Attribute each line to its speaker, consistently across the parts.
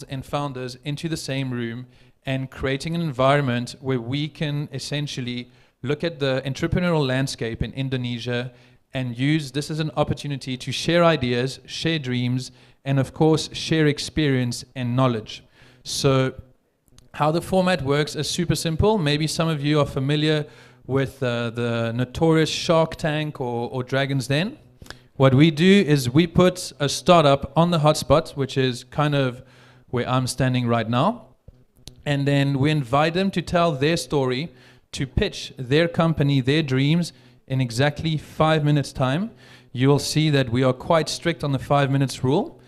Speaker 1: and founders into the same room and creating an environment where we can essentially look at the entrepreneurial landscape in Indonesia and use this as an opportunity to share ideas, share dreams, and of course, share experience and knowledge. So how the format works is super simple. Maybe some of you are familiar with the notorious Shark Tank or Dragon's Den. What we do is we put a startup on the hotspot, which is kind of where I'm standing right now. And then we invite them to tell their story, to pitch their company, their dreams in exactly 5 minutes time. You'll see that we are quite strict on the 5 minutes rule.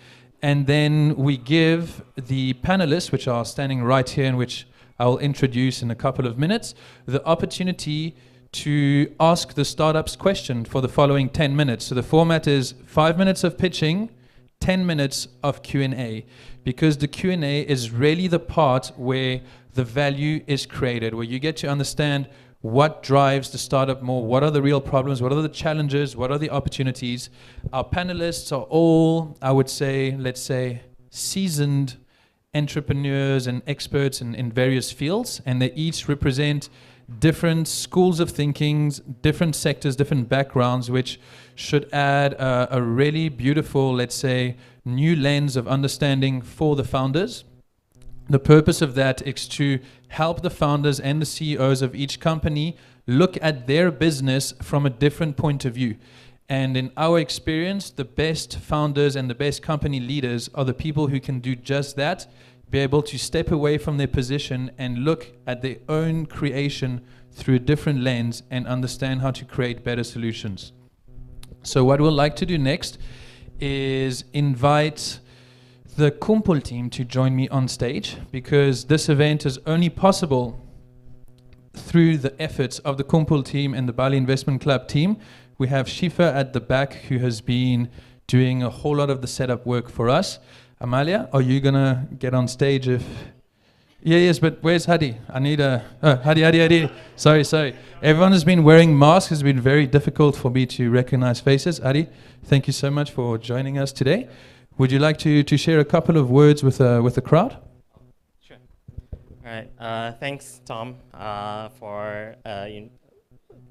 Speaker 1: And then we give the panelists, which are standing right here and which I will introduce in a couple of minutes, the opportunity to ask the startups question for the following 10 minutes. So the format is 5 minutes of pitching, 10 minutes of Q&A, because the Q&A is really the part where the value is created, where you get to understand what drives the startup more, what are the real problems, what are the challenges, what are the opportunities. Our panelists are all, I would say, let's say, seasoned entrepreneurs and experts in various fields, and they each represent different schools of thinking, different sectors, different backgrounds, which should add a really beautiful, let's say, new lens of understanding for the founders. The purpose of that is to help the founders and the CEOs of each company look at their business from a different point of view. And in our experience, the best founders and the best company leaders are the people who can do just that, be able to step away from their position and look at their own creation through a different lens and understand how to create better solutions. So what we'd like to do next is invite the KUMPUL team to join me on stage, because this event is only possible through the efforts of the KUMPUL team and the Bali Investment Club team. We have Shifa at the back, who has been doing a whole lot of the setup work for us. Amalia, are you gonna get on stage if... Yeah, yes, but where's Hadi? I need a... Oh, Hadi. Sorry. Everyone has been wearing masks. It's been very difficult for me to recognize faces. Hadi, thank you so much for joining us today. Would you like to share a couple of words with the crowd?
Speaker 2: Sure. All right. Thanks, Tom, for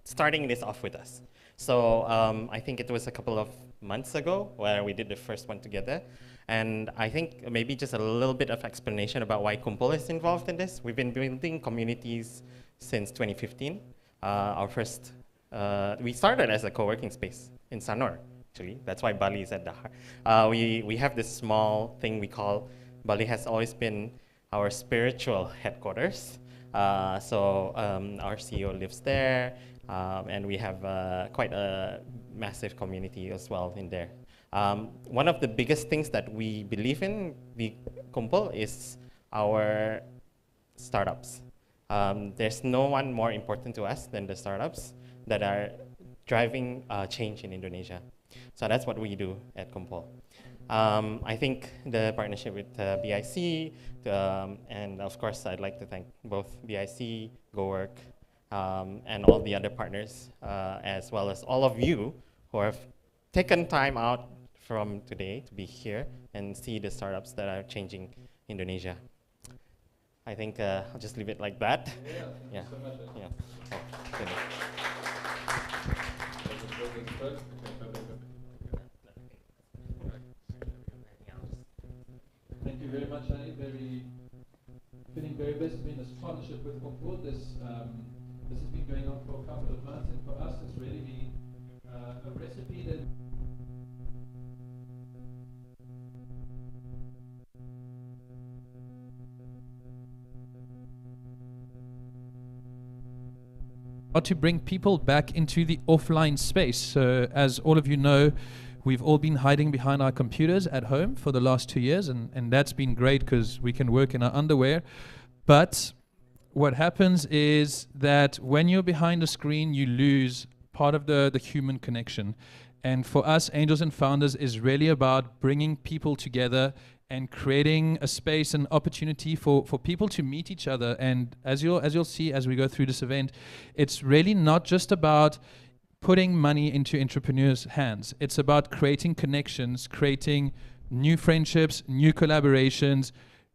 Speaker 2: starting this off with us. So I think it was a couple of months ago where we did the first one together. And I think maybe just a little bit of explanation about why KUMPUL is involved in this. We've been building communities since 2015. We started as a co-working space in Sanur, actually. That's why Bali is at the heart. We have this small thing we call, Bali has always been our spiritual headquarters. Our CEO lives there, and we have quite a massive community as well in there. One of the biggest things that we believe in, the KUMPUL, is our startups. There's no one more important to us than the startups that are driving change in Indonesia. So that's what we do at KUMPUL. I think the partnership with BIC, and of course I'd like to thank both BIC, GoWork, and all the other partners, as well as all of you who have taken time out from today to be here and see the startups that are changing Indonesia. I think I'll just leave it like that. Yeah. So much. Yeah.
Speaker 1: Thank you very much, Ani. Feeling very blessed to be in this partnership with KUMPUL. This has been going on for a couple of months, and for us, it's really been a recipe that. To bring people back into the offline space. So as all of you know, we've all been hiding behind our computers at home for the last 2 years, and that's been great because we can work in our underwear. But what happens is that when you're behind a screen, you lose part of the human connection. And for us, Angels and Founders is really about bringing people together and creating a space and opportunity for people to meet each other. And as you'll see as we go through this event, it's really not just about putting money into entrepreneurs' hands. It's about creating connections, creating new friendships, new collaborations,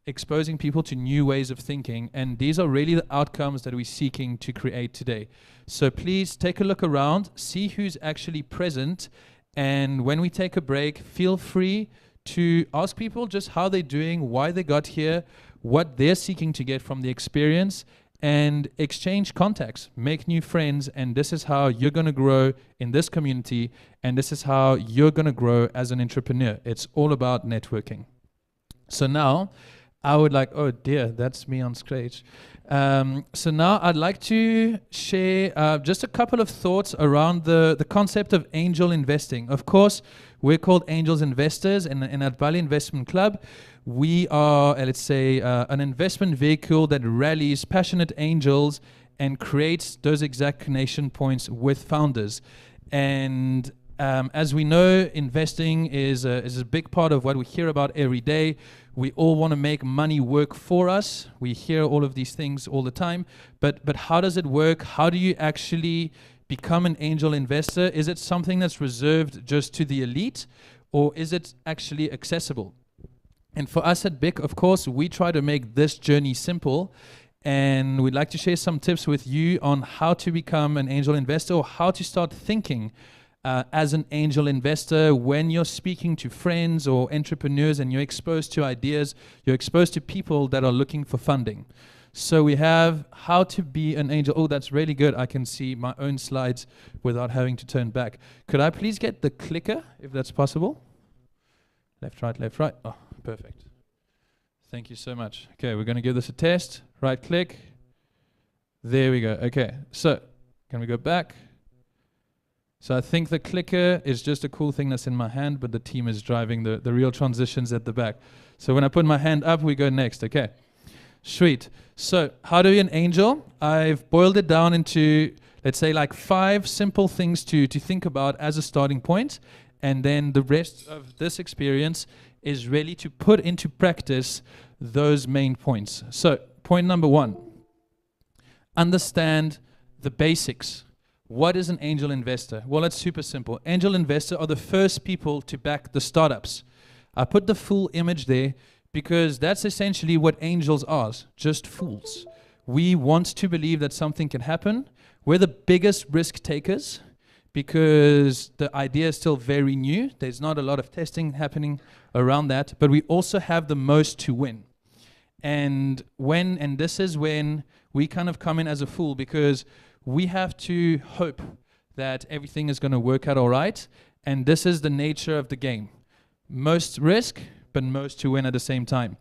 Speaker 1: exposing people to new ways of thinking, and these are really the outcomes that we're seeking to create today. So please take a look around, see who's actually present, and when we take a break, feel free to ask people just how they're doing, why they got here, what they're seeking to get from the experience, and exchange contacts, make new friends, and this is how you're going to grow in this community, and this is how you're going to grow as an entrepreneur. It's all about networking. So now, I would like, oh dear, that's me on stage. So now I'd like to share just a couple of thoughts around the concept of angel investing. Of course, we're called Angels Investors, and at Bali Investment Club, we are, let's say, an investment vehicle that rallies passionate angels and creates those exact connection points with founders. And as we know, investing is a big part of what we hear about every day. We all want to make money work for us. We hear all of these things all the time. But how does it work? How do you actually become an angel investor? Is it something that's reserved just to the elite, or is it actually accessible? And for us at BIC, of course, we try to make this journey simple. And we'd like to share some tips with you on how to become an angel investor, or how to start thinking as an angel investor when you're speaking to friends or entrepreneurs and you're exposed to ideas, you're exposed to people that are looking for funding. So we have how to be an angel. Oh, that's really good. I can see my own slides without having to turn back. Could I please get the clicker, if that's possible? Left, right, left, right. Oh, perfect. Thank you so much. Okay, we're going to give this a test. Right click. There we go. Okay, so can we go back? So I think the clicker is just a cool thing that's in my hand, but the team is driving the real transitions at the back. So when I put my hand up, we go next. Okay, sweet. So how do you be an angel? I've boiled it down into, let's say, like 5 simple things to think about as a starting point. And then the rest of this experience is really to put into practice those main points. So point number 1, understand the basics. What is an angel investor? Well, it's super simple. Angel investors are the first people to back the startups. I put the full image there because that's essentially what angels are, just fools. We want to believe that something can happen. We're the biggest risk takers because the idea is still very new. There's not a lot of testing happening around that, but we also have the most to win. And this is when we kind of come in as a fool, because we have to hope that everything is going to work out all right. And this is the nature of the game. Most risk, but most to win at the same time.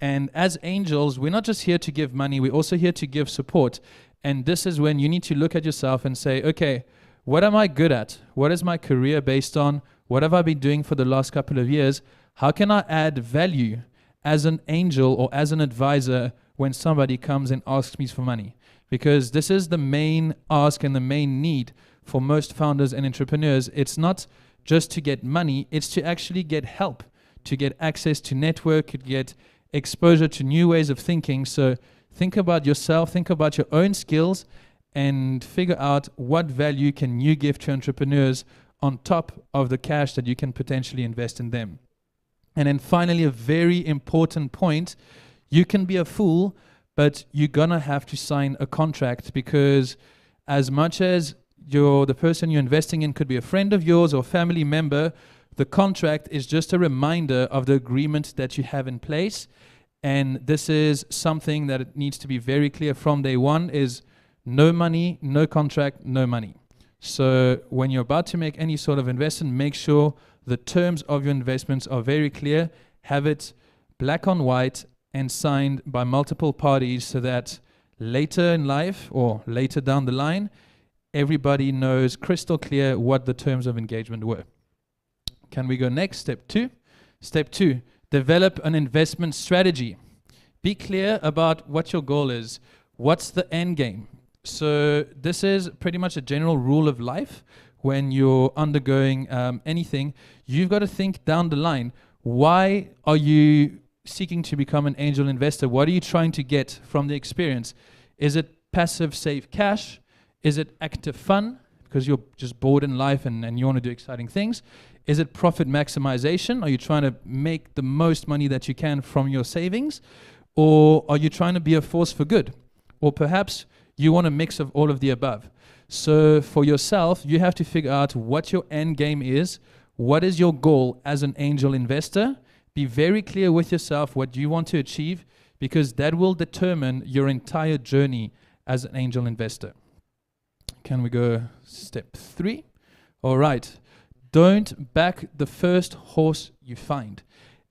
Speaker 1: And as angels, we're not just here to give money, we're also here to give support. And this is when you need to look at yourself and say, okay, what am I good at? What is my career based on? What have I been doing for the last couple of years? How can I add value as an angel or as an advisor when somebody comes and asks me for money? Because this is the main ask and the main need for most founders and entrepreneurs. It's not just to get money, it's to actually get help, to get access to network, to get exposure to new ways of thinking. So think about yourself, think about your own skills, and figure out what value can you give to entrepreneurs on top of the cash that you can potentially invest in them. And then finally, a very important point, you can be a fool, but you're gonna have to sign a contract, because as much as the person you're investing in could be a friend of yours or family member, the contract is just a reminder of the agreement that you have in place. And this is something that it needs to be very clear from day one, is no money, no contract, no money. So when you're about to make any sort of investment, make sure the terms of your investments are very clear, have it black on white and signed by multiple parties, so that later in life or later down the line, everybody knows crystal clear what the terms of engagement were. Can we go next? Step 2. Step 2, develop an investment strategy. Be clear about what your goal is. What's the end game? So this is pretty much a general rule of life. When you're undergoing anything, you've got to think down the line. Why are you seeking to become an angel investor? What are you trying to get from the experience? Is it passive save cash? Is it active fun because you're just bored in life and you want to do exciting things? Is it profit maximization? Are you trying to make the most money that you can from your savings? Or are you trying to be a force for good? Or perhaps you want a mix of all of the above. So for yourself, you have to figure out what your end game is. What is your goal as an angel investor? Be very clear with yourself what you want to achieve, because that will determine your entire journey as an angel investor. Can we go step 3? All right. Don't back the first horse you find.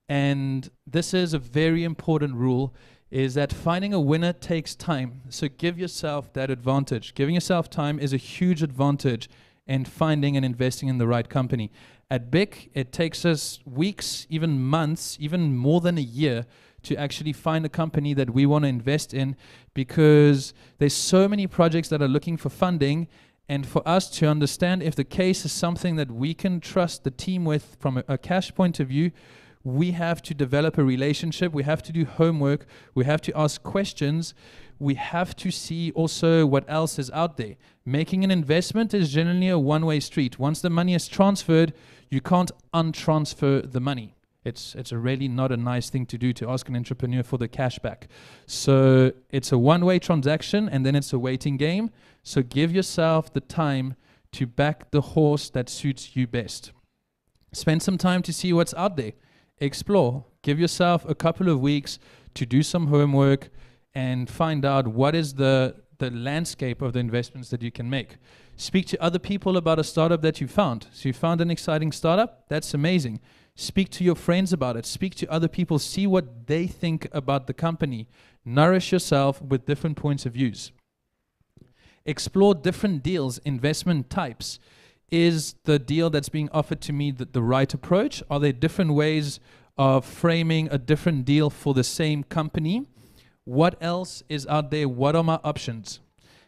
Speaker 1: And this is a very important rule, is that finding a winner takes time. So give yourself that advantage. Giving yourself time is a huge advantage in finding and investing in the right company. At BIC, it takes us weeks, even months, even more than a year to actually find a company that we want to invest in, because there's so many projects that are looking for funding. And for us to understand if the case is something that we can trust the team with from a cash point of view, we have to develop a relationship, we have to do homework, we have to ask questions, we have to see also what else is out there. Making an investment is generally a one-way street. Once the money is transferred, you can't untransfer the money. It's really not a nice thing to do, to ask an entrepreneur for the cash back. So it's a one-way transaction, and then it's a waiting game. So give yourself the time to back the horse that suits you best. Spend some time to see what's out there. Explore. Give yourself a couple of weeks to do some homework and find out what is the landscape of the investments that you can make. Speak to other people about a startup that you found. So you found an exciting startup? That's amazing. Speak to your friends about it. Speak to other people. See what they think about the company. Nourish yourself with different points of views. Explore different deals, investment types. Is the deal that's being offered to me the right approach? Are there different ways of framing a different deal for the same company? What else is out there? What are my options?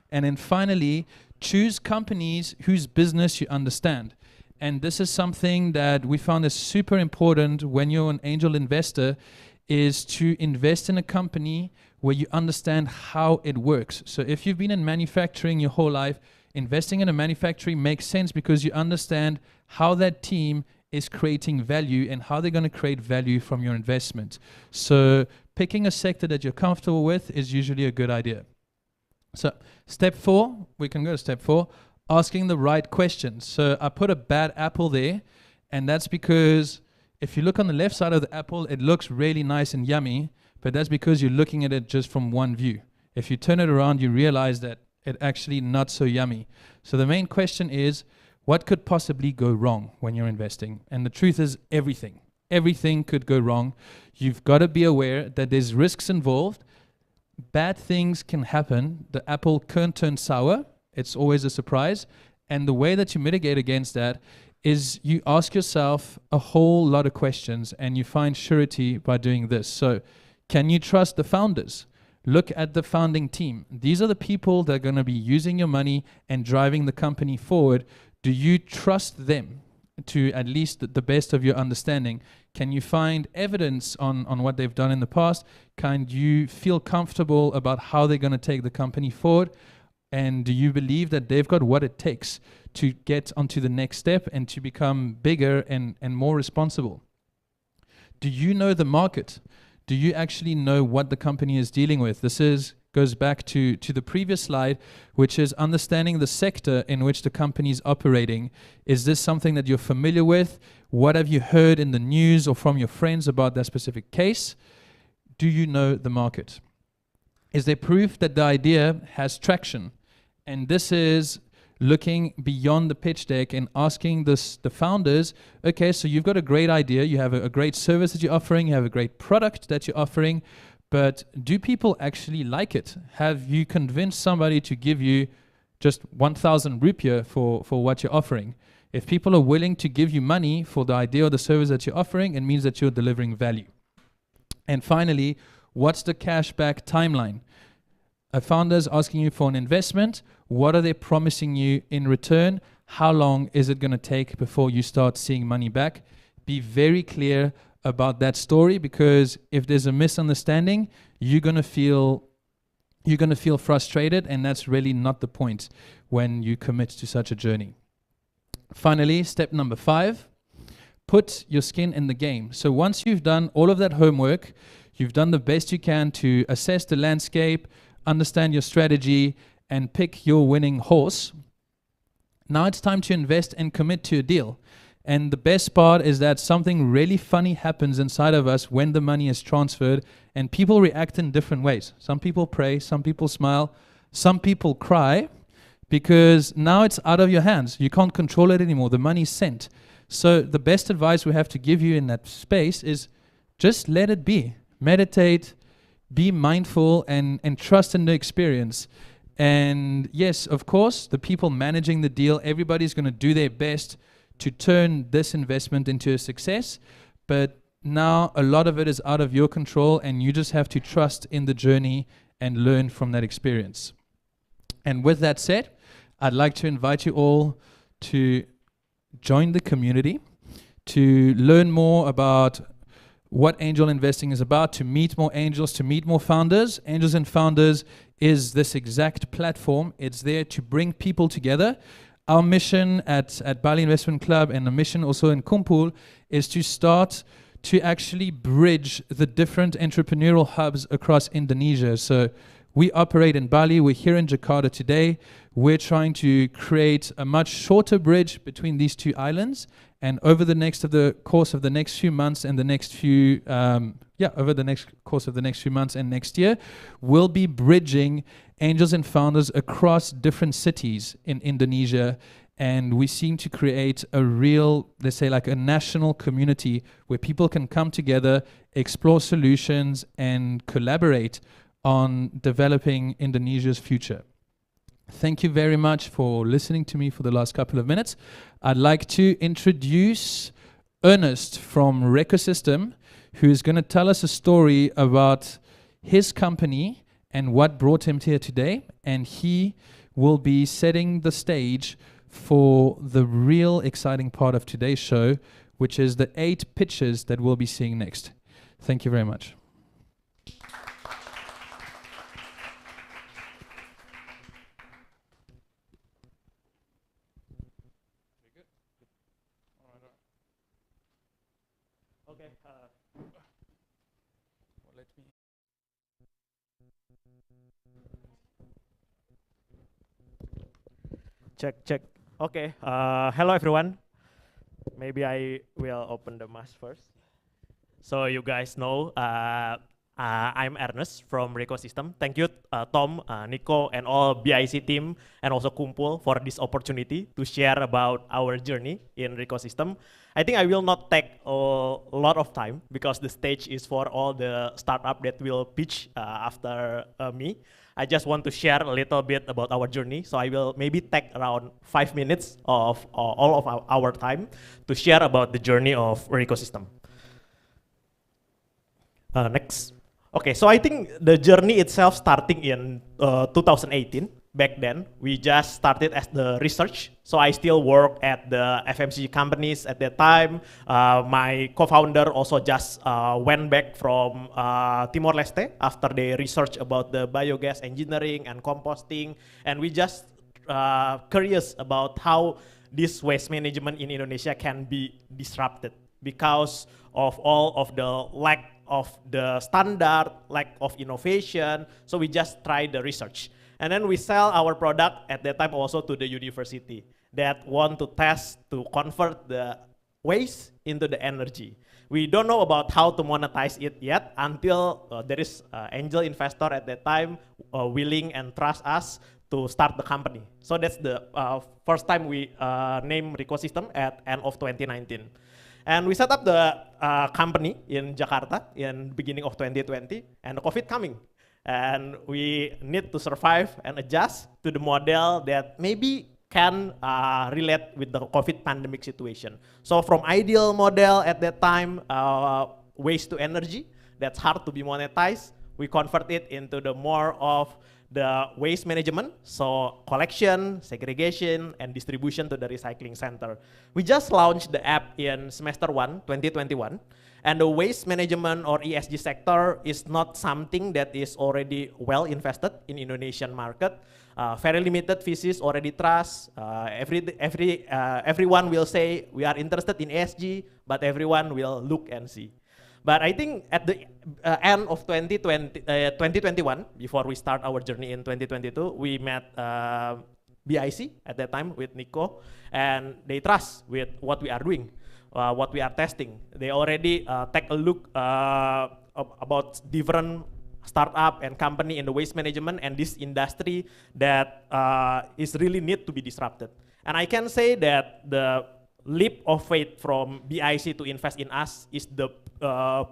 Speaker 1: And then finally, choose companies whose business you understand. And this is something that we found is super important when you're an angel investor, is to invest in a company where you understand how it works. So if you've been in manufacturing your whole life, investing in a manufacturing makes sense because you understand how that team is creating value and how they're going to create value from your investment. So picking a sector that you're comfortable with is usually a good idea. So step 4, we can go to step 4, asking the right questions. So I put a bad apple there, and that's because if you look on the left side of the apple, it looks really nice and yummy, but that's because you're looking at it just from one view. If you turn it around, you realize that it's actually not so yummy. So the main question is, what could possibly go wrong when you're investing? And the truth is everything. Everything could go wrong. You've got to be aware that there's risks involved. Bad things can happen. The apple can turn sour. It's always a surprise. And the way that you mitigate against that is you ask yourself a whole lot of questions, and you find surety by doing this. So can you trust the founders? Look at the founding team. These are the people that are going to be using your money and driving the company forward. Do you trust them to at least the best of your understanding? Can you find evidence on what they've done in the past? Can you feel comfortable about how they're going to take the company forward? And do you believe that they've got what it takes to get onto the next step and to become bigger and more responsible? Do you know the market? Do you actually know what the company is dealing with? This goes back to the previous slide, which is understanding the sector in which the company is operating. Is this something that you're familiar with? What have you heard in the news or from your friends about that specific case? Do you know the market? Is there proof that the idea has traction? And this is looking beyond the pitch deck and asking the founders, okay, so you've got a great idea, you have a great service that you're offering, you have a great product that you're offering, but do people actually like it? Have you convinced somebody to give you just 1,000 rupiah for what you're offering? If people are willing to give you money for the idea or the service that you're offering, it means that you're delivering value. And finally, what's the cashback timeline? A founder is asking you for an investment. What are they promising you in return? How long is it going to take before you start seeing money back? Be very clear about that story, because if there's a misunderstanding, you're going to feel frustrated, and that's really not the point when you commit to such a journey. Finally, step number 5, put your skin in the game. So once you've done all of that homework, you've done the best you can to assess the landscape, understand your strategy, and pick your winning horse. Now it's time to invest and commit to a deal. And the best part is that something really funny happens inside of us when the money is transferred, and people react in different ways. Some people pray, some people smile, some people cry, because now it's out of your hands. You can't control it anymore. The money's sent. So the best advice we have to give you in that space is just let it be. Meditate, be mindful, and trust in the experience. And yes, of course, the people managing the deal, everybody's going to do their best to turn this investment into a success. But now a lot of it is out of your control, and you just have to trust in the journey and learn from that experience. And with that said, I'd like to invite you all to join the community, to learn more about what angel investing is about, to meet more angels, to meet more founders. Angels and Founders is this exact platform. It's there to bring people together. Our mission at Bali Investment Club, and the mission also in KUMPUL, is to start to actually bridge the different entrepreneurial hubs across Indonesia. So we operate in Bali, we're here in Jakarta today. We're trying to create a much shorter bridge between these two islands, and over the course of the next few months and the next few, over the next course of the next few months and next year, we'll be bridging angels and founders across different cities in Indonesia. And we seem to create a real, let's say, like a national community where people can come together, explore solutions, and collaborate on developing Indonesia's future. Thank you very much for listening to me for the last couple of minutes. I'd like to introduce Ernest from Recosystem, who is going to tell us a story about his company and what brought him here today. And he will be setting the stage for the real exciting part of today's show, which is the 8 pitches that we'll be seeing next. Thank you very much.
Speaker 2: Okay.
Speaker 1: Let me.
Speaker 3: Check. Okay. Hello, everyone. Maybe I will open the mask first. So you guys know, I'm Ernest from Recosystem. Thank you, Tom, Nico, and all BIC team, and also KUMPUL for this opportunity to share about our journey in Recosystem. I think I will not take a lot of time because the stage is for all the startup that will pitch after me. I just want to share a little bit about our journey. So I will maybe take around 5 minutes of all of our time to share about the journey of Recosystem. Next. Okay, so I think the journey itself starting in 2018. Back then, we just started as the research. So I still work at the FMCG companies at that time. My co-founder also just went back from Timor-Leste after they researched about the biogas engineering and composting. And we just curious about how this waste management in Indonesia can be disrupted because of all of the lack of the standard, lack of innovation. So we just tried the research. And then we sell our product at that time also to the university that want to test to convert the waste into the energy. We don't know about how to monetize it yet until there is angel investor at that time willing and trust us to start the company. So that's the first time we named Recosystem at end of 2019. And we set up the company in Jakarta in beginning of 2020, and the COVID coming. And we need to survive and adjust to the model that maybe can relate with the COVID pandemic situation. So from ideal model at that time, waste to energy, that's hard to be monetized. We convert it into the more of the waste management, so collection, segregation, and distribution to the recycling center. We just launched the app in semester 1, 2021. And the waste management or ESG sector is not something that is already well invested in Indonesian market. Very limited VCs already trust. Everyone will say we are interested in ESG, but everyone will look and see. But I think at the end of 2021, before we start our journey in 2022, we met BIC at that time with Nico, and they trust with what we are doing, what we are testing. They already take a look about different startup and company in the waste management and this industry that is really need to be disrupted. And I can say that the leap of faith from BIC to invest in us is the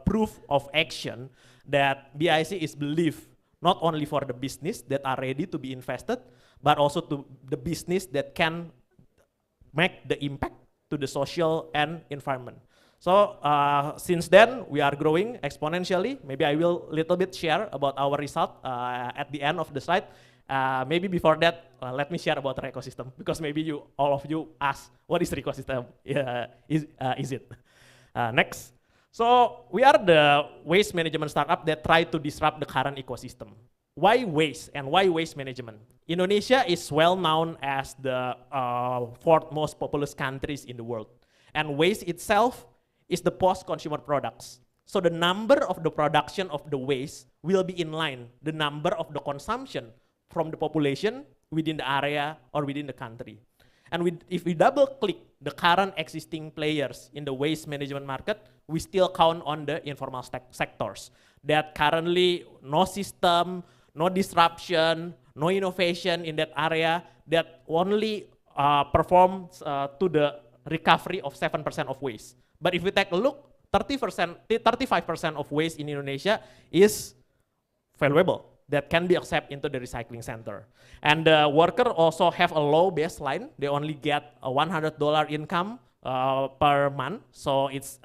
Speaker 3: proof of action that BIC is believed not only for the business that are ready to be invested, but also to the business that can make the impact to the social and environment. So since then, we are growing exponentially. Maybe I will little bit share about our result at the end of the slide. Maybe before that, let me share about the ecosystem, because maybe all of you ask, what is the ecosystem? Is it? Next. So we are the waste management startup that try to disrupt the current ecosystem. Why waste and why waste management? Indonesia is well known as the fourth most populous countries in the world. And waste itself is the post-consumer products. So the number of the production of the waste will be in line, the number of the consumption from the population within the area or within the country. And if we double click the current existing players in the waste management market, we still count on the informal sectors that currently no system, no disruption, no innovation in that area that only performs to the recovery of 7% of waste. But if we take a look, 35% of waste in Indonesia is valuable that can be accepted into the recycling center. And the worker also have a low baseline. They only get a $100 income per month. So it's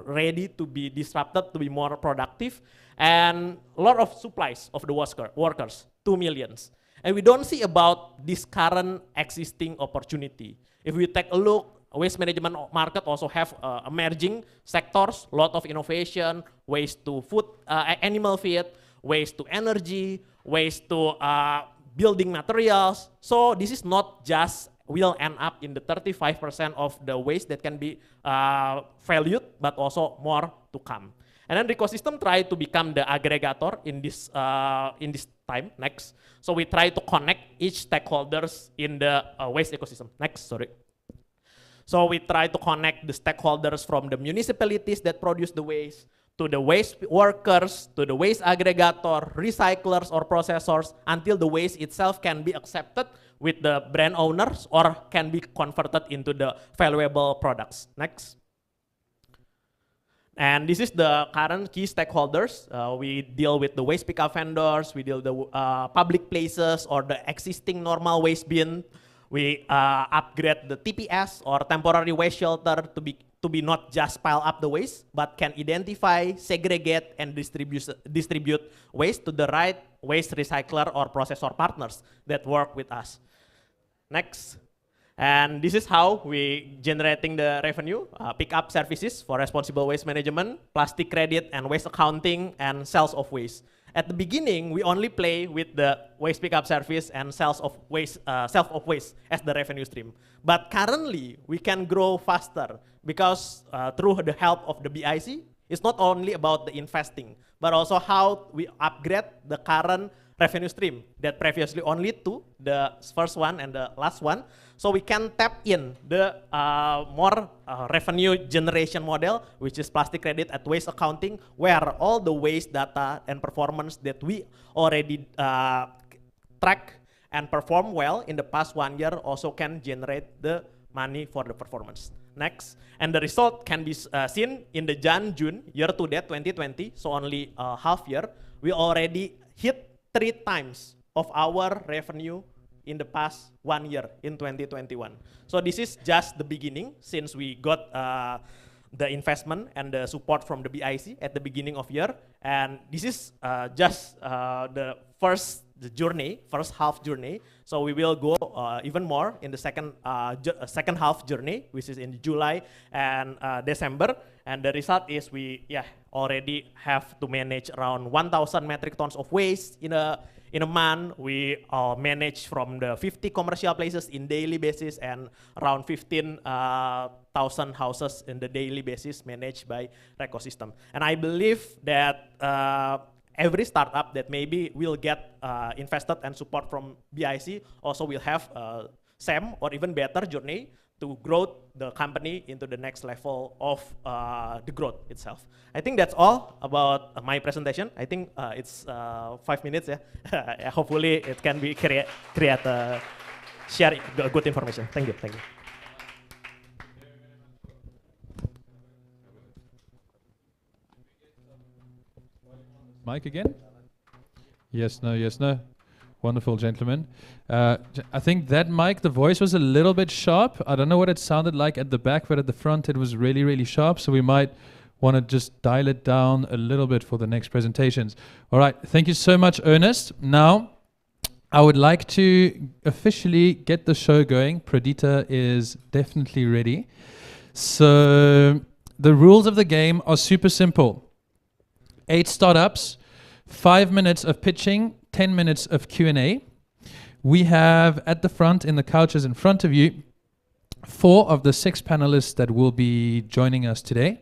Speaker 3: ready to be disrupted, to be more productive. And a lot of supplies of the workers, 2 million. And we don't see about this current existing opportunity. If we take a look, waste management market also have emerging sectors, lot of innovation, waste to food, animal feed, waste to energy, waste to building materials. So this is not just will end up in the 35% of the waste that can be valued, but also more to come. And then the ecosystem try to become the aggregator in this time. Next, so we try to connect each stakeholders in the waste ecosystem. Next, sorry. So we try to connect the stakeholders from the municipalities that produce the waste, to the waste workers, to the waste aggregator, recyclers or processors, until the waste itself can be accepted with the brand owners or can be converted into the valuable products. Next. And this is the current key stakeholders. We deal with the waste pickup vendors, we deal with the public places or the existing normal waste bin. We upgrade the TPS or temporary waste shelter to be not just pile up the waste, but can identify, segregate, and distribute waste to the right waste recycler or processor partners that work with us. Next. And this is how we generating the revenue, pickup services for responsible waste management, plastic credit and waste accounting, and sales of waste. At the beginning, we only play with the waste pickup service and sales of waste as the revenue stream. But currently, we can grow faster because through the help of the BIC, it's not only about the investing, but also how we upgrade the current revenue stream that previously only to the first one and the last one. So we can tap in the more revenue generation model, which is plastic credit at waste accounting, where all the waste data and performance that we already track and perform well in the past 1 year also can generate the money for the performance. Next, and the result can be seen in the June year to date 2020, so only half year, we already hit 3 times of our revenue in the past 1 year in 2021. So this is just the beginning since we got the investment and the support from the BIC at the beginning of year. And this is just the first the journey, first half journey. So we will go even more in the second half journey, which is in July and December. And the result is we already have to manage around 1,000 metric tons of waste in a month. We manage from the 50 commercial places in daily basis and around 15,000 houses in the daily basis managed by ecosystem. And I believe that every startup that maybe will get invested and support from BIC also will have same or even better journey to grow the company into the next level of the growth itself. I think that's all about my presentation. I think it's 5 minutes. Hopefully it can be share good information. Thank you. Thank you.
Speaker 1: Mic again? Yes, no, yes, no. Wonderful, gentlemen. I think that mic, the voice was a little bit sharp. I don't know what it sounded like at the back, but at the front it was really, really sharp. So we might want to just dial it down a little bit for the next presentations. All right, thank you so much, Ernest. Now, I would like to officially get the show going. Pradita is definitely ready. So the rules of the game are super simple. 8 startups, 5 minutes of pitching, 10 minutes of Q&A. We have at the front, in the couches in front of you, 4 of the 6 panelists that will be joining us today.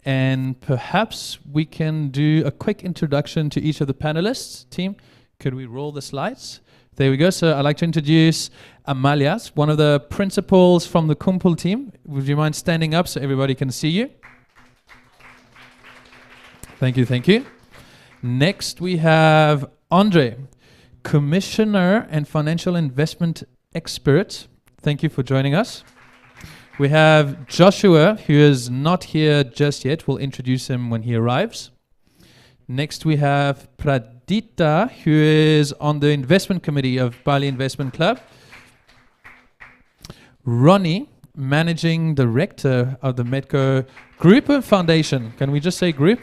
Speaker 1: And perhaps we can do a quick introduction to each of the panelists. Team, could we roll the slides? There we go. So I'd like to introduce Amalias, one of the principals from the KUMPUL team. Would you mind standing up so everybody can see you? Thank you, thank you. Next we have Andre, Commissioner and Financial Investment Expert. Thank you for joining us. We have Joshua, who is not here just yet. We'll introduce him when he arrives. Next we have Pradita, who is on the investment committee of Bali Investment Club. Ronnie, Managing Director of the Medco Group of Foundation. Can we just say group?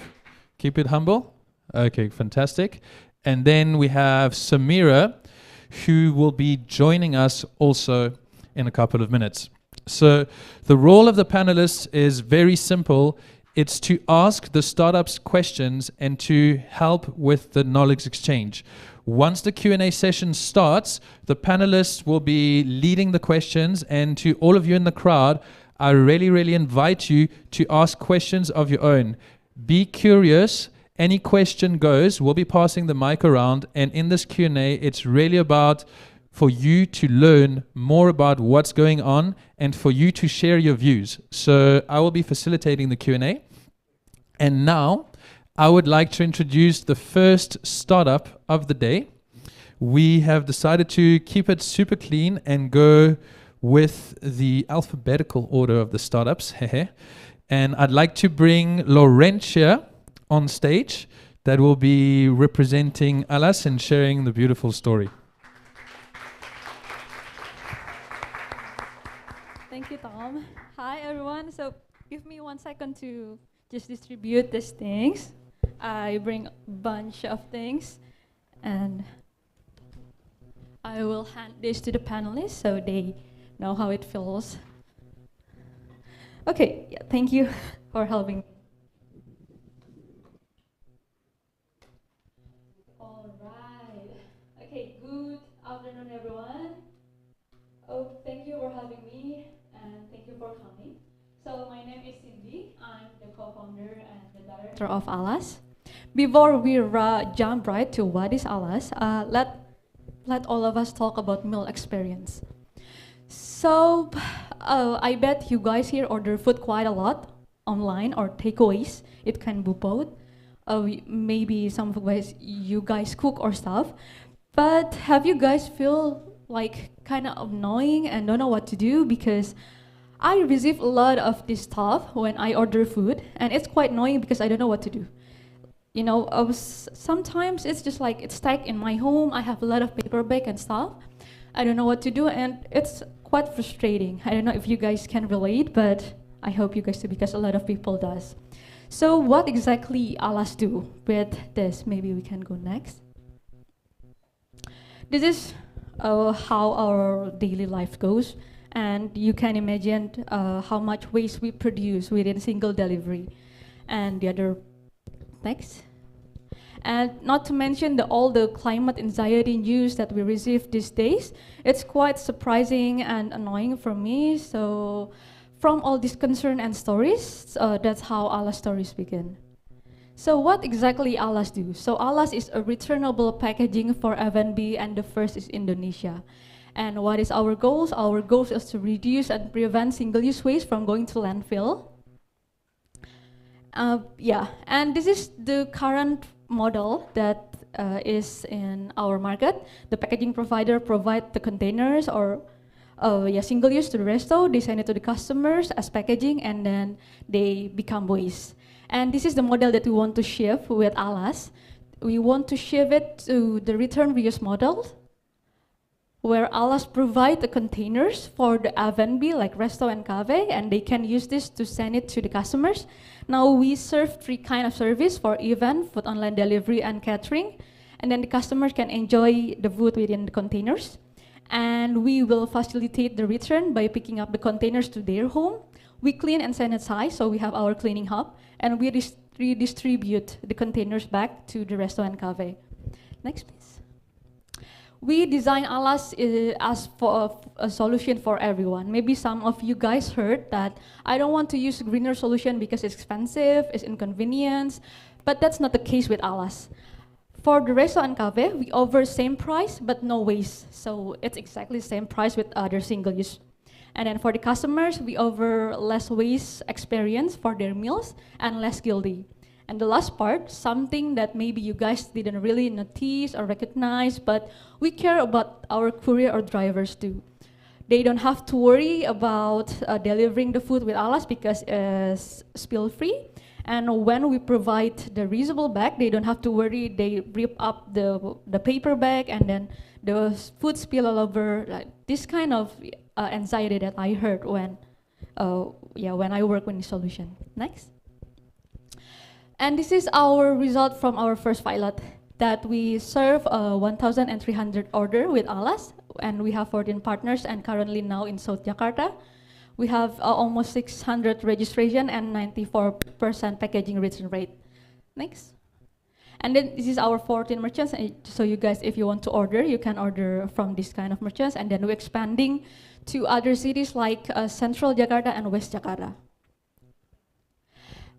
Speaker 1: Keep it humble. Okay, fantastic. And then we have Samira, who will be joining us also in a couple of minutes. So the role of the panelists is very simple. It's to ask the startups questions and to help with the knowledge exchange. Once the Q&A session starts, the panelists will be leading the questions, and to all of you in the crowd, I really, really invite you to ask questions of your own. Be curious. Any question goes. We'll be passing the mic around, and in this Q&A, it's really about for you to learn more about what's going on and for you to share your views. So I will be facilitating the Q&A. And now I would like to introduce the first startup of the day. We have decided to keep it super clean and go with the alphabetical order of the startups. And I'd like to bring Laurentia on stage that will be representing Alas and sharing the beautiful story.
Speaker 4: Thank you, Tom. Hi, everyone. So give me 1 second to just distribute these things. I bring a bunch of things, and I will hand this to the panelists so they know how it feels. Okay, yeah, thank you for helping. All right. Okay, good afternoon, everyone. Oh, thank you for having me, and thank you for coming. So my name is Cindy. I'm the co-founder and the director of Alas. Before we jump right to what is Alas, let all of us talk about meal experience. So I bet you guys here order food quite a lot online or takeaways. It can be both. Maybe some of you guys cook or stuff. But have you guys feel like kind of annoying and don't know what to do? Because I receive a lot of this stuff when I order food, and it's quite annoying because I don't know what to do. You know, sometimes it's just like it's stuck in my home. I have a lot of paper bag and stuff. I don't know what to do, and it's quite frustrating. I don't know if you guys can relate, but I hope you guys do, because a lot of people does. So what exactly Alas do with this? Maybe we can go next. This is how our daily life goes, and you can imagine how much waste we produce within single delivery. And the other, next. And not to mention all the climate anxiety news that we receive these days. It's quite surprising and annoying for me. So from all these concern and stories, that's how Alas stories begin. So what exactly Alas do? So Alas is a returnable packaging for F&B, and the first is Indonesia. And what is our goals? Our goals is to reduce and prevent single-use waste from going to landfill. And this is the current model that is in our market. The packaging provider provide the containers or single-use to the resto, they send it to the customers as packaging, and then they become waste. And this is the model that we want to shift with Alas. We want to shift it to the return reuse model, where Alas provide the containers for the F&B like resto and cafe, and they can use this to send it to the customers. Now we serve 3 kind of service for event, food online delivery, and catering. And then the customers can enjoy the food within the containers. And we will facilitate the return by picking up the containers to their home. We clean and sanitize, so we have our cleaning hub, and we redistribute the containers back to the resto and cafe. Next, please. We design Alas as for a solution for everyone. Maybe some of you guys heard that I don't want to use greener solution because it's expensive, it's inconvenience, but that's not the case with Alas. For the resto and cafe, we offer same price but no waste. So it's exactly the same price with other single use. And then for the customers, we offer less waste experience for their meals and less guilty. And the last part, something that maybe you guys didn't really notice or recognize, but we care about our courier or drivers too. They don't have to worry about delivering the food with Alas because it's spill-free. And when we provide the reusable bag, they don't have to worry. They rip up the paper bag and then the food spill all over. Like this kind of anxiety that I heard when I work with the solution. Next. And this is our result from our first pilot, that we serve 1,300 order with Alas, and we have 14 partners, and currently now in South Jakarta. We have almost 600 registration and 94% packaging return rate. Next. And then this is our 14 merchants. So you guys, if you want to order, you can order from this kind of merchants. And then we're expanding to other cities like Central Jakarta and West Jakarta.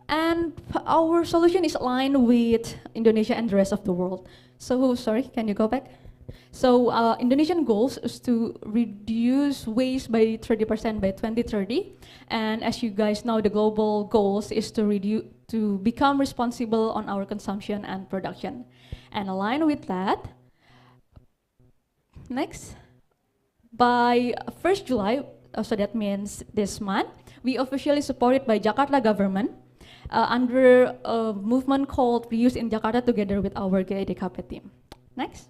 Speaker 4: And our solution is aligned with Indonesia and the rest of the world. So, sorry, can you go back? So Indonesian goals is to reduce waste by 30% by 2030. And as you guys know, the global goals is to become responsible on our consumption and production. And aligned with that, next, by 1st July, so that means this month, we officially supported by Jakarta government under a movement called Reuse in Jakarta together with our GIDKP team. Next.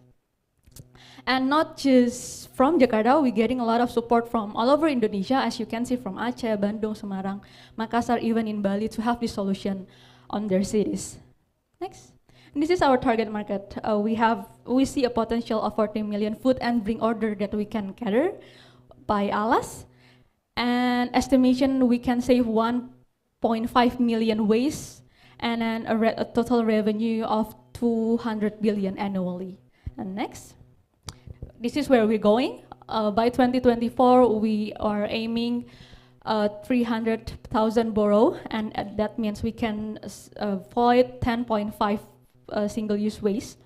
Speaker 4: And not just from Jakarta, we're getting a lot of support from all over Indonesia, as you can see from Aceh, Bandung, Semarang, Makassar, even in Bali, to have this solution on their cities. Next. And this is our target market. We see a potential of 40 million food and drink order that we can gather by Alas. And estimation, we can save 1.5 million waste and then a total revenue of 200 billion annually. And next. This is where we're going. By 2024, we are aiming 300,000 borough, and that means we can avoid 10.5 single-use waste.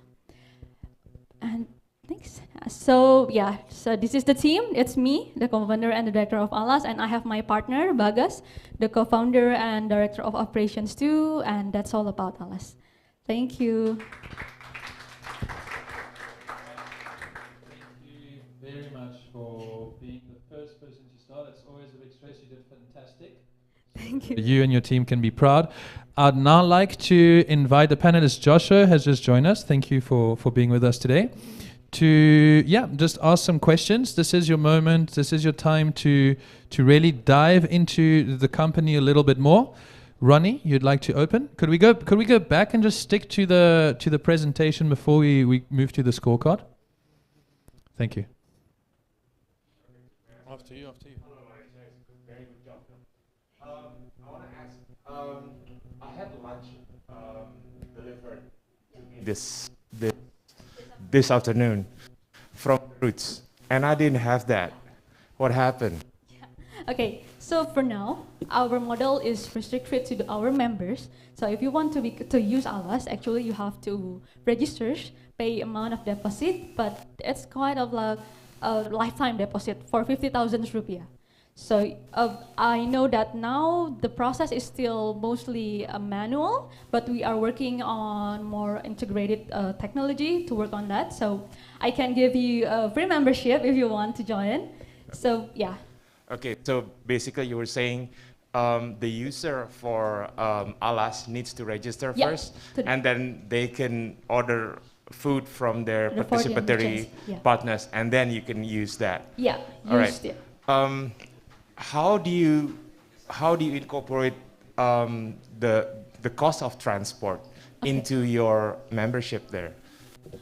Speaker 4: And next. So this is the team. It's me, the co-founder and the director of Alas, and I have my partner, Bagas, the co-founder and director of operations too, and that's all about Alas. Thank you.
Speaker 1: Very much for being the first person to start. It's always a big stress. You did fantastic.
Speaker 4: Thank you.
Speaker 1: You and your team can be proud. I'd now like to invite the panelist Joshua has just joined us. Thank you for being with us today. To just ask some questions. This is your moment. This is your time to really dive into the company a little bit more. Ronnie, you'd like to open? Could we go back and just stick to the presentation before we move to the scorecard? Thank you. After you.
Speaker 5: Very good job. I want to ask, I had lunch delivered to me this afternoon from Roots, and I didn't have that. What happened?
Speaker 4: Okay, so for now, our model is restricted to our members. So if you want to use Alas, actually you have to register, pay amount of deposit, but it's quite of like a lifetime deposit for 50,000 rupiah. So I know that now the process is still mostly manual, but we are working on more integrated technology to work on that. So I can give you a free membership if you want to join. So yeah.
Speaker 5: Okay, so basically you were saying the user for Alas needs to register
Speaker 4: Yeah,
Speaker 5: first,
Speaker 4: to-
Speaker 5: and then they can order food from their
Speaker 4: The 40
Speaker 5: participatory
Speaker 4: merchants, yeah.
Speaker 5: partners, and then you can use that.
Speaker 4: Yeah,
Speaker 5: All right.
Speaker 4: used it.
Speaker 5: How do you incorporate the cost of transport into your membership there?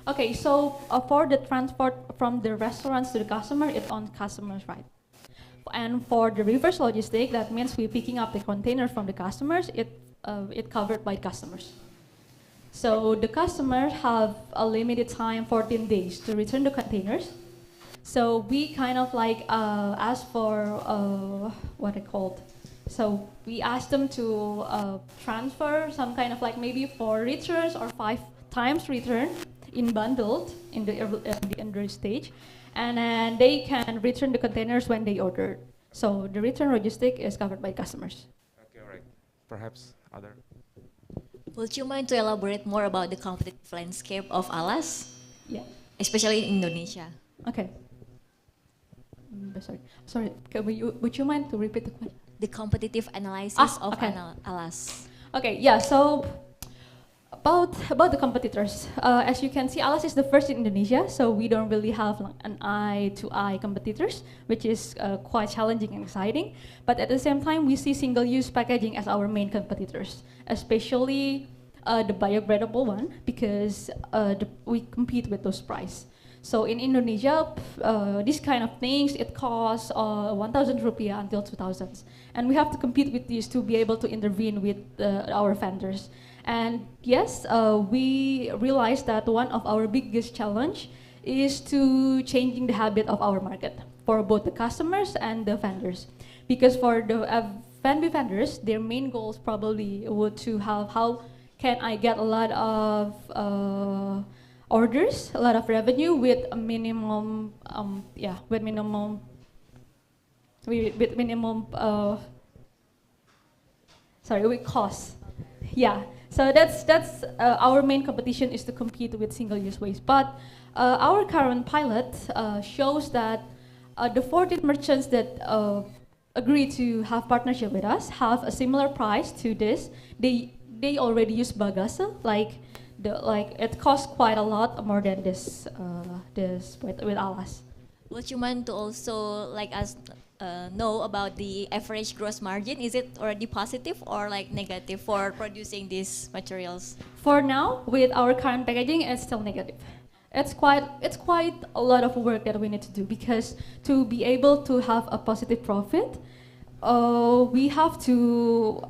Speaker 4: Okay, so for the transport from the restaurants to the customer, it's on customers, right? And for the reverse logistic, that means we're picking up the container from the customers, it covered by customers. So the customers have a limited time, 14 days, to return the containers. So we kind of like ask for what I called. So we asked them to transfer some kind of like maybe 4 returns or 5 times return in bundled in the early stage, and then they can return the containers when they ordered. So the return logistic is covered by customers.
Speaker 5: Okay, all right. Perhaps other.
Speaker 6: Would you mind to elaborate more about the competitive landscape of Alas,
Speaker 4: Yeah.
Speaker 6: especially in Indonesia?
Speaker 4: Okay. Sorry. Would you mind to repeat the question?
Speaker 6: The competitive analysis of
Speaker 4: okay.
Speaker 6: Alas.
Speaker 4: Okay. Yeah. So about the competitors, as you can see, Alas is the first in Indonesia, so we don't really have like an eye-to-eye competitors, which is quite challenging and exciting. But at the same time, we see single-use packaging as our main competitors, especially the biodegradable one, because we compete with those price. So in Indonesia, these kind of things, it costs 1,000 rupiah until 2,000. And we have to compete with these to be able to intervene with our vendors. And yes, we realized that one of our biggest challenge is to changing the habit of our market for both the customers and the vendors. Because for the F&B vendors, their main goals probably would to have how can I get a lot of orders, a lot of revenue with a minimum, with minimum with cost. Yeah, so that's our main competition is to compete with single-use waste. But our current pilot shows that the 14 merchants that agree to have partnership with us have a similar price to this. They already use bagasa, like it costs quite a lot more than this with Alas.
Speaker 6: Would you mind to also like us know about the average gross margin? Is it already positive or like negative for producing these materials?
Speaker 4: For now, with our current packaging, it's still negative. It's quite a lot of work that we need to do, because to be able to have a positive profit, we have to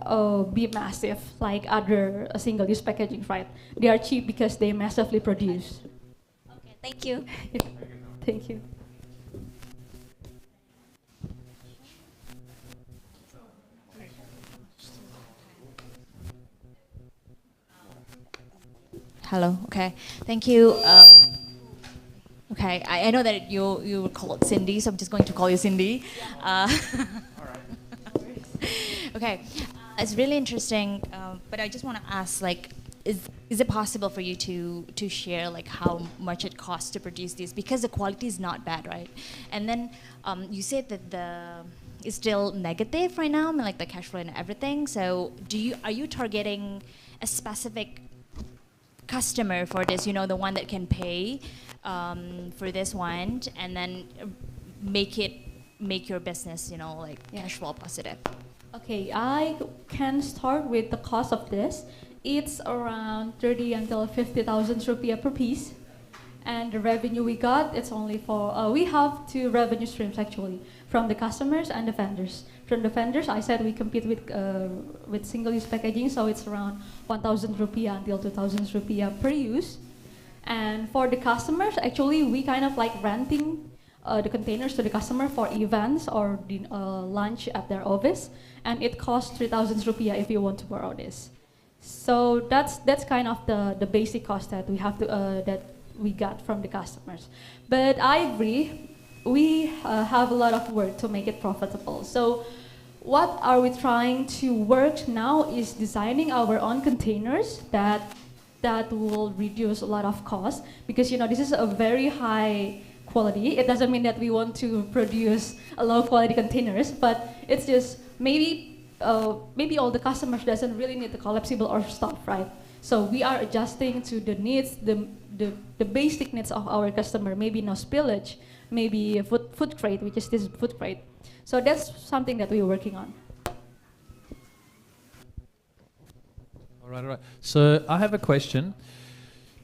Speaker 4: be massive like other single-use packaging, right? They are cheap because they massively produce.
Speaker 6: Okay, thank you.
Speaker 4: Thank you.
Speaker 7: Hello. Okay. Thank you. Okay. I know that you were called Cindy, so I'm just going to call you Cindy. Okay. It's really interesting, but I just want to ask, like, is it possible for you to share like how much it costs to produce these, because the quality is not bad, right? And then you said that it's still negative right now, I mean, like the cash flow and everything. So are you targeting a specific customer for this, the one that can pay for this one, and then make your business, like cash flow positive?
Speaker 4: Okay, I can start with the cost of this. It's around 30 until 50,000 rupiah per piece. And the revenue we got, it's only for, we have two revenue streams actually, from the customers and the vendors. From the vendors, I said we compete with single-use packaging, so it's around 1,000 rupiah until 2,000 rupiah per use. And for the customers, actually, we kind of like renting the containers to the customer for events or lunch at their office, and it costs 3,000 rupiah if you want to borrow this. So that's kind of the basic cost that we have to that we got from the customers. But I agree, we have a lot of work to make it profitable. So what are we trying to work now is designing our own containers that will reduce a lot of cost, because this is a very high quality. It doesn't mean that we want to produce a low quality containers, but it's just maybe all the customers doesn't really need the collapsible or stuff, right? So we are adjusting to the needs, the basic needs of our customer. Maybe no spillage, maybe a food crate, which is this food crate. So that's something that we're working on.
Speaker 1: All right. So I have a question.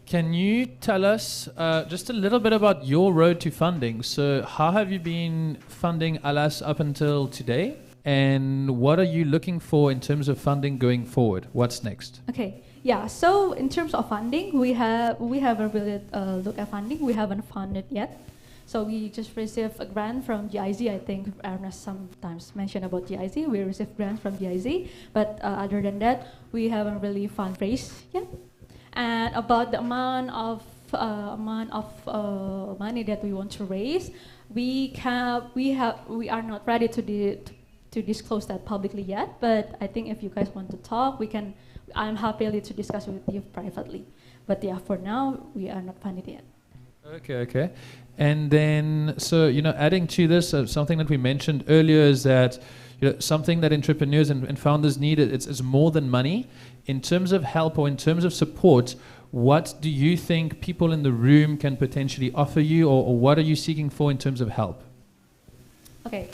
Speaker 1: Can you tell us just a little bit about your road to funding? So how have you been funding Alas up until today? And what are you looking for in terms of funding going forward? What's next?
Speaker 4: Okay. Yeah, so in terms of funding, we haven't really looked at funding. We haven't funded yet. So we just received a grant from GIZ. I think Ernest sometimes mentioned about GIZ. We received grants from GIZ, but other than that, we haven't really fundraised yet. And about the amount of money that we want to raise, we are not ready to disclose that publicly yet. But I think if you guys want to talk, I'm happy to discuss with you privately. But yeah, for now, we are not funded yet.
Speaker 1: Okay. And then, so, adding to this, something that we mentioned earlier is that, something that entrepreneurs and founders need, it's more than money. In terms of help or in terms of support, what do you think people in the room can potentially offer you, or what are you seeking for in terms of help?
Speaker 4: Okay,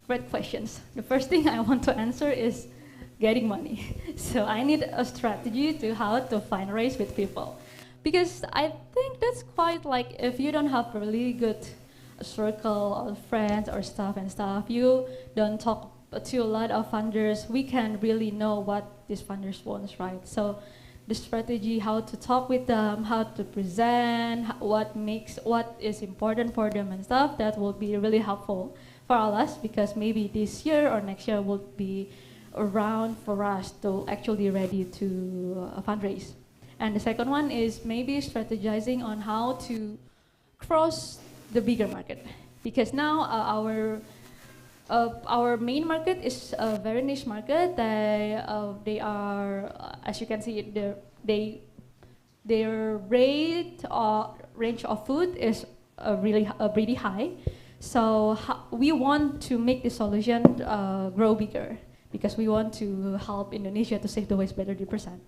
Speaker 4: great questions. The first thing I want to answer is getting money. So I need a strategy to how to fundraise with people. Because I think that's quite like, if you don't have a really good circle of friends or stuff, you don't talk to a lot of funders, we can really know what these funders want, right? So the strategy, how to talk with them, how to present, what is important for them and stuff, that will be really helpful for all us, because maybe this year or next year will be around for us to actually ready to fundraise. And the second one is maybe strategizing on how to cross the bigger market, because now our main market is a very niche market. They are, as you can see, their rate or range of food is really high. So we want to make the solution grow bigger, because we want to help Indonesia to save the waste by 30%.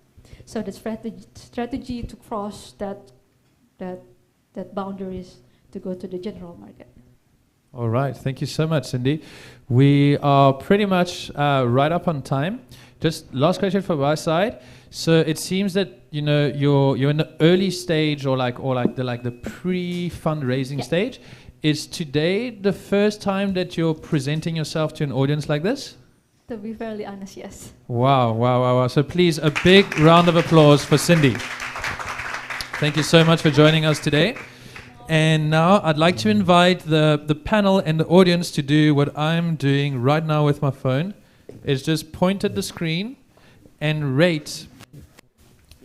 Speaker 4: So the strategy to cross that boundaries to go to the general market.
Speaker 1: All right, thank you so much, Cindy. We are pretty much right up on time. Just last question from my side. So it seems that you're in the early stage, or the pre-fundraising stage. Is today the first time that you're presenting yourself to an audience like this?
Speaker 4: To be fairly honest, yes.
Speaker 1: Wow. So please, a big round of applause for Cindy. Thank you so much for joining us today. And now I'd like to invite the panel and the audience to do what I'm doing right now with my phone. Is just point at the screen and rate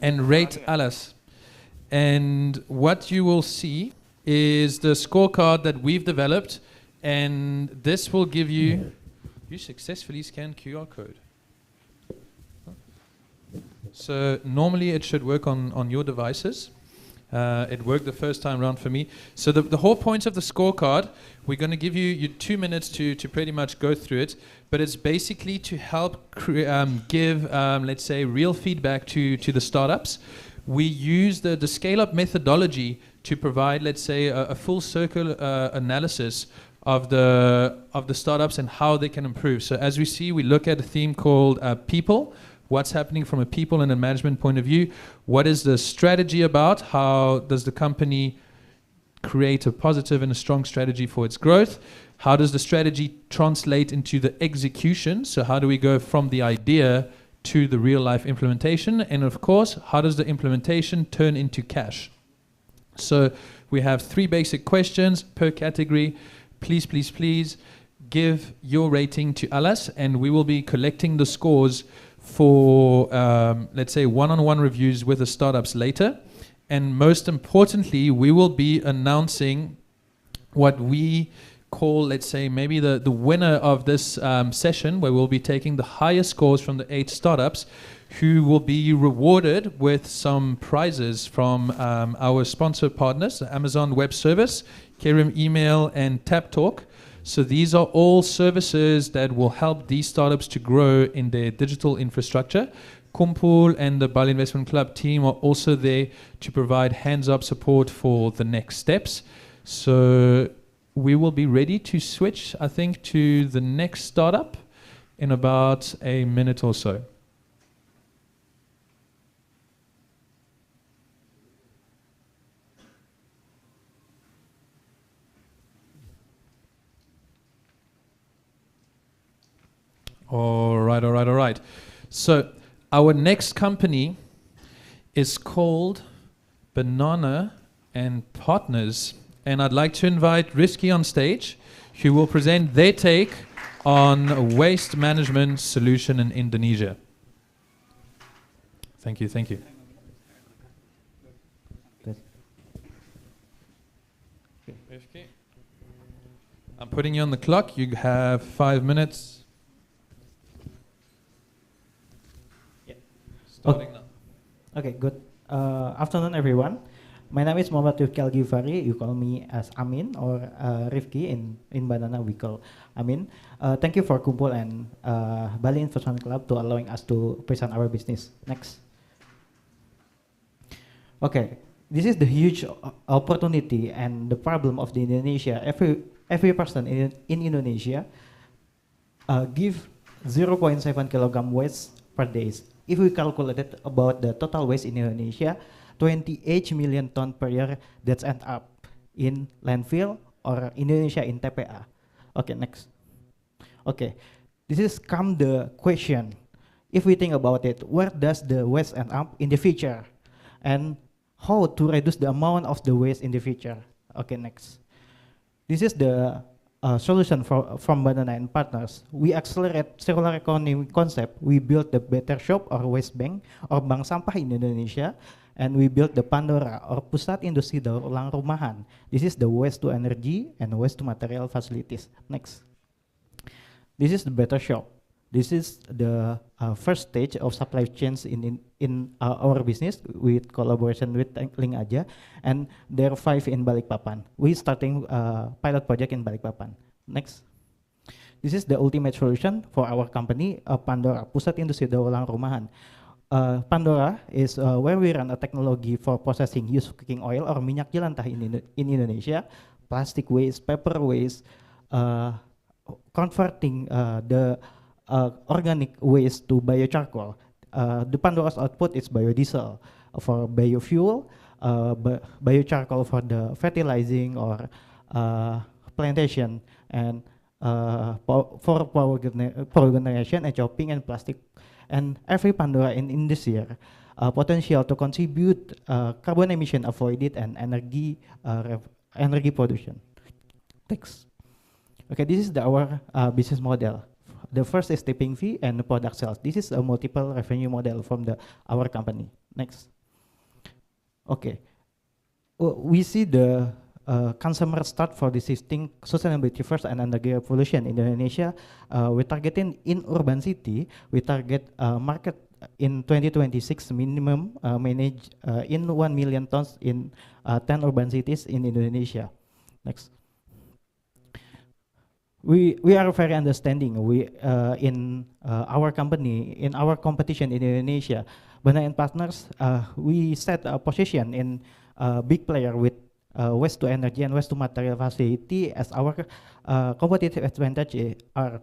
Speaker 1: Alas. And what you will see is the scorecard that we've developed, and this will give you... You successfully scanned QR code. So normally it should work on your devices. It worked the first time around for me. So the whole point of the scorecard, we're going to give you 2 minutes to pretty much go through it, but it's basically to help give, let's say, real feedback to the startups. We use the scale-up methodology to provide, let's say, a full circle analysis of the startups and how they can improve. So as we see, we look at a theme called people. What's happening from a people and a management point of view? What is the strategy about? How does the company create a positive and a strong strategy for its growth? How does the strategy translate into the execution? So how do we go from the idea to the real life implementation? And of course, how does the implementation turn into cash? So we have 3 basic questions per category. Please, please, please give your rating to Alas, and we will be collecting the scores for, let's say, one-on-one reviews with the startups later. And most importantly, we will be announcing what we call, let's say, maybe the winner of this session, where we'll be taking the highest scores from the 8 startups, who will be rewarded with some prizes from our sponsor partners, the Amazon Web Service, Kerim Email, and TapTalk. So these are all services that will help these startups to grow in their digital infrastructure. KUMPUL and the Bali Investment Club team are also there to provide hands-up support for the next steps. So we will be ready to switch, I think, to the next startup in about a minute or so. All right. So our next company is called Banana and Partners. And I'd like to invite Rizky on stage, who will present their take on waste management solution in Indonesia. Thank you. Rizky, I'm putting you on the clock. You have 5 minutes. Starting now.
Speaker 8: Okay, good afternoon, everyone. My name is Muhammad Rifki Al-Ghifari. You call me as Amin or Rifki. In Banana we call Amin. Thank you for Kumpul and Bali Investment Club to allowing us to present our business. Next. Okay, this is the huge opportunity and the problem of the Indonesia. Every person in Indonesia give 0.7 kilogram waste per day. If we calculated about the total waste in Indonesia, 28 million ton per year that end up in landfill or Indonesia in TPA. Okay, next. Okay, this is come the question. If we think about it, where does the waste end up in the future? And how to reduce the amount of the waste in the future? Okay, next. This is the solution from Banana and Partners. We accelerate circular economy concept. We build the better shop or waste bank or bank sampah in Indonesia, and we build the Pandora or pusat industri daur ulang rumahan. This is the waste to energy and waste to material facilities. Next. This is the better shop. This is the first stage of supply chains in our business with collaboration with Link Aja, and there are 5 in Balikpapan. We starting pilot project in Balikpapan. Next. This is the ultimate solution for our company, Pandora, Pusat Industri Daur Ulang Rumahan. Pandora is where we run a technology for processing used cooking oil or minyak jelantah in Indonesia, plastic waste, paper waste, converting the organic waste to biocharcoal. The Pandora's output is biodiesel for biofuel, biocharcoal for the fertilizing or plantation, and for power generation and chopping and plastic. And every Pandora in this year potential to contribute carbon emission avoided and energy production. Thanks. Okay, this is our business model. The first is tipping fee and the product sales. This is a multiple revenue model from our company. Next. Okay. We see the consumer start for the existing sustainability first and energy revolution in Indonesia. We're targeting in urban city. We target market in 2026 minimum manage in 1 million tons in 10 urban cities in Indonesia. Next. We are very understanding. We in our company, in our competition in Indonesia, Banana and Partners, we set a position in big player with waste to energy and waste to material facility as our competitive advantage are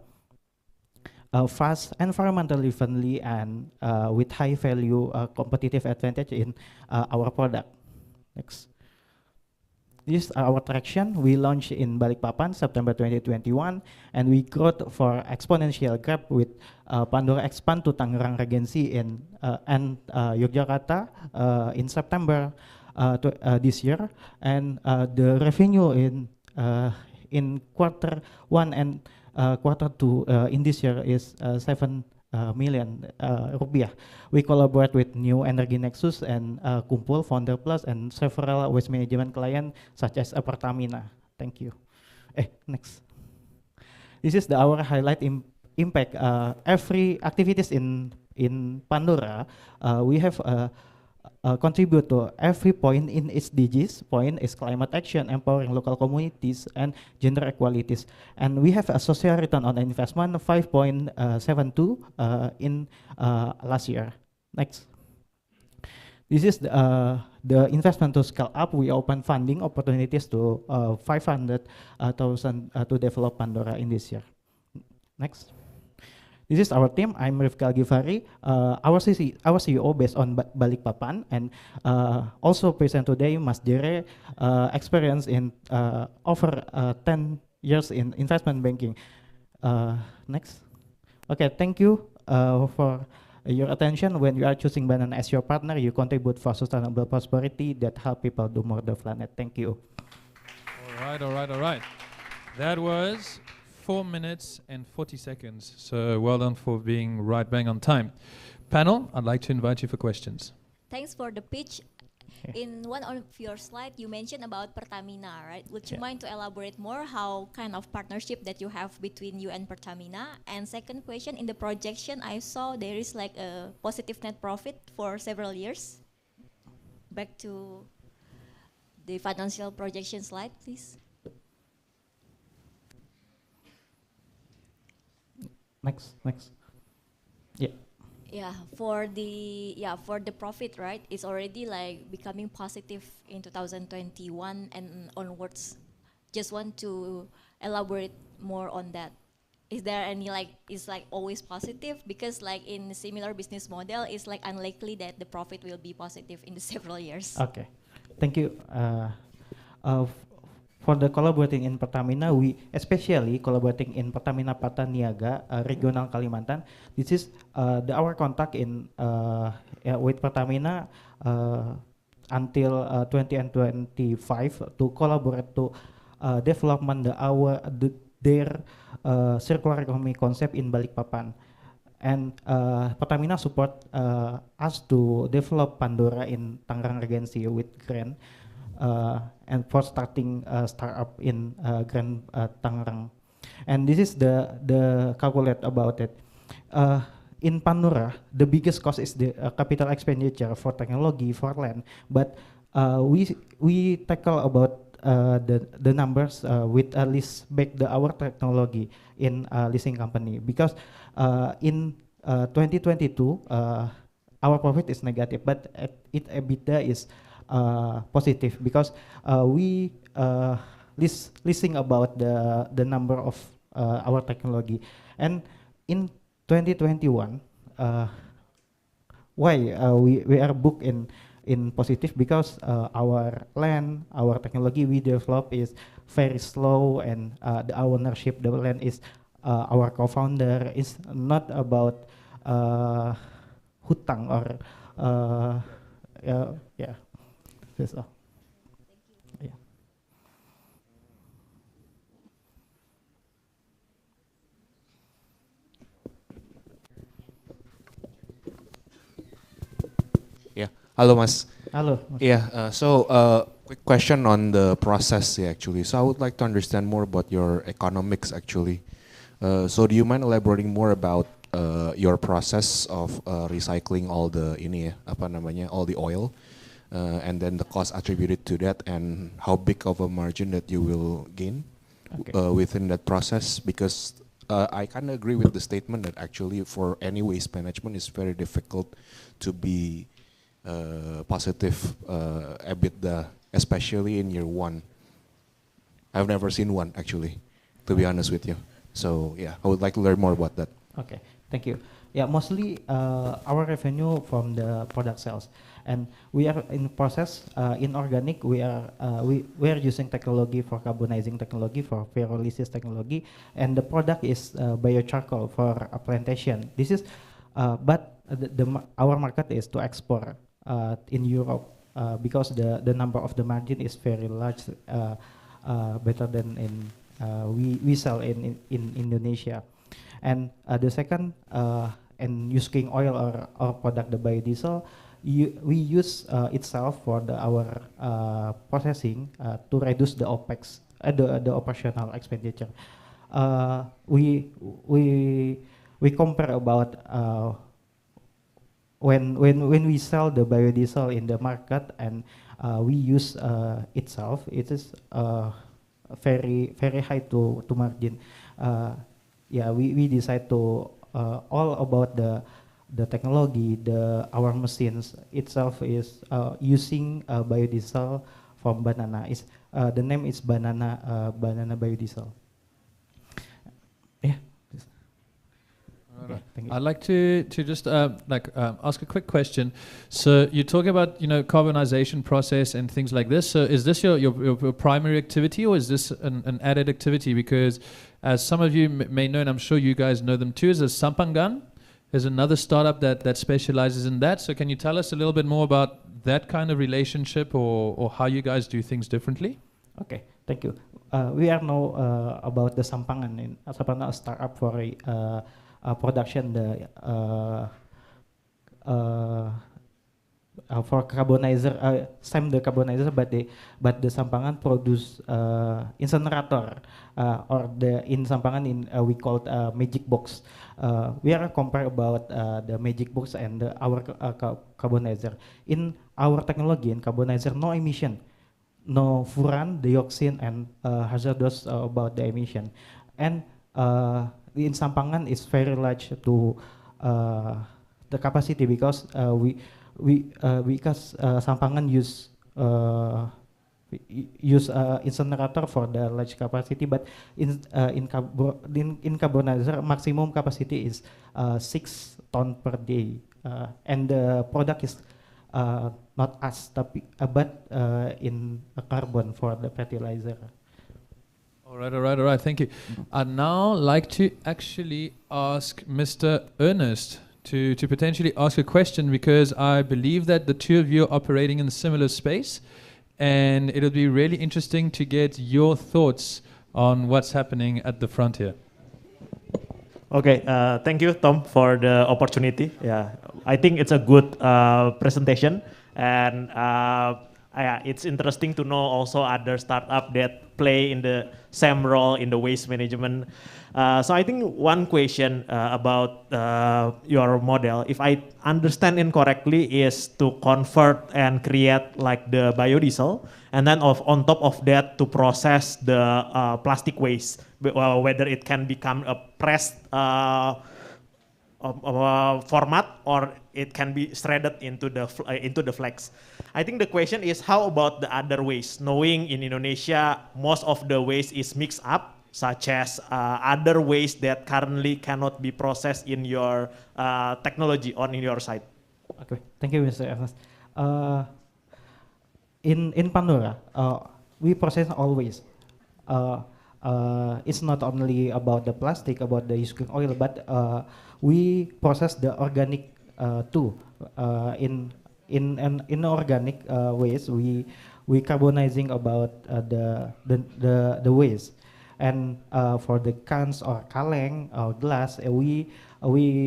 Speaker 8: fast, environmentally friendly, and with high value competitive advantage in our product. Next. this is our traction. We launched in Balikpapan September 2021, and we growth for exponential grab with Pandora expand to Tangerang Regency and Yogyakarta in September this year, and the revenue in quarter one and quarter two in this year is 7 million rupiah. We collaborate with New Energy Nexus and KUMPUL, Founder Plus, and several waste management clients such as Pertamina. Thank you. Next. This is our highlight impact. Every activities in Pandora, we have contribute to every point in SDGs. Point is climate action, empowering local communities, and gender equalities. And we have a social return on investment of 5.72 in last year. Next. This is the investment to scale up. We open funding opportunities to 500,000 to develop Pandora in this year. Next. This is our team. I'm Rifka Givari, our CEO based on Balikpapan, and also present today Mas Jere, experience in over 10 years in investment banking. Next. Okay, thank you for your attention. When you are choosing Banana as your partner, you contribute for sustainable prosperity that help people do more the planet. Thank you.
Speaker 1: All right. That was 4 minutes and 40 seconds. So well done for being right bang on time. Panel, I'd like to invite you for questions.
Speaker 6: Thanks for the pitch. In one of your slides, you mentioned about Pertamina, right? Would you mind to elaborate more how kind of partnership that you have between you and Pertamina? And second question, in the projection, I saw there is like a positive net profit for several years. Back to the financial projection slide, please.
Speaker 8: Next. Yeah.
Speaker 6: Yeah, for the profit, right? It's already like becoming positive in 2021 and onwards. Just want to elaborate more on that. Is there any is like always positive? Because like in similar business model, it's like unlikely that the profit will be positive in the several years.
Speaker 8: Okay, thank you. For the collaborating in Pertamina, we especially collaborating in Pertamina Pataniaga regional Kalimantan. This is our contact in with Pertamina until 2025 to collaborate to development their circular economy concept in Balikpapan. And Pertamina support us to develop Pandora in Tangerang Regency with grant. And for starting startup in Grand Tangerang, and this is the calculate about it. In Pandora, the biggest cost is the capital expenditure for technology for land, but we tackle about the numbers with a lease back our technology in leasing company, because in 2022 our profit is negative, but EBITDA is positive, because we leasing about the number of our technology. And in 2021, why we are booked in positive, because our land, our technology we develop is very slow, and the ownership the land is our co-founder, is not about hutang or yeah. That's all. Yeah.
Speaker 5: Yeah. Hello, Mas.
Speaker 8: Hello.
Speaker 5: Yeah. Quick question on the process, actually. So I would like to understand more about your economics, actually. So do you mind elaborating more about your process of recycling all the all the oil? And then the cost attributed to that, and how big of a margin that you will gain within that process, because I kind of agree with the statement that actually for any waste management it's very difficult to be positive EBITDA, especially in year one. I've never seen one, actually, to be honest with you. So yeah, I would like to learn more about that.
Speaker 8: Okay, thank you. Yeah, mostly our revenue from the product sales, and we are in process in organic. We are using technology for carbonizing technology for pyrolysis technology, and the product is biocharcoal for a plantation. This is, but our market is to export in Europe because the number of the margin is very large, better than in we sell in Indonesia. And the second, and using oil or product, the biodiesel, we use itself for our processing to reduce the OPEX, the operational expenditure. We compare about when we sell the biodiesel in the market and we use itself, it is very high to margin. Yeah, we decide to all about the technology, our machines itself is using biodiesel from banana. Is the name is banana biodiesel. Yeah. Yeah, thank you.
Speaker 1: I'd like to just ask a quick question. So you talk about carbonization process and things like this. So is this your primary activity, or is this an added activity? Because as some of you may know, and I'm sure you guys know them too, is Sampangan. There's another startup that specializes in that. So can you tell us a little bit more about that kind of relationship, or how you guys do things differently?
Speaker 8: Okay, thank you. We are now about the Sampangan, a startup for production for carbonizer, same the carbonizer, but the Sampangan produce incinerator, or in Sampangan we call it magic box. We are compare about the magic box and our carbonizer. In our technology in carbonizer, no emission, no furan, dioxin, and hazardous about the emission. And in Sampangan is very large to the capacity because because Sampangan use incinerator for the large capacity, but in carbonizer maximum capacity is 6 ton per day, and the product is not as but in carbon for the fertilizer.
Speaker 1: All right. Thank you. I'd now like to actually ask Mr. Ernest to potentially ask a question, because I believe that the two of you are operating in a similar space, and it'll be really interesting to get your thoughts on what's happening at the front here.
Speaker 3: Okay, thank you, Tom, for the opportunity. Yeah, I think it's a good presentation, and it's interesting to know also other startup that play in the same role in the waste management. So I think one question about your model, if I understand it correctly, is to convert and create like the biodiesel, and then on top of that to process the plastic waste, whether it can become a pressed format or it can be shredded into the flax. I think the question is, how about the other waste? Knowing in Indonesia most of the waste is mixed up, such as other waste that currently cannot be processed in your technology on in your site.
Speaker 8: Okay, thank you, Mr. Ernest. In Pandora, we process all waste. It's not only about the plastic, about the using oil, but we process the organic too. In organic waste, we carbonizing about the waste, and for the cans or kaleng or glass, we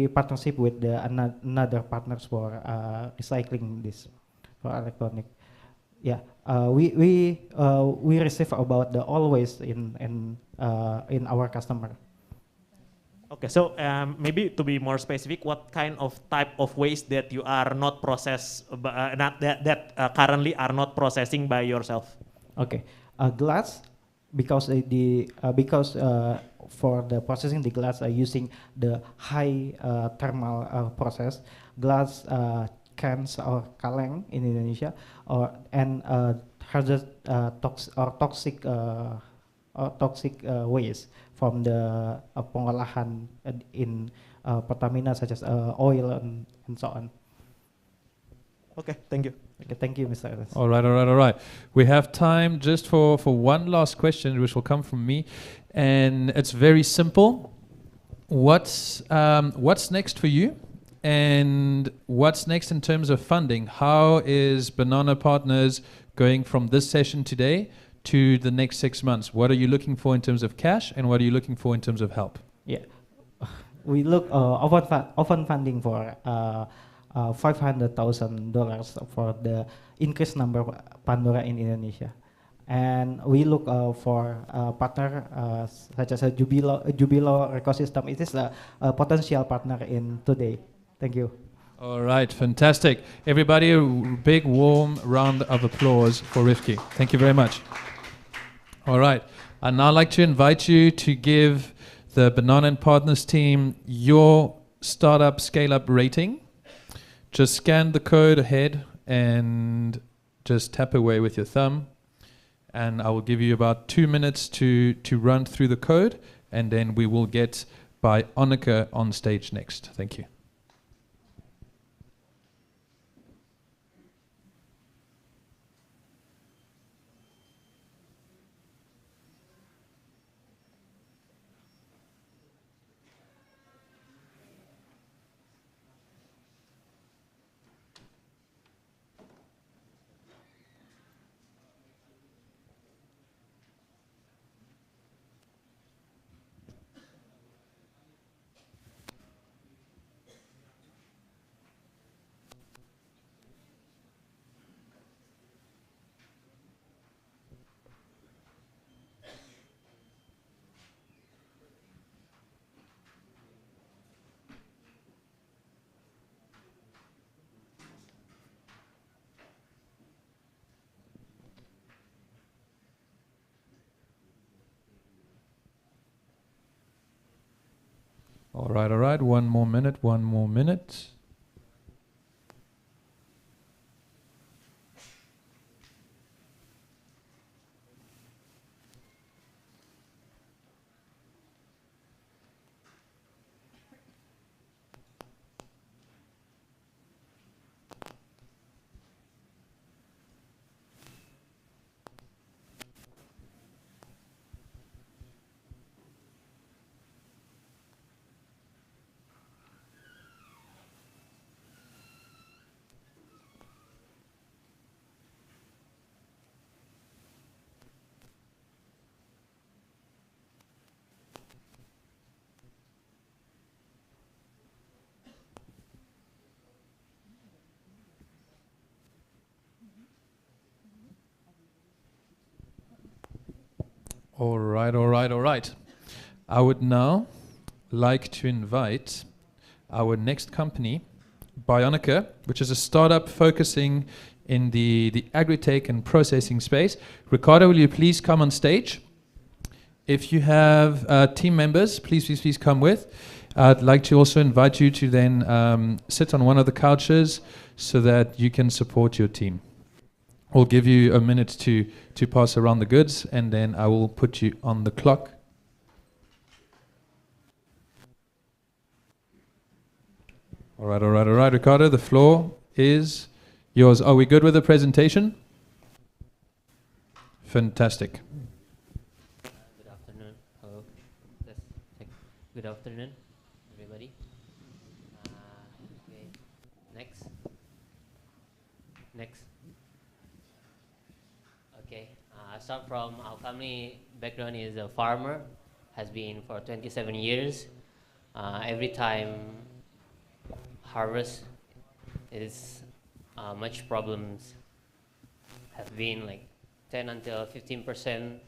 Speaker 8: partnership with another partners for recycling this for electronic. Yeah, we receive about the all waste in our customer.
Speaker 3: Okay, so maybe to be more specific, what kind of type of waste that you are not that currently are not processing by yourself?
Speaker 8: Okay, glass, because for the processing the glass are using the high thermal process. Glass cans or kaleng in Indonesia, and hazard toxic toxic waste from the pengolahan in Pertamina, such as oil and so on.
Speaker 3: Okay, thank you.
Speaker 8: Okay, thank you, Mr. Ernest.
Speaker 1: All right, all right, all right. We have time just for one last question, which will come from me, and it's very simple. What's next for you, and what's next in terms of funding? How is Banana Partners going from this session today to the next 6 months? What are you looking for in terms of cash, and what are you looking for in terms of help?
Speaker 8: Yeah, we look often funding for $500,000 for the increased number of Pandora in Indonesia, and we look for partner such as a Jubilo ecosystem. It is a potential partner in today. Thank you.
Speaker 1: All right, fantastic. Everybody, a big warm round of applause for Rifki. Thank you very much. All right, I'd now like to invite you to give the Banana and Partners team your startup scale-up rating. Just scan the code ahead and just tap away with your thumb. And I will give you about 2 minutes to run through the code, and then we will get Bionica on stage next. Thank you. All right. One more minute. All right. I would now like to invite our next company, Bionica, which is a startup focusing in the agri-tech and processing space. Ricardo, will you please come on stage? If you have team members, please come with. I'd like to also invite you to then sit on one of the couches so that you can support your team. We'll give you a minute to pass around the goods, and then I will put you on the clock. All right, Ricardo, the floor is yours. Are we good with the presentation? Fantastic.
Speaker 9: Good afternoon. Hello. Let's check. Good afternoon, everybody. Okay. Next. Okay. Start from our family background is a farmer, has been for 27 years. Every time harvest is much problems have been like 10 until 15%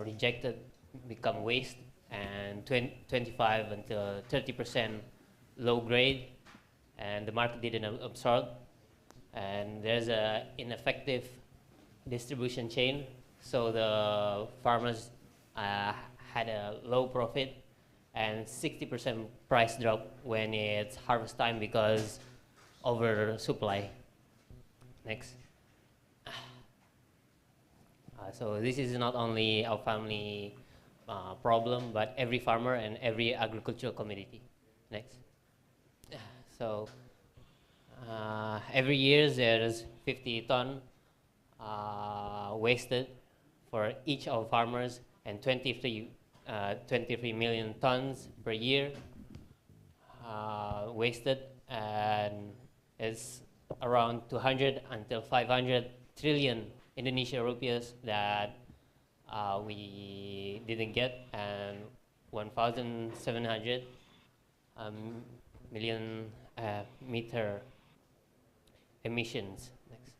Speaker 9: rejected, become waste, and 25 until 30% low grade, and the market didn't absorb, and there's a ineffective distribution chain, so the farmers had a low profit and 60% price drop when it's harvest time because oversupply. Next. So this is not only our family problem, but every farmer and every agricultural community. Next. So every year there's 50 ton wasted for each of farmers, and 23 million tons per year wasted, and it's around 200 until 500 trillion Indonesia rupiahs that we didn't get, and 1,700 million meter emissions. Next.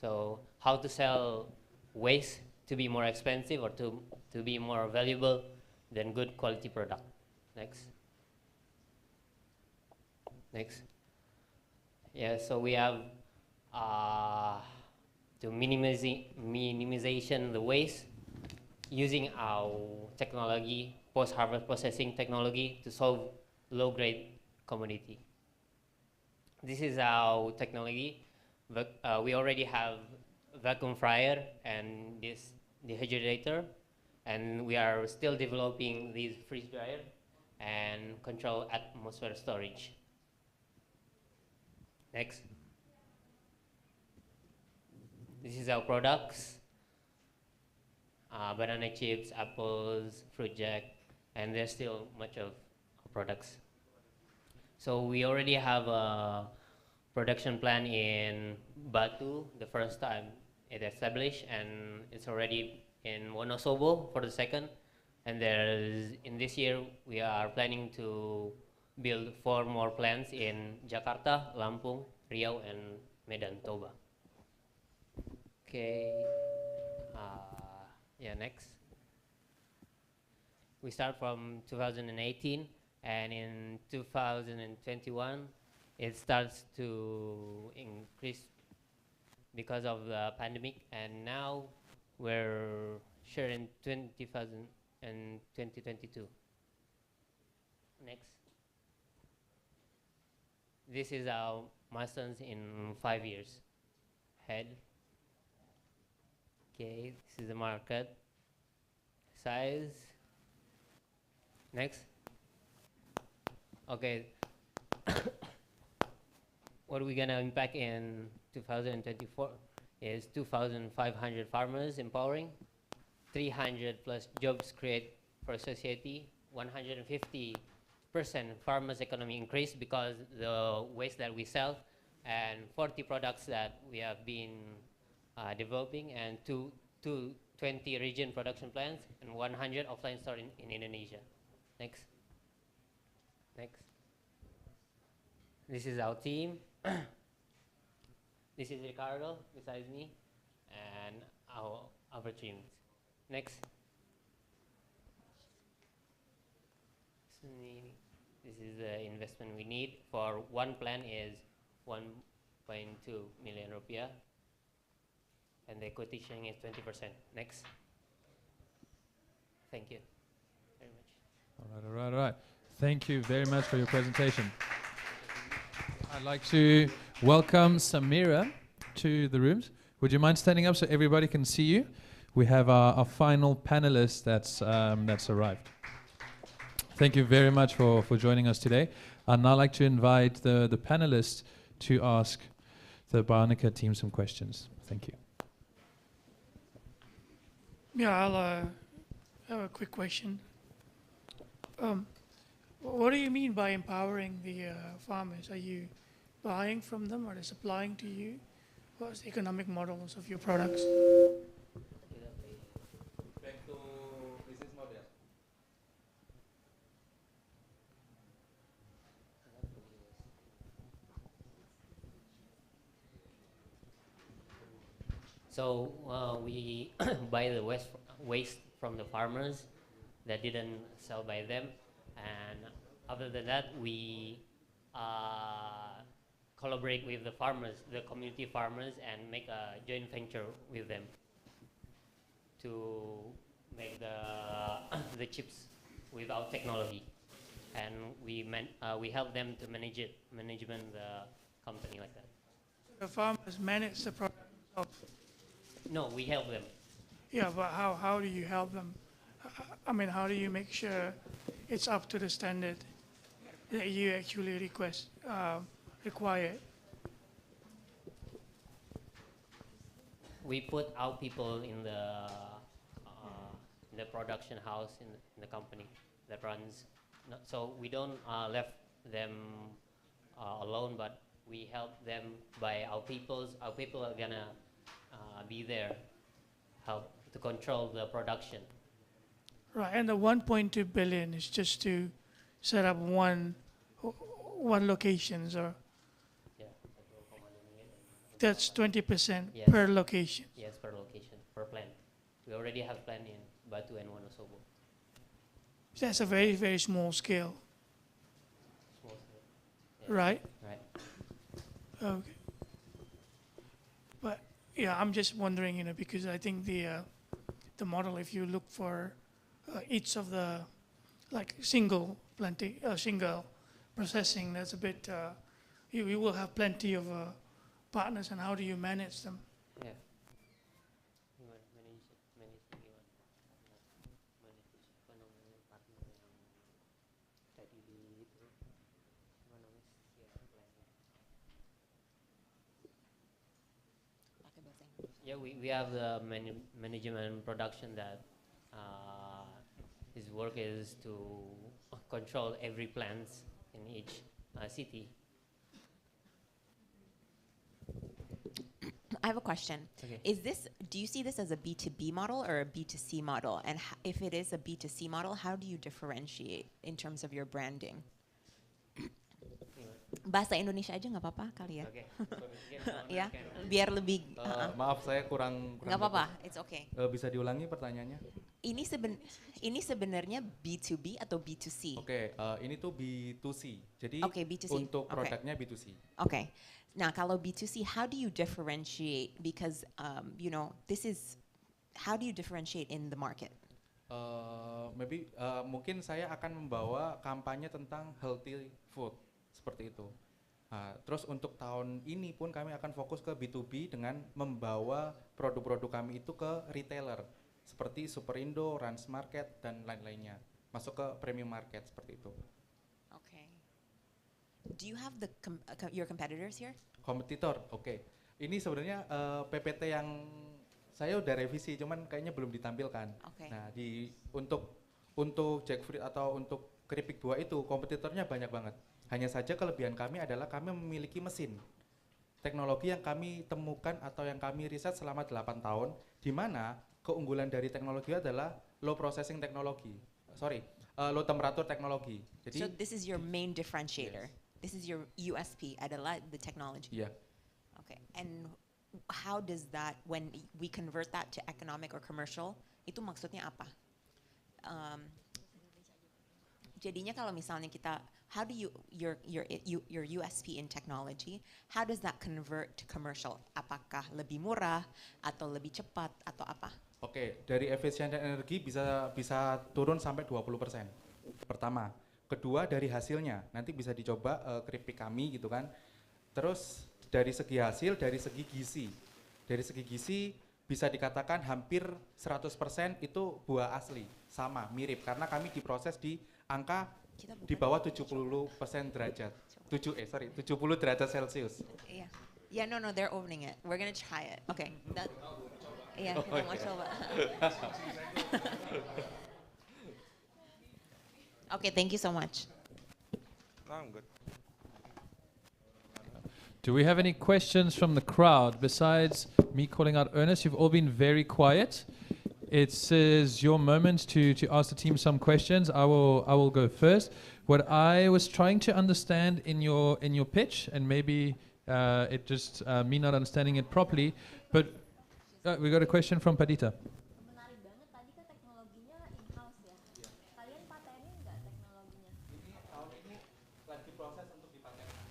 Speaker 9: So how to sell waste to be more expensive or to be more valuable than good quality product. Next. Next. Yeah, so we have to minimization the waste using our technology, post-harvest processing technology, to solve low-grade commodity. This is our technology. We already have vacuum fryer and this dehydrator, and we are still developing these freeze dryer and control atmosphere storage. Next. This is our products. Banana chips, apples, fruit jack, and there's still much of products. So we already have a production plan in Batu, the first time it established, and it's already in Wonosobo for the second. And in this year, we are planning to build 4 more plants in Jakarta, Lampung, Riau, and Medan Toba. Okay. Yeah, next. We start from 2018, and in 2021, it starts to increase because of the pandemic, and now we're sure in 2022. Next. This is our milestones in 5 years ahead. Okay, this is the market size. Next. Okay. What are we gonna impact in 2024 is 2,500 farmers empowering, 300 plus jobs created for society, 150% farmers economy increase because the waste that we sell, and 40 products that we have been developing, and 20 region production plants, and 100 offline store in Indonesia. Next. Next. This is our team. This is Ricardo besides me, and our other teams. Next. This is the investment we need for one plant is 1.2 million rupiah, and the equity sharing is 20%. Next. Thank you very much.
Speaker 1: All right. Thank you very much for your presentation. I'd like to welcome Samira to the rooms. Would you mind standing up so everybody can see you? We have our final panelist that's arrived. Thank you very much for joining us today. I'd now like to invite the panelists to ask the Bionica team some questions. Thank you.
Speaker 10: Yeah, I'll have a quick question. What do you mean by empowering the farmers? Are you buying from them, or are they supplying to you? What's the economic models of your products?
Speaker 1: Back to business model.
Speaker 9: So we buy the waste from the farmers that didn't sell by them, and other than that, we collaborate with the farmers, the community farmers, and make a joint venture with them to make the chips with our technology, and we help them to management the company like that.
Speaker 10: The farmers manage the product themselves.
Speaker 9: No, we help them.
Speaker 10: Yeah, but how do you help them? I mean, how do you make sure it's up to the standard that you actually require?
Speaker 9: We put our people in the production house in the company that runs. So we don't left them alone, but we help them by our peoples. Our people are gonna be there, help to control the production.
Speaker 10: Right, and the 1.2 billion is just to set up one locations, or
Speaker 9: Yeah.
Speaker 10: that's 20%
Speaker 9: Yes.
Speaker 10: per location.
Speaker 9: Yes, per location, per plant. We already have plant in Batu and Wonosobo.
Speaker 10: That's a very, very small scale,
Speaker 9: Small scale. Yeah.
Speaker 10: right?
Speaker 9: Right.
Speaker 10: Okay. But yeah, I'm just wondering, because I think the model, if you look for each of the like single processing, that's a bit. You will have plenty of partners, and how do you manage them?
Speaker 9: Yeah. Gimana manage gimana? Manage apa namanya partner yang tadi itu apa namanya ya planning. Yeah, we have the management production that his work is to control every plants in each city.
Speaker 11: I have a question.
Speaker 9: Okay.
Speaker 11: Do you see this as a B2B model or a B2C model? And if it is a B2C model, how do you differentiate in terms of your branding? Bahasa Indonesia aja nggak apa-apa kali ya.
Speaker 9: Okay.
Speaker 11: Ya, biar lebih.
Speaker 12: Maaf, saya kurang
Speaker 11: Nggak apa-apa, it's okay.
Speaker 12: Bisa diulangi pertanyaannya?
Speaker 11: Ini sebenarnya B2B atau B2C?
Speaker 12: Oke, ini tuh B2C. Jadi
Speaker 11: B2C.
Speaker 12: untuk produknya B2C.
Speaker 11: Okay. Now, kalau B2C, how do you differentiate? Because how do you differentiate in the market?
Speaker 12: Mungkin saya akan membawa kampanye tentang healthy food seperti itu. Terus untuk tahun ini pun kami akan fokus ke B2B dengan membawa produk-produk kami itu ke retailer seperti Superindo, Rans Market dan lain-lainnya, masuk ke premium market seperti itu.
Speaker 11: Okay. Do you have your competitors here?
Speaker 12: Kompetitor, oke. Ini sebenarnya PPT yang saya udah revisi, cuman kayaknya belum ditampilkan.
Speaker 11: Okay.
Speaker 12: Nah, untuk jackfruit atau untuk keripik buah itu kompetitornya banyak banget. Hanya saja kelebihan kami adalah kami memiliki mesin teknologi yang kami temukan atau yang kami riset selama 8 tahun, di mana keunggulan dari teknologi adalah low temperature teknologi. Jadi,
Speaker 11: so this is your main differentiator.
Speaker 12: Yes.
Speaker 11: This is your USP adalah the technology.
Speaker 12: Yeah.
Speaker 11: Okay. And how does that, when we convert that to economic or commercial, itu maksudnya apa? Jadinya kalau misalnya kita, how do your USP in technology, how does that convert to commercial? Apakah lebih murah atau lebih cepat atau apa?
Speaker 12: Oke, dari efisiensi energi bisa turun sampai 20%. Pertama, kedua dari hasilnya, nanti bisa dicoba keripik kami gitu kan. Terus dari segi hasil, dari segi gizi. Dari segi gizi bisa dikatakan hampir 100% itu buah asli, sama, mirip karena kami diproses di angka di bawah 70% derajat. 70 derajat Celcius.
Speaker 11: Iya. Yeah, no, they're opening it. We're gonna try it. Okay. Iya, kita mau coba. Okay, thank you so much.
Speaker 5: No, I'm good.
Speaker 1: Do we have any questions from the crowd? Besides me calling out Ernest, you've all been very quiet. It's your moment to ask the team some questions. I will go first. What I was trying to understand in your pitch, and maybe it just me not understanding it properly, but we got a question from Padita.
Speaker 6: Menarik banget, tadi kan teknologinya in-house ya. Kalian patenin nggak teknologinya?
Speaker 12: Ini tahun ini lagi proses untuk dipatenkan.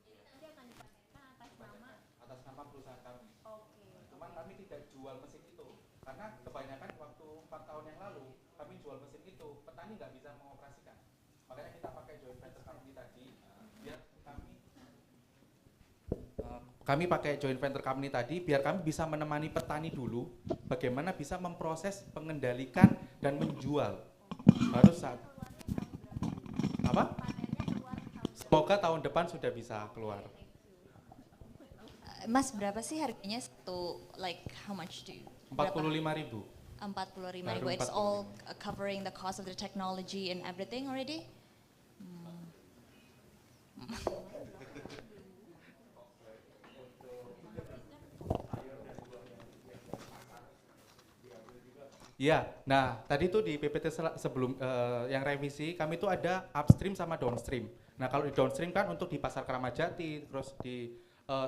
Speaker 6: Jadi nanti akan dipatenkan
Speaker 12: Atas nama perusahaan kami.
Speaker 6: Oke.
Speaker 12: Cuman kami tidak jual mesin itu karena kebanyakan waktu 4 tahun yang lalu kami jual mesin itu, petani nggak bisa mengoperasikan. Makanya kita pakai joint venture company tadi biar kami kami pakai joint venture company tadi biar kami bisa menemani petani dulu bagaimana bisa memproses, mengendalikan dan menjual. Baru saat apa? Semoga tahun depan sudah bisa keluar.
Speaker 7: Mas, berapa sih harganya satu, like how much do you?
Speaker 12: 45.000.
Speaker 7: 45.000. It's all covering the cost of the technology and everything already?
Speaker 12: Iya, nah tadi tuh di PPT sebelum yang revisi kami tuh ada upstream sama downstream. Nah kalau di downstream kan untuk di pasar Kramatjati, terus di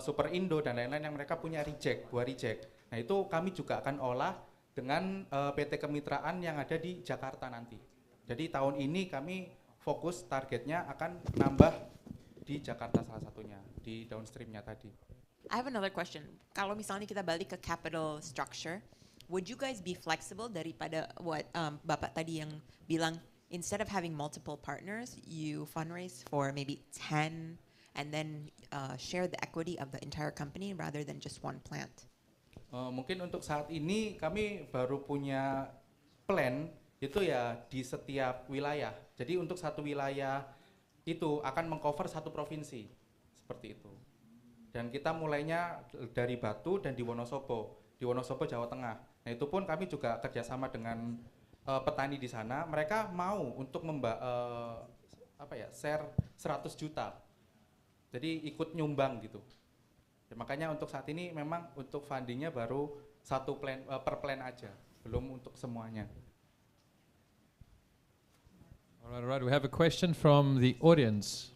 Speaker 12: Super Indo dan lain-lain yang mereka punya reject, buah reject. Nah itu kami juga akan olah dengan PT kemitraan yang ada di Jakarta nanti. Jadi tahun ini kami fokus targetnya akan nambah di Jakarta salah satunya, di downstreamnya tadi.
Speaker 11: I have another question. Kalau misalnya kita balik ke capital structure, would you guys be flexible daripada what Bapak tadi yang bilang, instead of having multiple partners, you fundraise for maybe 10 and then share the equity of the entire company rather than just one plant?
Speaker 12: Mungkin untuk saat ini kami baru punya plan itu ya di setiap wilayah. Jadi untuk satu wilayah itu akan mengcover satu provinsi seperti itu. Dan kita mulainya dari Batu dan di Wonosobo Jawa Tengah. Nah itu pun kami juga kerjasama dengan petani di sana. Mereka mau untuk share 100 juta. Jadi ikut nyumbang gitu. Ya, makanya untuk saat ini memang untuk fundingnya baru satu plan per plan aja, belum untuk semuanya.
Speaker 1: Alright. We have a question from the audience.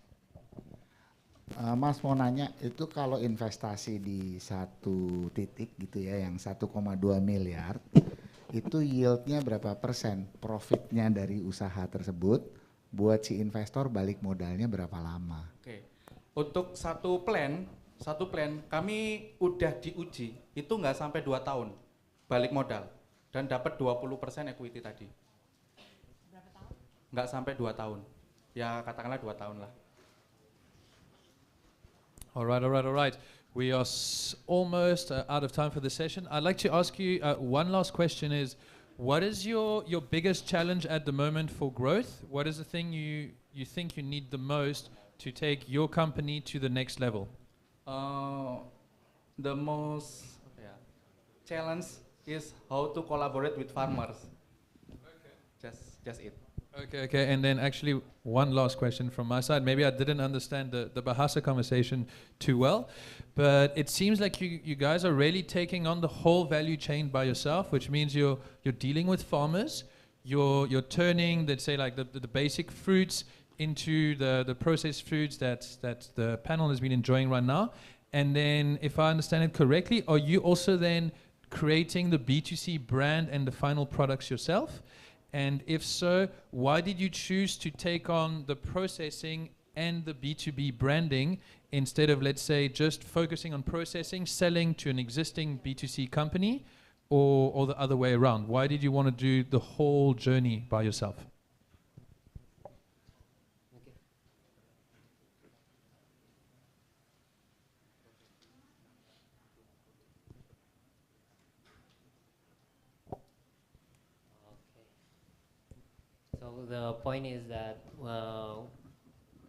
Speaker 13: Mas mau nanya, itu kalau investasi di satu titik gitu ya, yang 1,2 miliar, itu yieldnya berapa persen profitnya dari usaha tersebut, buat si investor balik modalnya berapa lama?
Speaker 12: Oke. Untuk satu plan kami udah diuji, itu nggak sampai 2 tahun balik modal dan dapat 20% equity tadi. Berapa tahun? Nggak sampai 2 tahun, ya katakanlah 2 tahun lah.
Speaker 1: Alright. We are almost out of time for the session. I'd like to ask you one last question is, what is your biggest challenge at the moment for growth? What is the thing you think you need the most to take your company to the next level?
Speaker 12: The most challenge is how to collaborate with farmers. Okay. Just it.
Speaker 1: Okay. And then actually one last question from my side. Maybe I didn't understand the Bahasa conversation too well, but it seems like you guys are really taking on the whole value chain by yourself, which means you're dealing with farmers, you're turning, let's say, like the basic fruits into the processed foods that the panel has been enjoying right now. And then, if I understand it correctly, are you also then creating the B2C brand and the final products yourself? And if so, why did you choose to take on the processing and the B2B branding instead of, let's say, just focusing on processing, selling to an existing B2C company, or the other way around? Why did you want to do the whole journey by yourself?
Speaker 9: So the point is that,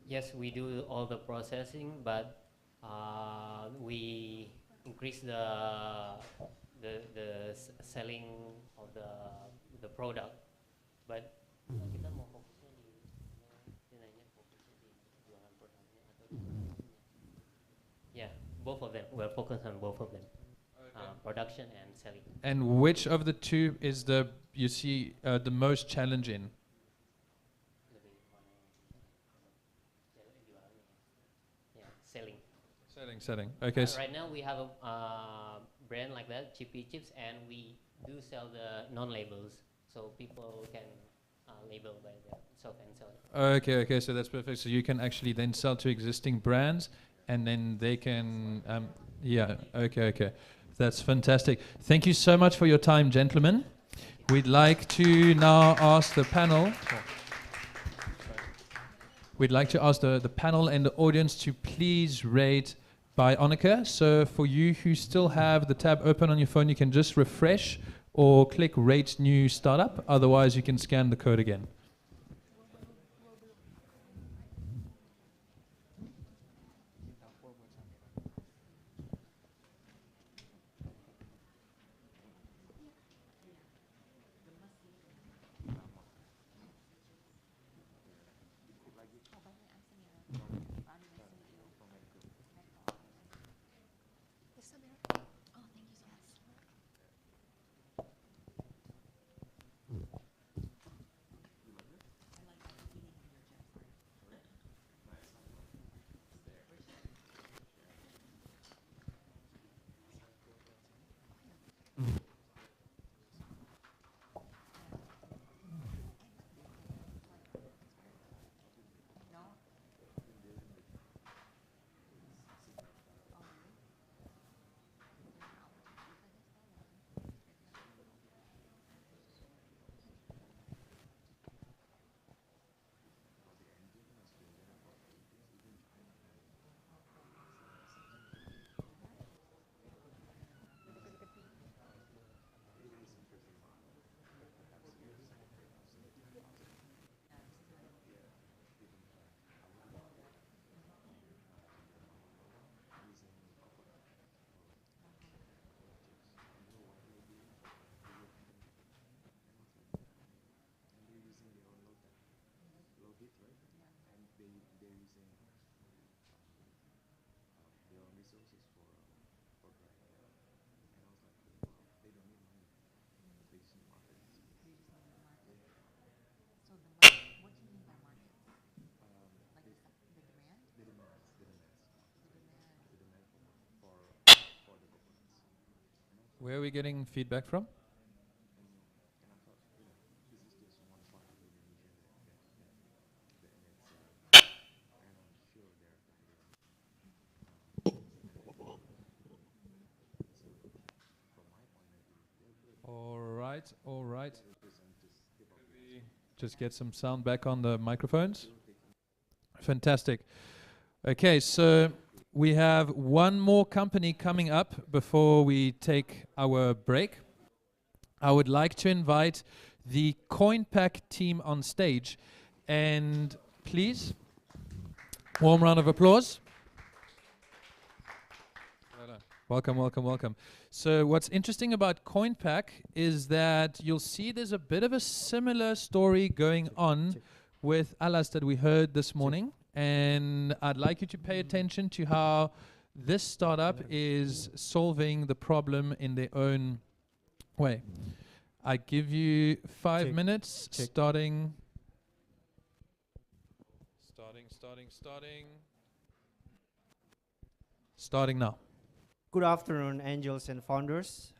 Speaker 9: yes, we do all the processing, but we increase the selling of the product. But kita mau fokusnya di jualan produknya atau yeah, both of them. We're focused on both of them, production and selling.
Speaker 1: And which of the two is you see the most challenging? Selling. Okay.
Speaker 9: Right now we have a brand like that, Chippy Chips, and we do sell the non-labels, so people can label by themselves and sell it.
Speaker 1: Okay. So that's perfect. So you can actually then sell to existing brands, and then they can. Okay. That's fantastic. Thank you so much for your time, gentlemen. We'd like to now ask the panel. We'd like to ask the panel and the audience to please rate by Annika. So for you who still have the tab open on your phone, you can just refresh or click Rate New Startup. Otherwise, you can scan the code again. Where are we getting feedback from? All right. Just get some sound back on the microphones. Fantastic. Okay, so we have one more company coming up before we take our break. I would like to invite the CoinPack team on stage, and please, warm round of applause. Welcome, welcome, welcome. So what's interesting about CoinPack is that you'll see there's a bit of a similar story going on with Alas that we heard this morning. And I'd like you to pay attention to how this startup is solving the problem in their own way. I give you 5 minutes, starting now.
Speaker 14: Good afternoon, angels and founders.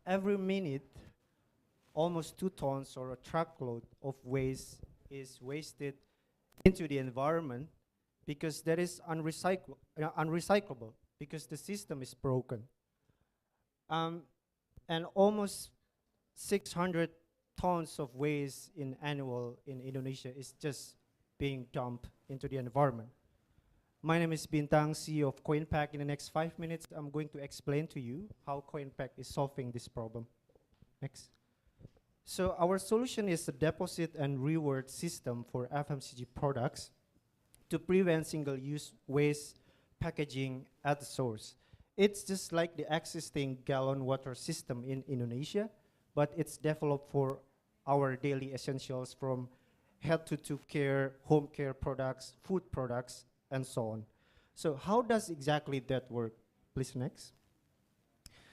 Speaker 14: Every minute, almost 2 tons or a truckload of waste is wasted into the environment because that is unrecyclable because the system is broken. And almost 600 tons of waste in annual in Indonesia is just being dumped into the environment. My name is Bintang, CEO of CoinPack. In the next 5 minutes, I'm going to explain to you how CoinPack is solving this problem. Next. So our solution is a deposit and reward system for FMCG products to prevent single-use waste packaging at the source. It's just like the existing gallon water system in Indonesia, but it's developed for our daily essentials from head-to-toe care, home care products, food products, and so on. So how does exactly that work? Please next.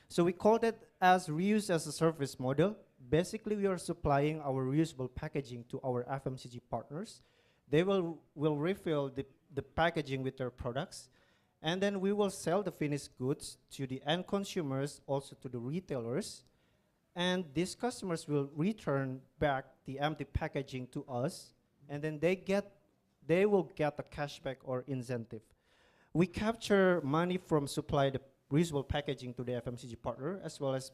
Speaker 14: So we call that as reuse as a service model. Basically, we are supplying our reusable packaging to our FMCG partners. They will refill the packaging with their products, and then we will sell the finished goods to the end consumers, also to the retailers, and these customers will return back the empty packaging to us, and then they will get a cashback or incentive. We capture money from supply the reusable packaging to the FMCG partner, as well as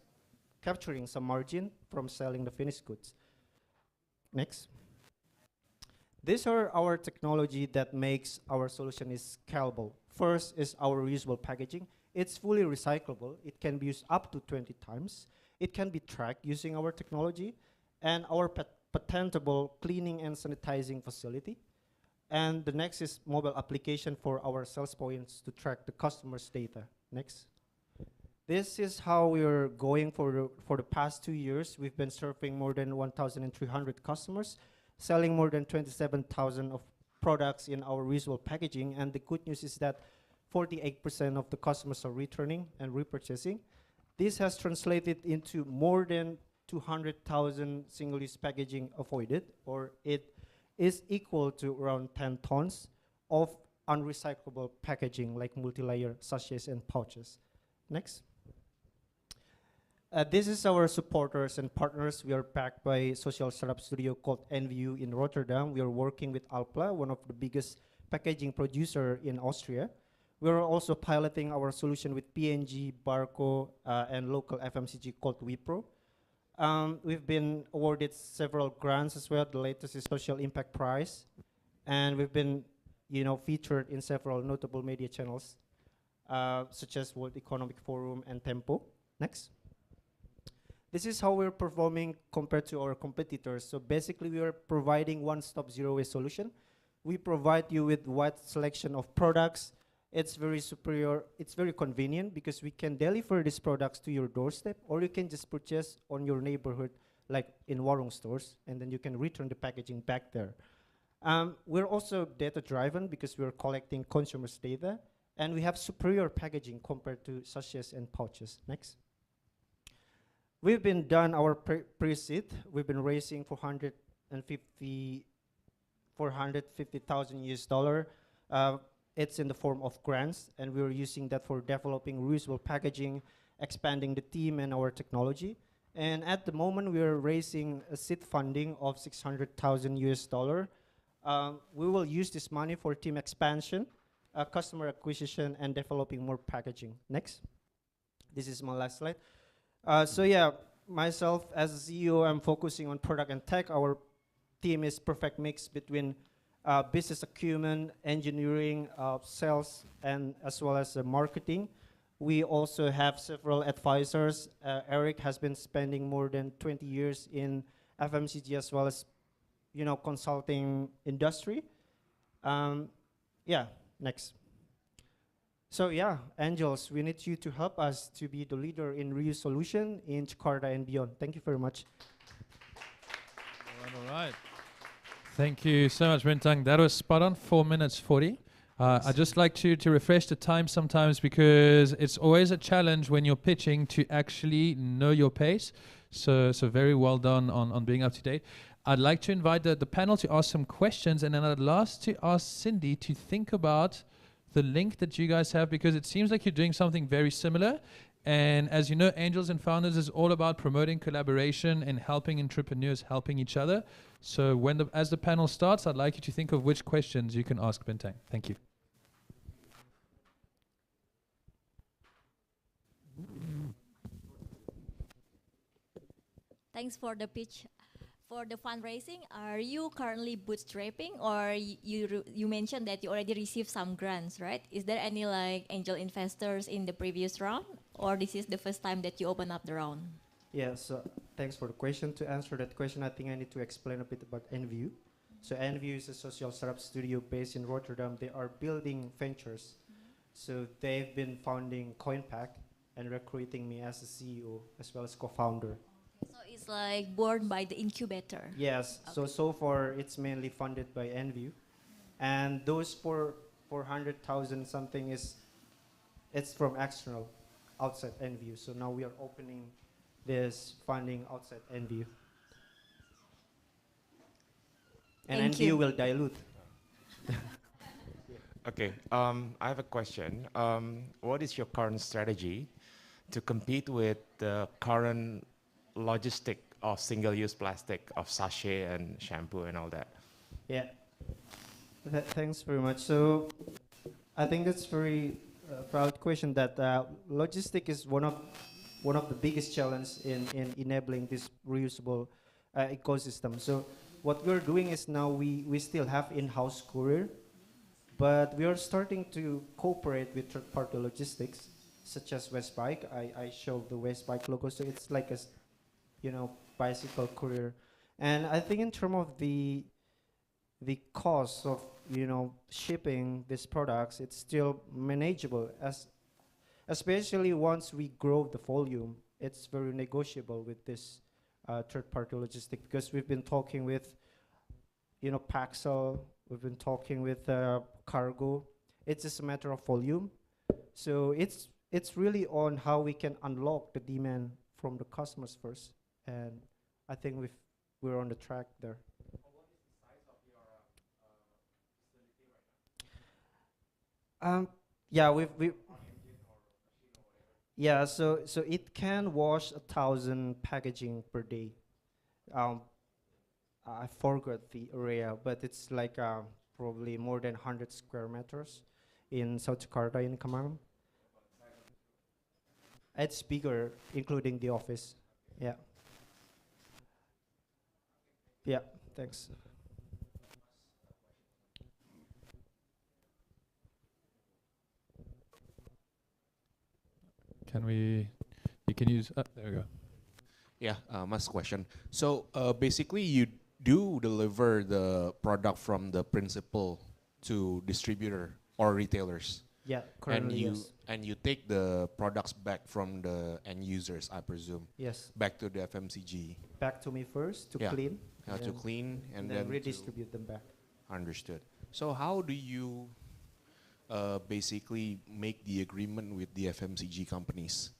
Speaker 14: capturing some margin from selling the finished goods. Next. These are our technology that makes our solution is scalable, First is our reusable packaging. It's fully recyclable. It can be used up to 20 times. It can be tracked using our technology and our patentable cleaning and sanitizing facility. And the next is mobile application for our sales points to track the customer's data. Next. This is how we're going for the past 2 years. We've been serving more than 1,300 customers, selling more than 27,000 of products in our reusable packaging. And the good news is that 48% of the customers are returning and repurchasing. This has translated into more than 200,000 single-use packaging avoided, or it is equal to around 10 tons of unrecyclable packaging like multi-layer sachets and pouches. Next. This is our supporters and partners. We are backed by social startup studio called NVU in Rotterdam. We are working with Alpla, one of the biggest packaging producer in Austria. We are also piloting our solution with P&G, Barco, and local FMCG called Wipro. We've been awarded several grants as well. The latest is Social Impact Prize. And we've been featured in several notable media channels, such as World Economic Forum and Tempo. Next. This is how we're performing compared to our competitors. So basically, we are providing one-stop zero-waste solution. We provide you with wide selection of products. It's very superior. It's very convenient because we can deliver these products to your doorstep, or you can just purchase on your neighborhood, like in Warung stores, and then you can return the packaging back there. We're also data-driven because we're collecting consumers' data, and we have superior packaging compared to sachets and pouches. Next. We've been done our pre-seed. We've been raising $450,000 US. It's in the form of grants, and we're using that for developing reusable packaging, expanding the team and our technology. And at the moment, we're raising a seed funding of $600,000 US. We will use this money for team expansion, customer acquisition, and developing more packaging. Next. This is my last slide. So yeah, myself as a CEO, I'm focusing on product and tech. Our team is perfect mix between business acumen, engineering, sales, and as well as marketing. We also have several advisors. Eric has been spending more than 20 years in FMCG as well as, consulting industry. Yeah, next. So yeah, Angels, we need you to help us to be the leader in reuse solution in Jakarta and beyond. Thank you very much.
Speaker 1: All right. Thank you so much, Bintang. That was spot on, 4 minutes 40. I'd just like to refresh the time sometimes because it's always a challenge when you're pitching to actually know your pace. So very well done on being up to date. I'd like to invite the panel to ask some questions, and then I'd last to ask Cindy to think about the link that you guys have, because it seems like you're doing something very similar. And as you know, Angels and Founders is all about promoting collaboration and helping entrepreneurs helping each other. So as the panel starts, I'd like you to think of which questions you can ask Bintang. Thank you.
Speaker 6: Thanks for the pitch. For the fundraising, are you currently bootstrapping, or you mentioned that you already received some grants, right? Is there any angel investors in the previous round, or this is the first time that you open up the round?
Speaker 14: Yeah, so thanks for the question. To answer that question, I think I need to explain a bit about NVU. So NVU is a social startup studio based in Rotterdam. They are building ventures. So they've been founding CoinPack and recruiting me as a CEO as well as co-founder.
Speaker 6: So it's born by the incubator.
Speaker 14: Yes. Okay. So far it's mainly funded by NVU, and those 400,000 something it's from external, outside NVU. So now we are opening this funding outside NVU, and NVU will dilute.
Speaker 5: Okay. I have a question. What is your current strategy to compete with the current logistic of single-use plastic, of sachet and shampoo and all that?
Speaker 14: Yeah, thanks very much. So I think that's very valid question. That logistic is one of the biggest challenges in enabling this reusable ecosystem. So what we're doing is now we still have in-house courier, But we are starting to cooperate with third-party logistics, such as Westbike. I showed the Westbike logo, so it's like a, bicycle courier. And I think in terms of the cost of, shipping these products, it's still manageable, especially once we grow the volume. It's very negotiable with this third-party logistic, because we've been talking with, Paxel, we've been talking with Cargo. It's just a matter of volume. So it's really on how we can unlock the demand from the customers first. And I think we're on the track there. Yeah, yeah, so it can wash 1,000 packaging per day. Um, I forgot the area, but it's like probably more than 100 square meters in South Jakarta in Kemang. It's bigger, including the office. Yeah. Yeah, thanks.
Speaker 1: You can use, there we go.
Speaker 15: Yeah, Mas question. So basically you do deliver the product from the principal to distributor or retailers.
Speaker 14: Yeah,
Speaker 15: And
Speaker 14: currently,
Speaker 15: you
Speaker 14: yes.
Speaker 15: and you take the products back from the end users, I presume.
Speaker 14: Yes.
Speaker 15: Back to the FMCG.
Speaker 14: Back to me first to
Speaker 15: Yeah.
Speaker 14: clean.
Speaker 15: To
Speaker 14: then-
Speaker 15: clean and
Speaker 14: then
Speaker 15: then
Speaker 14: redistribute them back.
Speaker 15: Understood. So how do you basically make the agreement with the FMCG companies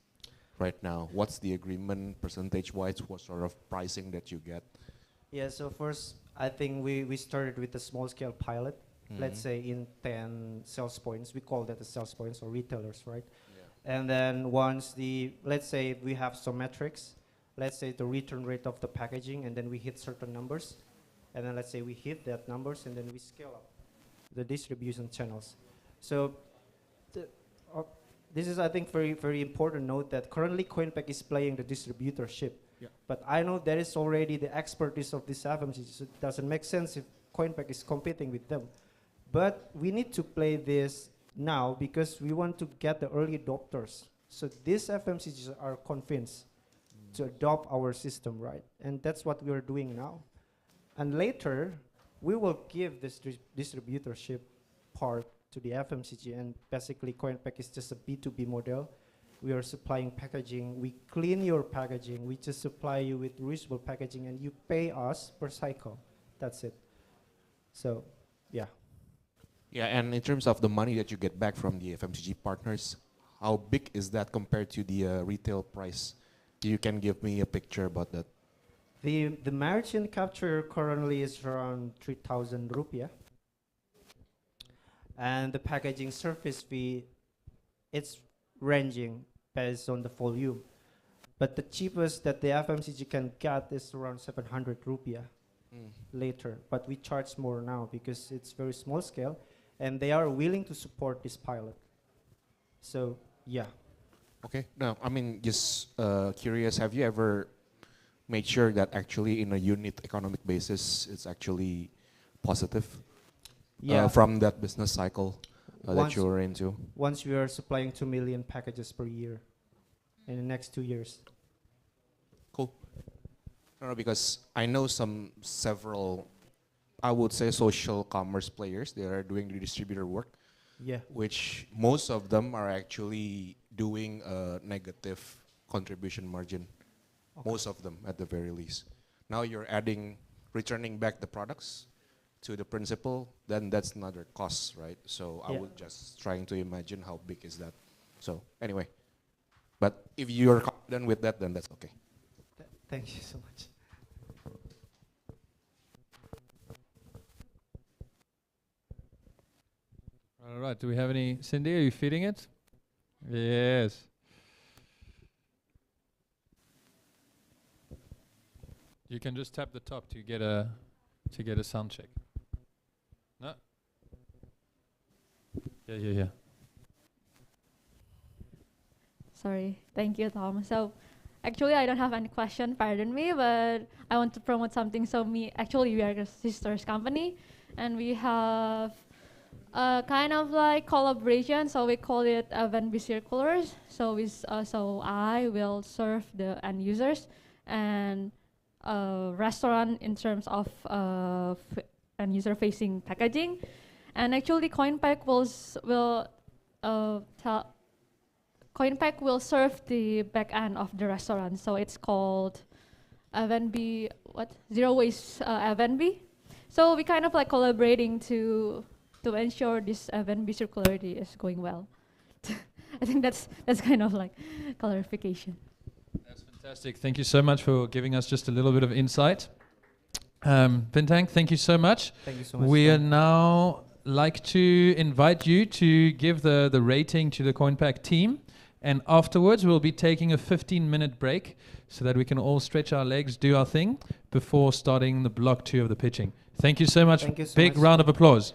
Speaker 15: right now? What's the agreement percentage-wise? What sort of pricing that you get?
Speaker 14: Yeah, so first, I think we started with a small-scale pilot. Let's say in 10 sales points. We call that the sales points or retailers, right? Yeah. And then once let's say we have some metrics, let's say the return rate of the packaging, and then we hit certain numbers, and then let's say we hit that numbers, and then we scale up the distribution channels. So this is, I think, very, very important note that currently Coinpack is playing the distributorship.
Speaker 15: Yeah.
Speaker 14: But I know there is already the expertise of this FMCG, so it doesn't make sense if Coinpack is competing with them. But we need to play this now because we want to get the early adopters. So these FMCGs are convinced to adopt our system, right? And that's what we are doing now. And later, we will give this distributorship part to the FMCG, and basically Coinpack is just a B2B model. We are supplying packaging, we clean your packaging, we just supply you with reusable packaging, and you pay us per cycle. That's it. So, yeah.
Speaker 15: Yeah, and in terms of the money that you get back from the FMCG partners, how big is that compared to the retail price? You can give me a picture about that.
Speaker 14: The margin capture currently is around 3,000 rupiah. And the packaging service fee, it's ranging based on the volume. But the cheapest that the FMCG can get is around 700 rupiah later. But we charge more now because it's very small scale, and they are willing to support this pilot. So, yeah.
Speaker 15: Okay. Now, I mean, just curious, have you ever made sure that actually in a unit economic basis, it's actually positive?
Speaker 14: Yeah.
Speaker 15: From that business cycle that you're into?
Speaker 14: Once we are supplying 2 million packages per year in the next 2 years.
Speaker 15: Cool. No, because I know several, I would say, social commerce players. They are doing the distributor work.
Speaker 14: Yeah.
Speaker 15: Which most of them are actually doing a negative contribution margin. Okay. Most of them, at the very least. Now you're returning back the products to the principal, then that's another cost, right? So I was just trying to imagine how big is that. So anyway, but if you're confident with that, then that's okay.
Speaker 14: Thank you so much.
Speaker 1: All right, do we have any? Cindy, are you feeding it? Yes. You can just tap the top to get a sound check. No? Yeah.
Speaker 4: Sorry, thank you, Tom. So, actually, I don't have any question, pardon me, but I want to promote something. So, we are a sisters company, and we have kind of like collaboration. So we call it F&B circulars. So so I will serve the end users and restaurant in terms of end user facing packaging. And actually, CoinPack will serve the back end of the restaurant. So it's called F&B, Zero Waste F&B. So we kind of like collaborating to ensure this F&B circularity is going well. I think that's kind of like clarification.
Speaker 1: That's fantastic. Thank you so much for giving us just a little bit of insight. Bintang, thank you so much.
Speaker 14: Thank you so much.
Speaker 1: We are now like to invite you to give the rating to the CoinPack team. And afterwards, we'll be taking a 15-minute break so that we can all stretch our legs, do our thing, before starting the block 2 of the pitching. Thank you so much.
Speaker 14: Thank you so
Speaker 1: Big
Speaker 14: much.
Speaker 1: round of applause.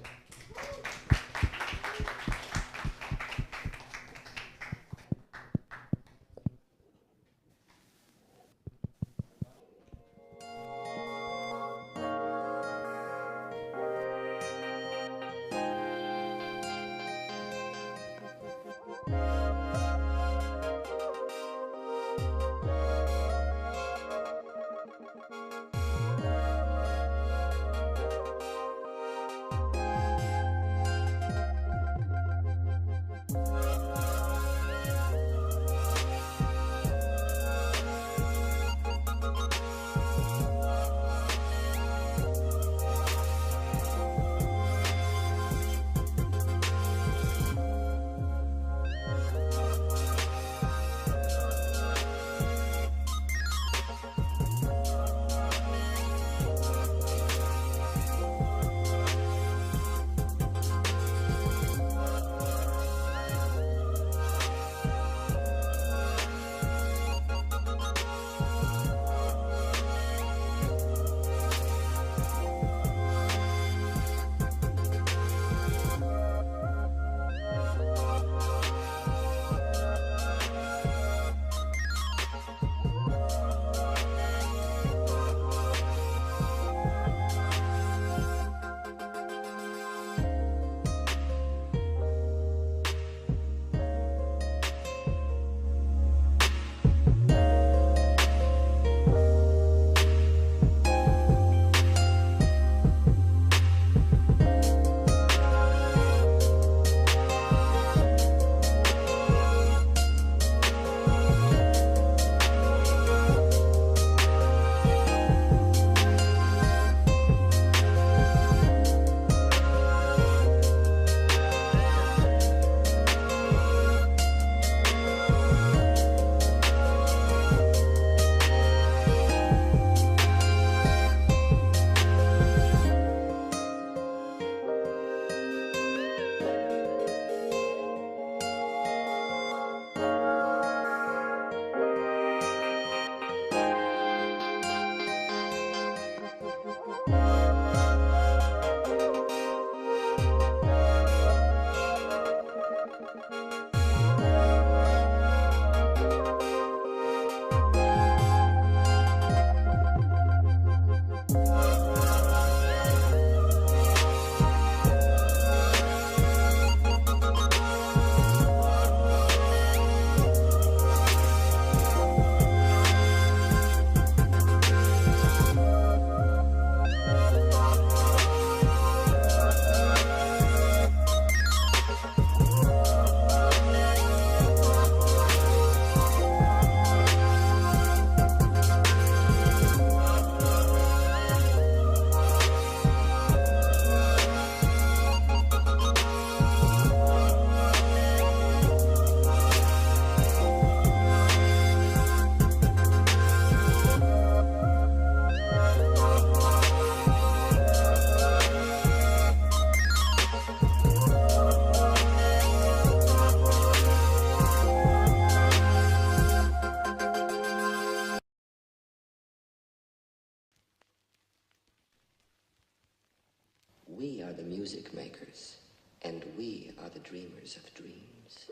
Speaker 16: We are the music makers, and we are the dreamers of dreams.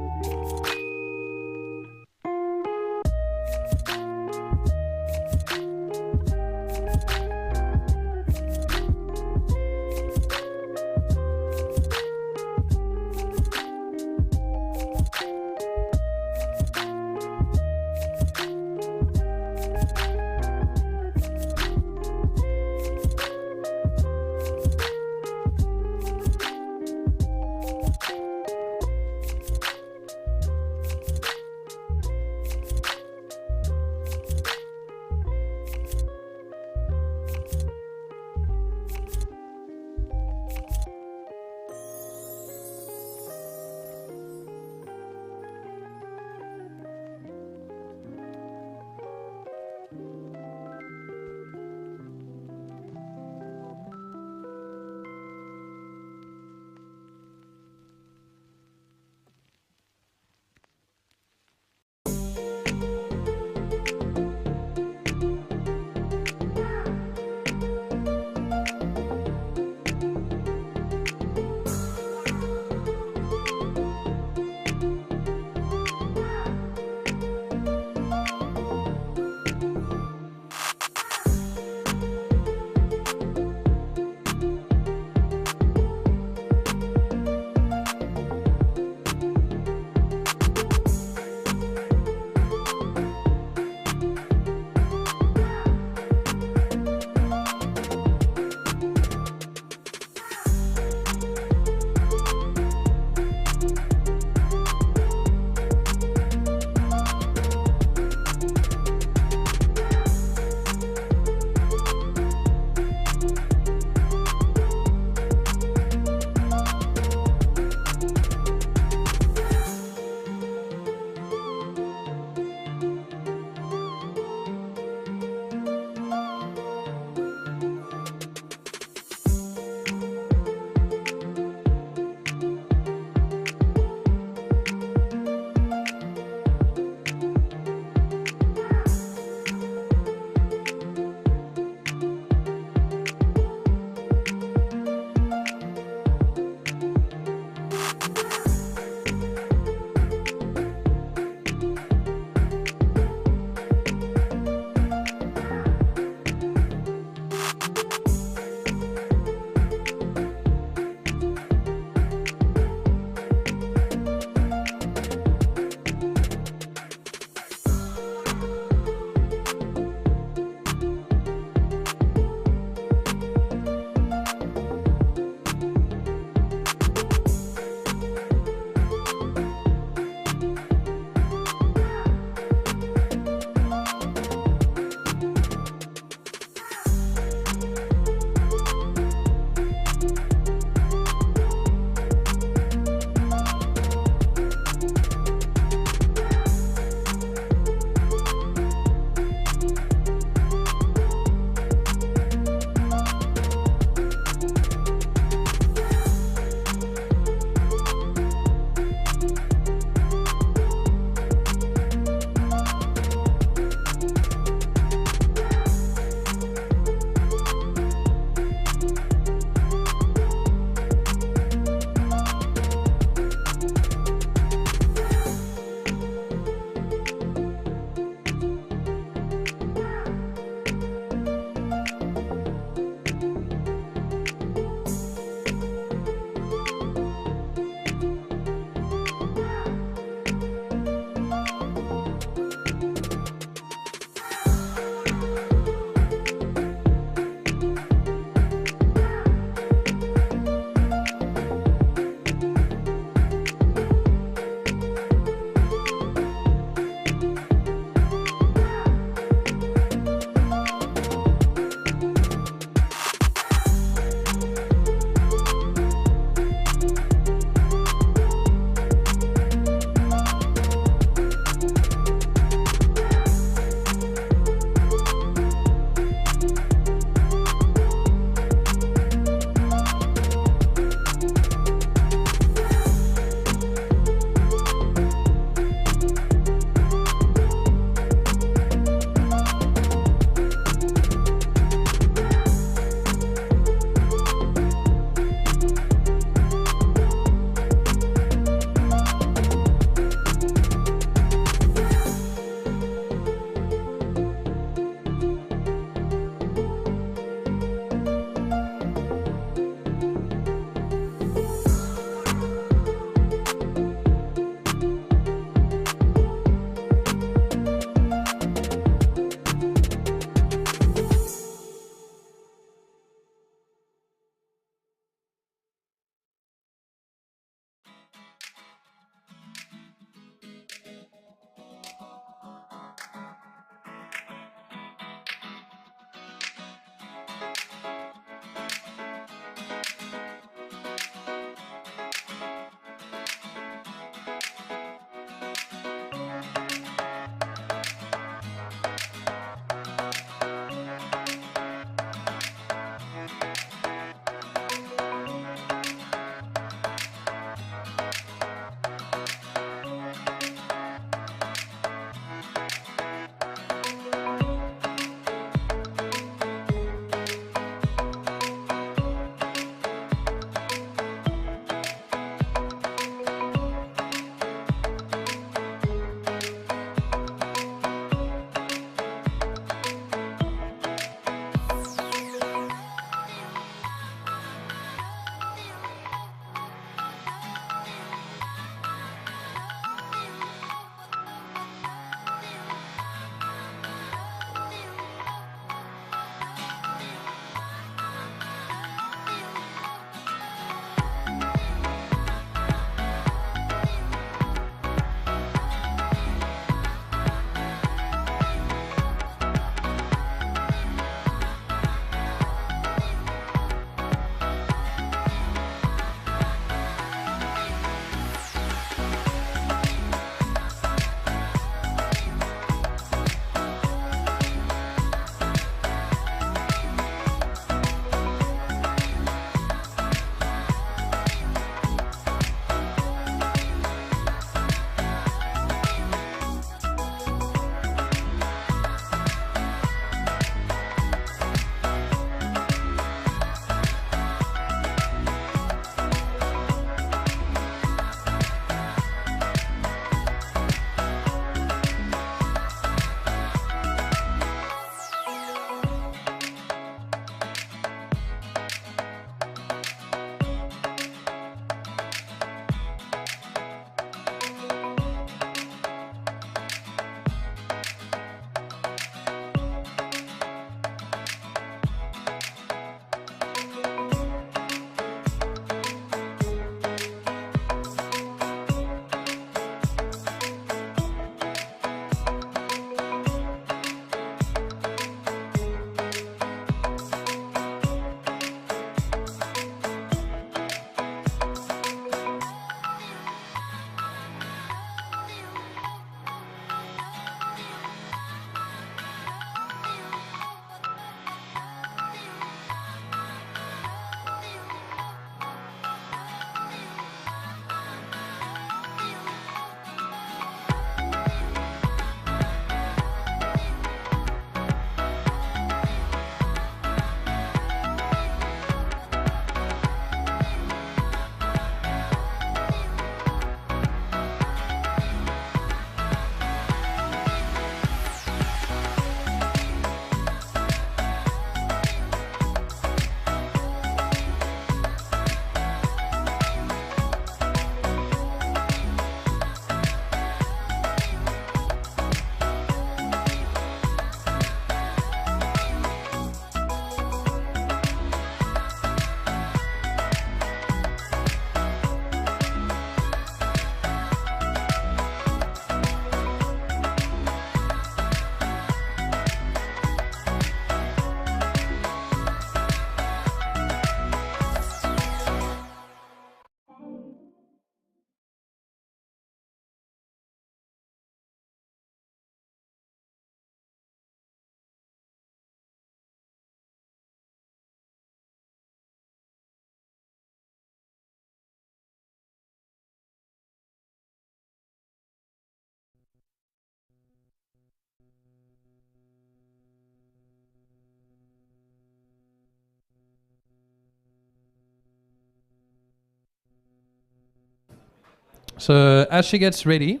Speaker 1: So as she gets ready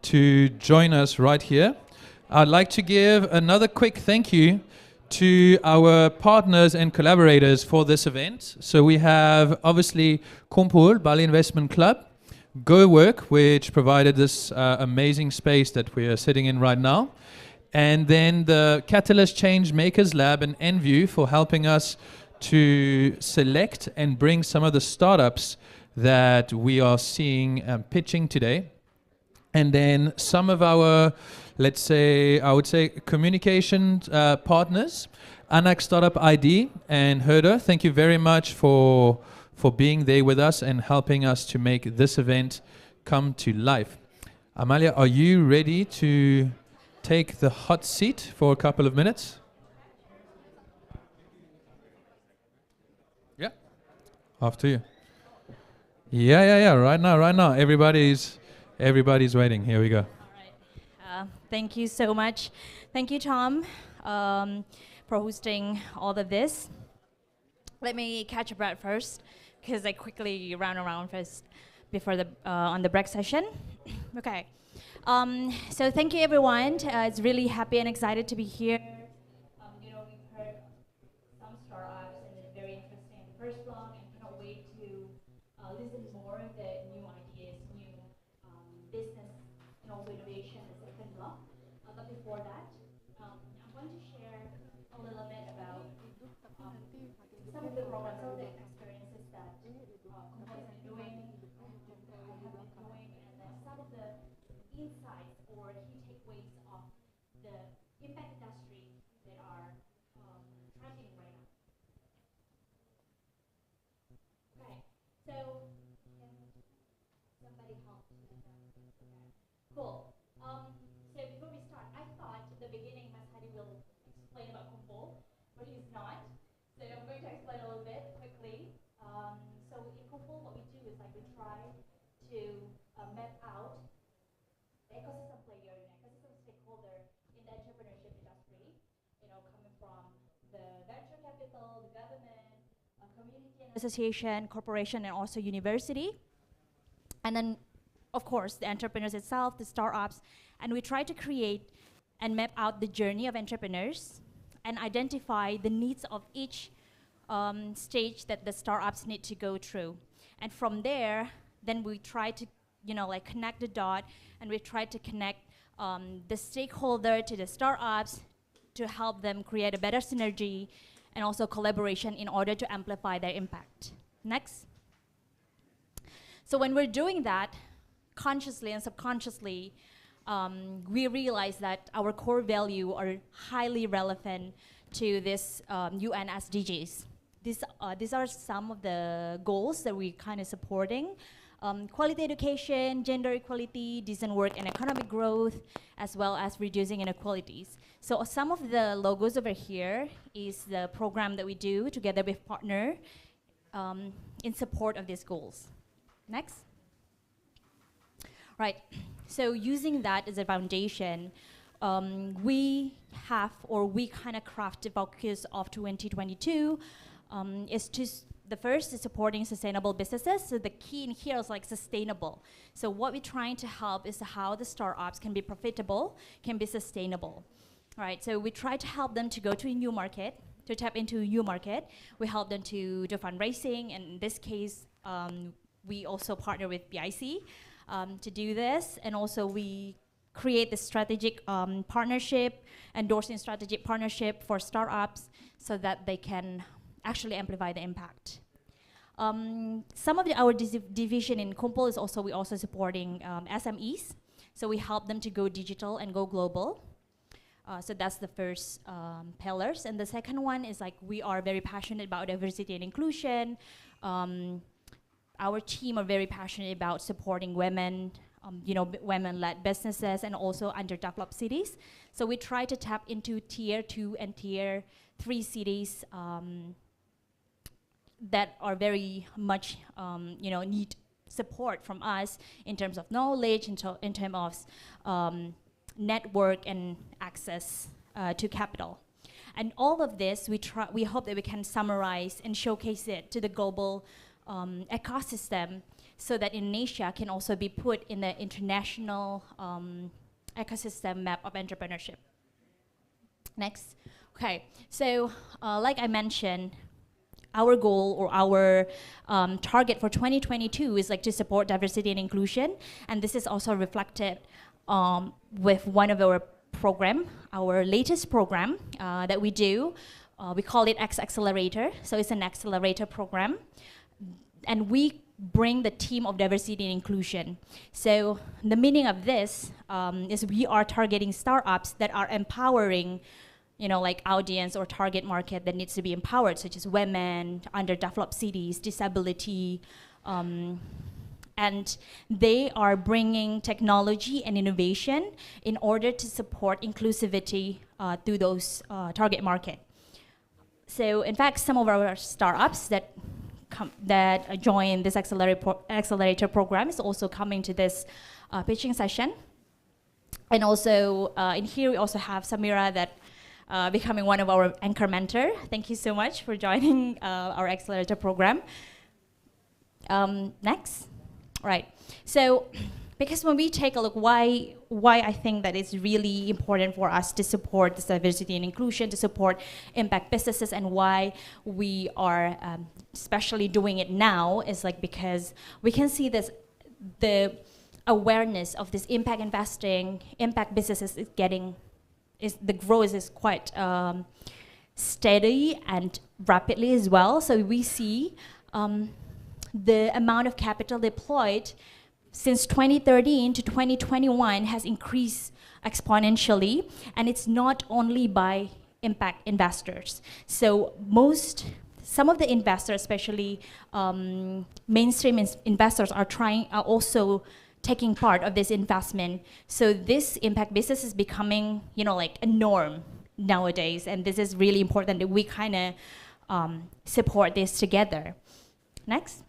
Speaker 1: to join us right here, I'd like to give another quick thank you to our partners and collaborators for this event. So we have obviously KUMPUL, Bali Investment Club, Go Work, which provided this amazing space that we are sitting in right now, and then the Catalyst Change Makers Lab and Enview for helping us to select and bring some of the startups that we are seeing pitching today. And then some of our, let's say, I would say communication partners, Anak Startup ID and Herder, thank you very much for being there with us and helping us to make this event come to life. Amalia, are you ready to take the hot seat for a couple of minutes? Yeah. After you. Yeah. Right now. Everybody's waiting. Here we go.
Speaker 7: Thank you so much. Thank you, Tom, for hosting all of this. Let me catch a breath first, because I quickly ran around first before the on the break session. Okay. So thank you, everyone. It's really happy and excited to be here. We've heard some startups and it's very interesting first block, and cannot wait to listen more of the new ideas, new business, and also innovation in the second block. But before that, I'm going to share a little bit about some of the programs, some of the experiences that KUMPUL has been doing, and then some of the insights or key takeaways of the impact industry that are trending right now. Okay, so can somebody help? Okay, cool. So before we start, I thought at the beginning s.id will explain about KUMPUL, but he's not. So I'm going to explain a little bit quickly. So in KUMPUL, what we do is we try to map out the ecosystem player, ecosystem stakeholder in the entrepreneurship industry. Coming from the venture capital, the government, community and association, corporation, and also university. And then, of course, the entrepreneurs itself, the startups, and we try to create and map out the journey of entrepreneurs and identify the needs of each stage that the startups need to go through. And from there, then we try to, connect the dot, and we try to connect the stakeholder to the startups to help them create a better synergy and also collaboration in order to amplify their impact. Next. So when we're doing that, consciously and subconsciously, we realize that our core value are highly relevant to this UN SDGs. These are some of the goals that we're kind of supporting. Quality education, gender equality, decent work and economic growth, as well as reducing inequalities. So some of the logos over here is the program that we do together with partner in support of these goals. Next. Right, so using that as a foundation, we kind of craft the focus of 2022 the first is supporting sustainable businesses. So the key in here is sustainable. So what we're trying to help is how the startups can be profitable, can be sustainable. Right, so we try to help them to go to a new market, to tap into a new market. We help them to do fundraising, and in this case, we also partner with BIC to do this, and also we create the strategic partnership, endorsing strategic partnership for startups so that they can actually amplify the impact. Some of our division in KUMPUL is also, we also supporting SMEs. So we help them to go digital and go global. So that's the first pillars. And the second one is we are very passionate about diversity and inclusion. Our team are very passionate about supporting women, women-led businesses and also underdeveloped cities. So we try to tap into tier 2 and tier 3 cities that are very much, need support from us in terms of knowledge, in terms of network and access to capital. And all of this, we hope that we can summarize and showcase it to the global ecosystem so that Indonesia can also be put in the international ecosystem map of entrepreneurship. Next. Okay, so like I mentioned, our goal or our target for 2022 is like to support diversity and inclusion, and this is also reflected with one of our program, our latest program that we do. We call it X Accelerator, so it's an accelerator program, and we bring the team of diversity and inclusion. So the meaning of this is we are targeting startups that are empowering, like audience or target market that needs to be empowered, such as women, underdeveloped cities, disability, and they are bringing technology and innovation in order to support inclusivity through those target market. So in fact, some of our startups that join this accelerator program is also coming to this pitching session. And also in here we also have Samira that becoming one of our anchor mentor. Thank you so much for joining our accelerator program. Next. Right. So because when we take a look why I think that it's really important for us to support this diversity and inclusion, to support impact businesses, and why we are especially doing it now is like because we can see this, the awareness of this impact investing, impact businesses the growth is quite steady and rapidly as well. So we see the amount of capital deployed since 2013 to 2021 has increased exponentially, and it's not only by impact investors. So some of the investors, especially mainstream investors, are also taking part of this investment. So this impact business is becoming, like a norm nowadays, and this is really important that we kind of support this together. Next.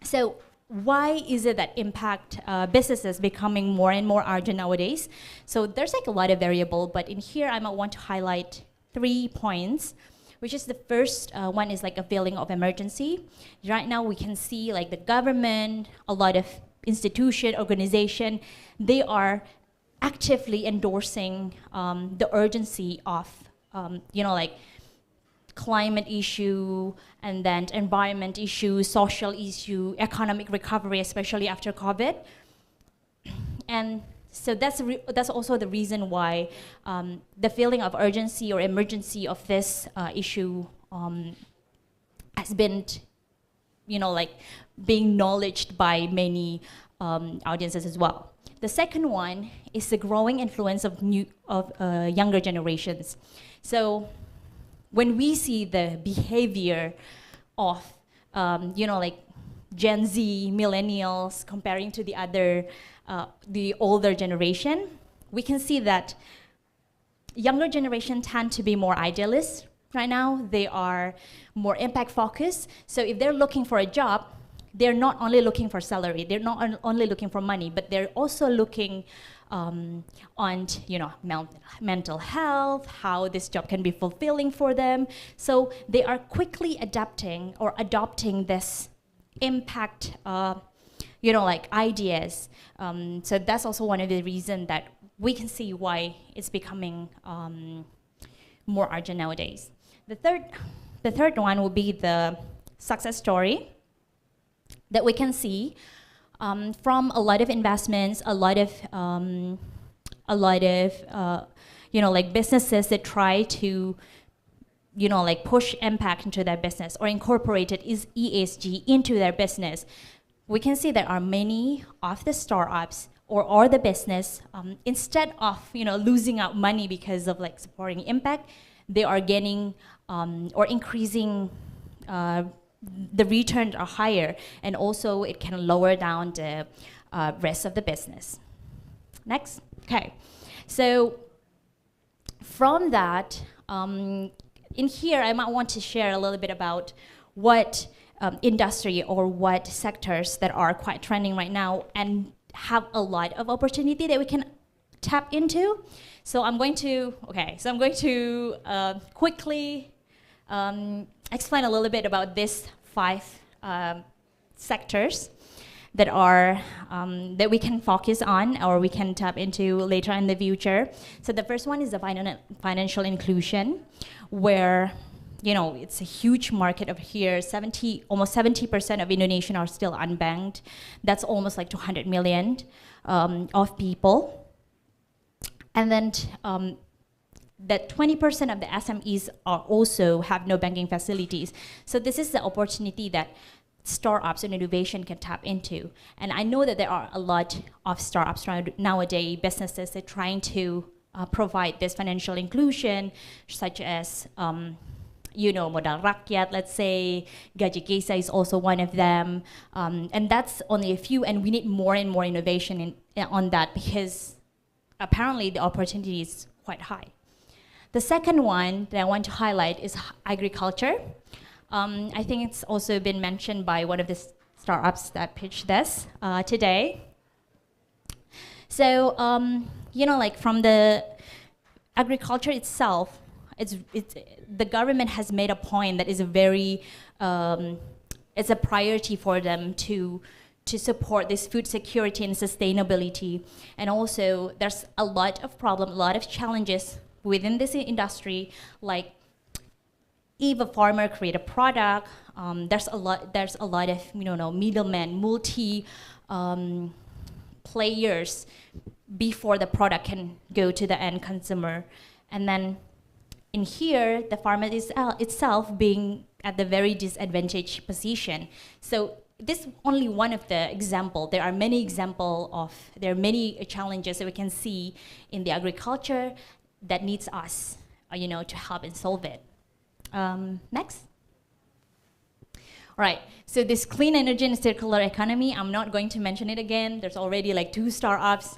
Speaker 7: So why is it that impact businesses becoming more and more urgent nowadays? So there's like a lot of variable, but in here I might want to highlight 3 points, which is the first one is like a feeling of emergency. Right now we can see like the government, a lot of institution, organization, they are actively endorsing the urgency of, like climate issue, and then environment issue, social issue, economic recovery, especially after COVID. And so that's also the reason why the feeling of urgency or emergency of this issue has been, like being acknowledged by many audiences as well. The second one is the growing influence of younger generations. So when we see the behavior of, like Gen Z, millennials, comparing to the older generation, we can see that younger generation tend to be more idealist right now. They are more impact focused. So if they're looking for a job, they're not only looking for salary, they're not only looking for money, but they're also looking on mental health, how this job can be fulfilling for them. So they are quickly adopting this impact, like ideas. So that's also one of the reasons that we can see why it's becoming more urgent nowadays. The third one will be the success story that we can see from a lot of investments, a lot of like businesses that try to, like push impact into their business or incorporated ESG into their business. We can see there are many of the startups or the business, instead of losing out money because of like supporting impact, they are gaining or increasing. The returns are higher, and also it can lower down the rest of the business. Next. Okay. So from that, in here I might want to share a little bit about what industry or what sectors that are quite trending right now and have a lot of opportunity that we can tap into. So I'm going to quickly explain a little bit about these 5 sectors. that are that we can focus on or we can tap into later in the future. So the first one is the financial inclusion, where it's a huge market over here. Almost 70% of Indonesian are still unbanked. That's almost like 200 million of people. And then that 20% of the SMEs are also have no banking facilities. So this is the opportunity that startups and innovation can tap into. And I know that there are a lot of startups nowadays, businesses that are trying to provide this financial inclusion, such as Modal Rakyat, let's say, Gaji Gesa is also one of them. And that's only a few, and we need more and more innovation on that, because apparently the opportunity is quite high. The second one that I want to highlight is agriculture. I think it's also been mentioned by one of the startups that pitched this today. So, like from the agriculture itself, the government has made a point that is a very, it's a priority for them to support this food security and sustainability. And also, there's a lot of problems, a lot of challenges within this industry, like if a farmer create a product, there's a lot of middlemen, players before the product can go to the end consumer. And then in here, the farmer itself being at the very disadvantaged position. So this is only one of the example. There are many challenges that we can see in the agriculture that needs us, to help and solve it. Next. All right, so this clean energy and circular economy, I'm not going to mention it again. There's already like 3 startups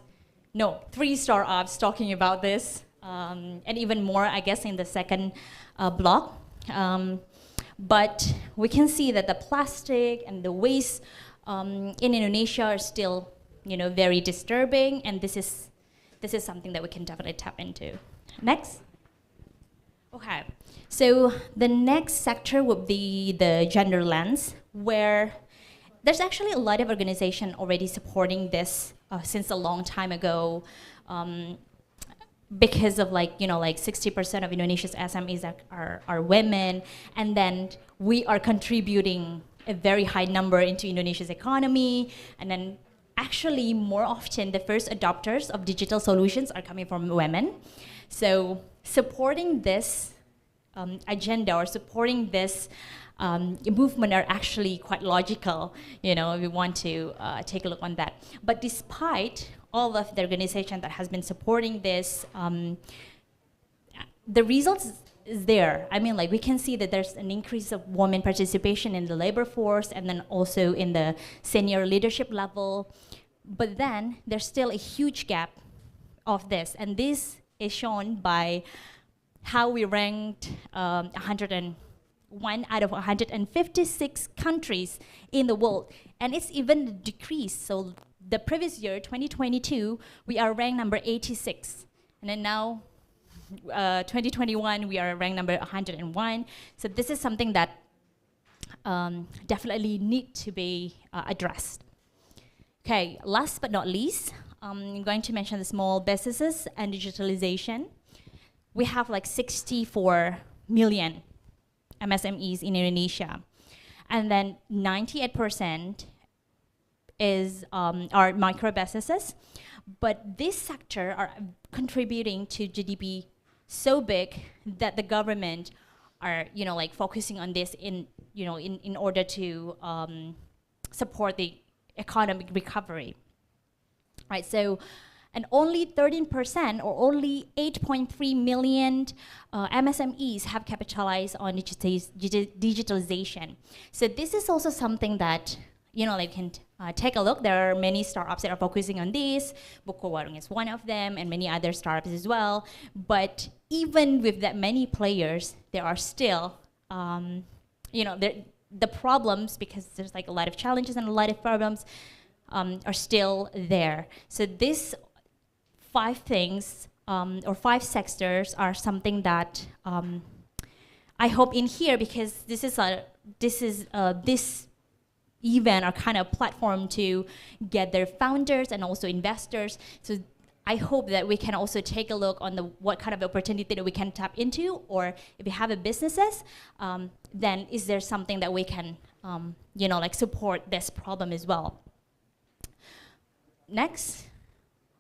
Speaker 7: talking about this, and even more, I guess, in the second block. But we can see that the plastic and the waste in Indonesia are still, very disturbing, and this is something that we can definitely tap into. Next. Okay, so the next sector would be the gender lens, where there's actually a lot of organization already supporting this since a long time ago, because of 60% of Indonesia's SMEs are women, and then we are contributing a very high number into Indonesia's economy, and then actually more often the first adopters of digital solutions are coming from women. So supporting this agenda or supporting this movement are actually quite logical, if we want to take a look on that. But despite all of the organization that has been supporting this, the results is there. I mean, we can see that there's an increase of women participation in the labor force and then also in the senior leadership level. But then there's still a huge gap of this, and this is shown by how we ranked 101 out of 156 countries in the world, and it's even decreased. So the previous year, 2022, we are ranked number 86, and then now 2021 we are ranked number 101. So this is something that definitely need to be addressed. Okay, last but not least, I'm going to mention the small businesses and digitalization. We have 64 million MSMEs in Indonesia, and then 98% are micro businesses. But this sector are contributing to GDP so big that the government are focusing on this in order to support the economic recovery. Right, so, and only 13% or only 8.3 million MSMEs have capitalized on digitalization. So this is also something that, can take a look. There are many startups that are focusing on this. Buko Warung is one of them, and many other startups as well. But even with that many players, there are still, the problems, because there's a lot of challenges and a lot of problems, are still there. So these 5 things or 5 sectors are something that I hope in here, because this event or kind of platform to get their founders and also investors. So I hope that we can also take a look on what kind of opportunity that we can tap into, or if we have a businesses, then is there something that we can, like support this problem as well. Next.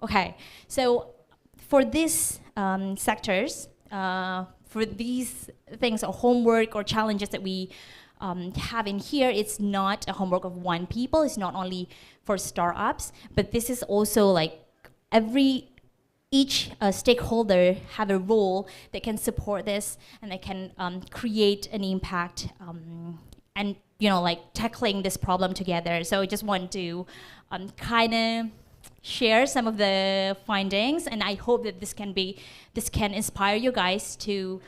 Speaker 7: Okay, so for these sectors, for these things or homework or challenges that we have in here, it's not a homework of one people, it's not only for startups, but this is also like each stakeholder have a role that can support this and they can create an impact and like tackling this problem together. So I just want to kind of share some of the findings, and I hope that this can inspire you guys to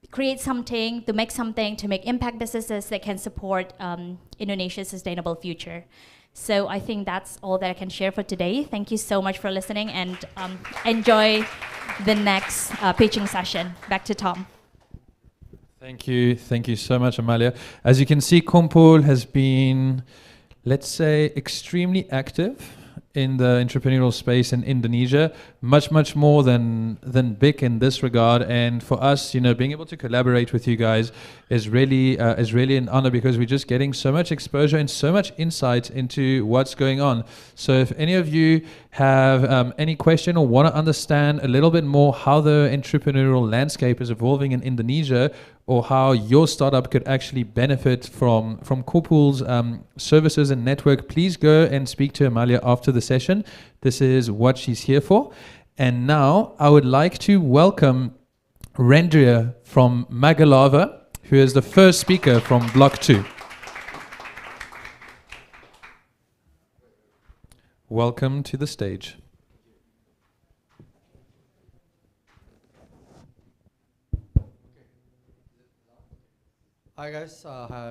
Speaker 7: create something, to make impact businesses that can support Indonesia's sustainable future. So I think that's all that I can share for today. Thank you so much for listening, and enjoy the next pitching session. Back to Tom.
Speaker 1: Thank you so much, Amalia. As you can see, KUMPUL has been, let's say, extremely active in the entrepreneurial space in Indonesia, much more than big in this regard. And for us, being able to collaborate with you guys is really an honor, because we're just getting so much exposure and so much insight into what's going on. So if any of you have any question or want to understand a little bit more how the entrepreneurial landscape is evolving in Indonesia, or how your startup could actually benefit from KUMPUL's services and network, please go and speak to Amalia after the session. This is what she's here for. And now I would like to welcome Rendria from Magalava, who is the first speaker from Block 2. Welcome to the stage.
Speaker 17: Hi guys,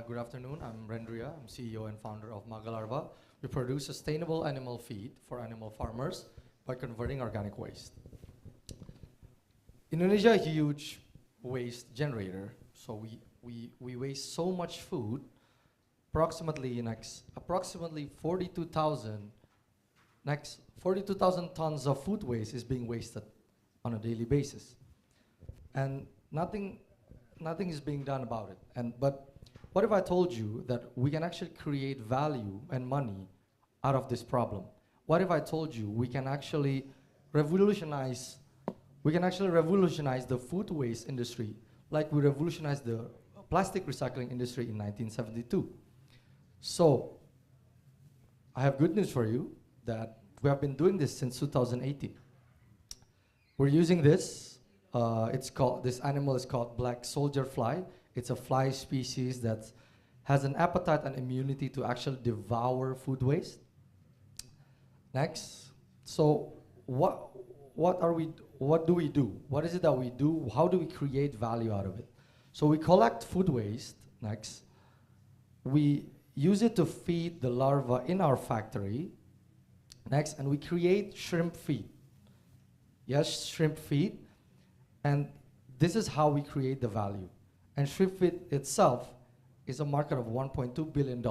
Speaker 17: good afternoon. I'm Rendria. I'm CEO and founder of Magalarva. We produce sustainable animal feed for animal farmers by converting organic waste. Indonesia is a huge waste generator, so we waste so much food. Approximately 42,000 tons of food waste is being wasted on a daily basis, and nothing is being done about it. But what if I told you that we can actually create value and money out of this problem? What if I told you we can actually revolutionize the food waste industry like we revolutionized the plastic recycling industry in 1972? So I have good news for you, that we have been doing this since 2018. We're using this. This animal is called black soldier fly. It's a fly species that has an appetite and immunity to actually devour food waste. Next. So what do we do? What is it that we do? How do we create value out of it? So we collect food waste. Next. We use it to feed the larvae in our factory. Next. And we create shrimp feed. Yes, shrimp feed. And this is how we create the value. And shrimp feed itself is a market of $1.2 billion.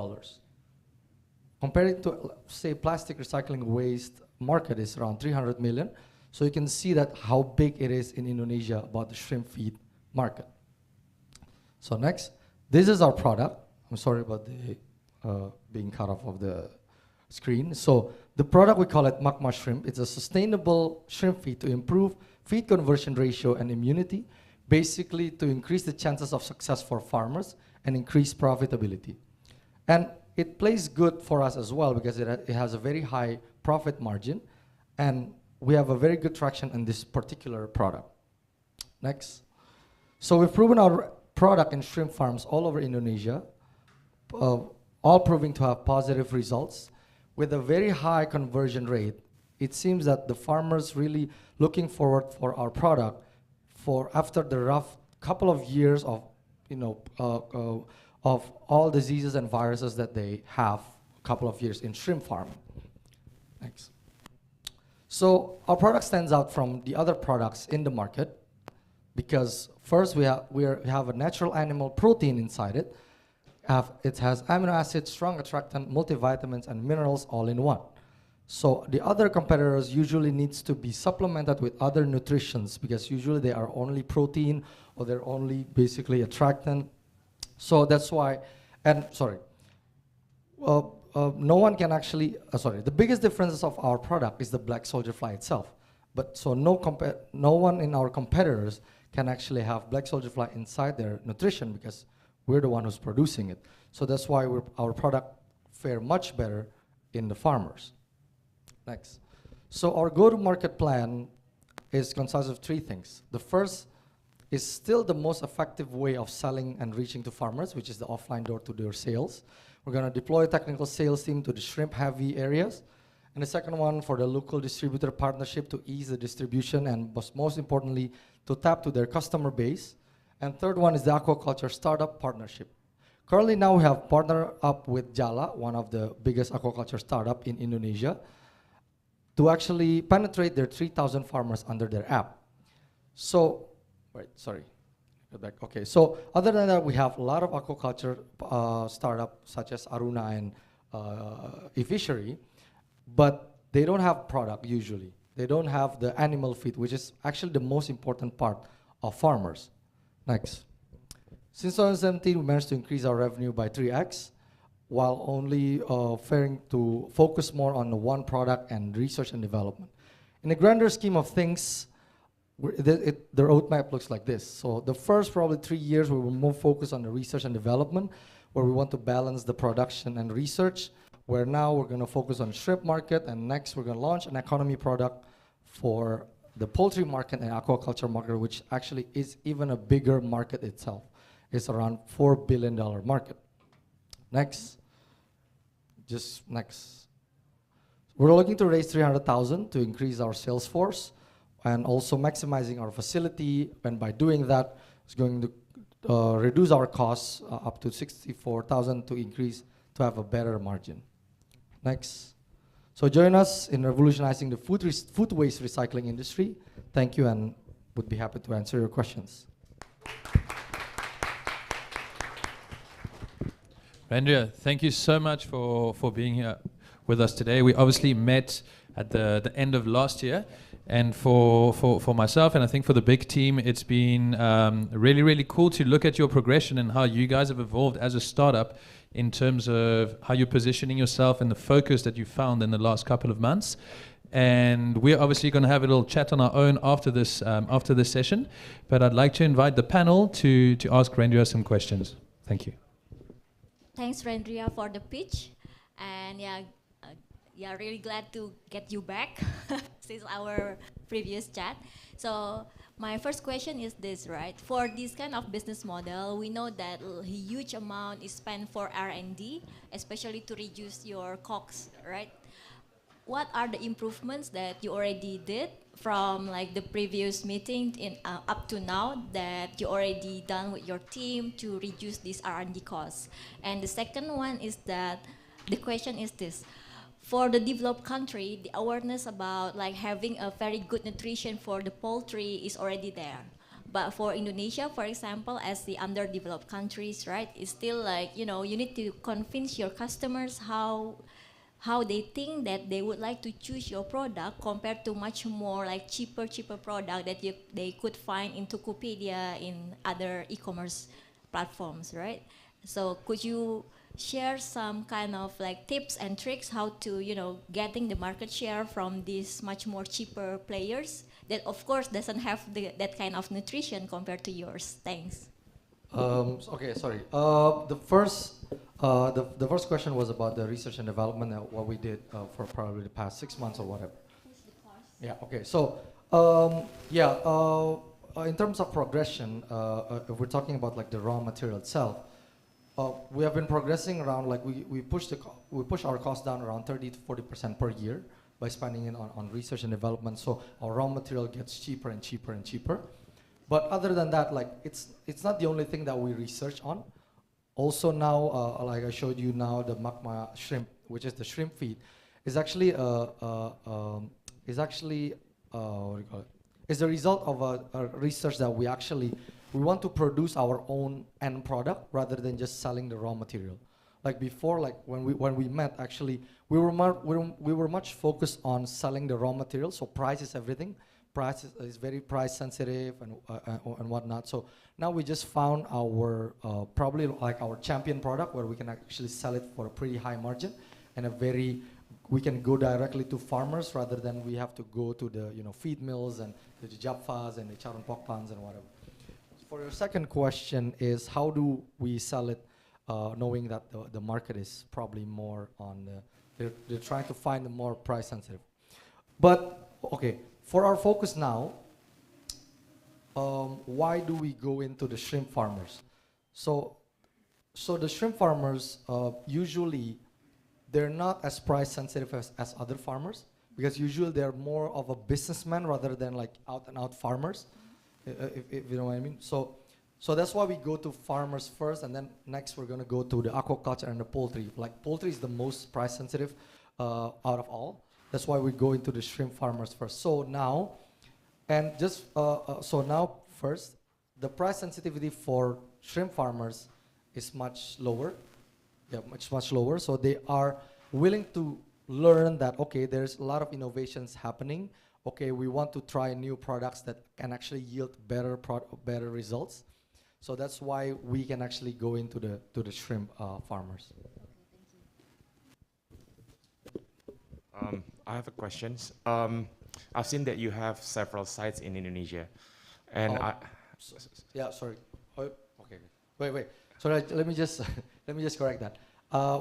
Speaker 17: Compared to, say, plastic recycling waste market is around 300 million. So you can see that how big it is in Indonesia about the shrimp feed market. So next, this is our product. I'm sorry about the being cut off of the screen. So the product, we call it Magma Shrimp. It's a sustainable shrimp feed to improve feed conversion ratio and immunity, basically to increase the chances of success for farmers and increase profitability. And it plays good for us as well, because it has a very high profit margin, and we have a very good traction in this particular product. Next. So we've proven our product in shrimp farms all over Indonesia, all proving to have positive results with a very high conversion rate. It seems that the farmers really looking forward for our product for after the rough couple of years of of all diseases and viruses that they have a couple of years in shrimp farming. Next. So our product stands out from the other products in the market because first we have a natural animal protein inside it, it has amino acids, strong attractant, multivitamins, and minerals all in one. So the other competitors usually needs to be supplemented with other nutritions because usually they are only protein or they're only basically attractant. So that's why, and sorry, no one can actually, the biggest difference of our product is the black soldier fly itself. But so no one in our competitors can actually have black soldier fly inside their nutrition because we're the one who's producing it. So that's why our product fare much better in the farmers. Next. So our go-to-market plan is consists of 3 things. The first is still the most effective way of selling and reaching to farmers, which is the offline door-to-door sales. We're going to deploy a technical sales team to the shrimp-heavy areas. And the second one for the local distributor partnership to ease the distribution and most importantly, to tap to their customer base. And third one is the aquaculture startup partnership. Currently now we have partnered up with Jala, one of the biggest aquaculture startup in Indonesia, to actually penetrate their 3,000 farmers under their app. So, go back. Okay, so other than that, we have a lot of aquaculture startups such as Aruna and eFishery, but they don't have product usually. They don't have the animal feed, which is actually the most important part of farmers. Next. Since 2017, we managed to increase our revenue by 3x, while only faring to focus more on the one product and research and development. In the grander scheme of things, the roadmap looks like this. So the first probably 3 years, we will more focus on the research and development, where we want to balance the production and research, where now we're going to focus on shrimp market, and next we're going to launch an economy product for the poultry market and aquaculture market, which actually is even a bigger market itself. It's around $4 billion market. Next. Just next. We're looking to raise 300,000 to increase our sales force and also maximizing our facility. And by doing that, it's going to reduce our costs up to 64,000 to increase to have a better margin. Next. So join us in revolutionizing the food waste recycling industry. Thank you, and would be happy to answer your questions.
Speaker 1: Rendria, thank you so much for being here with us today. We obviously met at the end of last year, and for myself and I think for the big team, it's been really, really cool to look at your progression and how you guys have evolved as a startup in terms of how you're positioning yourself and the focus that you found in the last couple of months. And we're obviously going to have a little chat on our own after this session, but I'd like to invite the panel to ask Rendria some questions. Thank you.
Speaker 6: Thanks, Rendria, for the pitch. And yeah, really glad to get you back since our previous chat. So my first question is this, right? For this kind of business model, we know that a huge amount is spent for R&D, especially to reduce your costs, right? What are the improvements that you already did from like the previous meeting up to now that you already done with your team to reduce these R&D costs? And the second one is that the question is this: for the developed country, the awareness about like having a very good nutrition for the poultry is already there. But for Indonesia, for example, as the underdeveloped countries, right, it's still like, you know, you need to convince your customers how they think that they would like to choose your product compared to much more like cheaper product that they could find in Tokopedia, in other e-commerce platforms, right? So could you share some kind of like tips and tricks how to, you know, getting the market share from these much more cheaper players that of course doesn't have that kind of nutrition compared to yours? Thanks.
Speaker 17: Okay, sorry. The first question was about the research and development and what we did for probably the past 6 months or whatever. Yeah. Okay. So in terms of progression, if we're talking about like the raw material itself, we have been progressing around like we push our costs down around 30 to 40% per year by spending it on research and development. So our raw material gets cheaper and cheaper and cheaper. But other than that, like it's not the only thing that we research on. Also now, like I showed you now, the magma shrimp, which is the shrimp feed, is actually what do you call it? Is the result of a research that we actually we want to produce our own end product rather than just selling the raw material. Like before, like when we met, actually, we were much focused on selling the raw material. So price is everything. Price is very price sensitive and whatnot. So now we just found our probably like our champion product where we can actually sell it for a pretty high margin and we can go directly to farmers rather than we have to go to the feed mills and the Japfas and the Charun Pokpans and whatever. For your second question is how do we sell it, knowing that the market is probably more on they're trying to find the more price sensitive. But okay, for our focus now, why do we go into the shrimp farmers? So the shrimp farmers usually they're not as price sensitive as other farmers because usually they're more of a businessman rather than like out and out farmers, if you know what I mean. So that's why we go to farmers first, and then next we're gonna go to the aquaculture and the poultry. Like poultry is the most price sensitive out of all. That's why we go into the shrimp farmers first. So now, and just so now first, the price sensitivity for shrimp farmers is much lower. Yeah, much lower. So they are willing to learn that, okay, there's a lot of innovations happening. Okay, we want to try new products that can actually yield better results. So that's why we can actually go into the shrimp farmers.
Speaker 5: I have a question. I've seen that you have several sites in Indonesia, and
Speaker 17: yeah, sorry. Oh, okay, wait. Sorry, let me just correct that.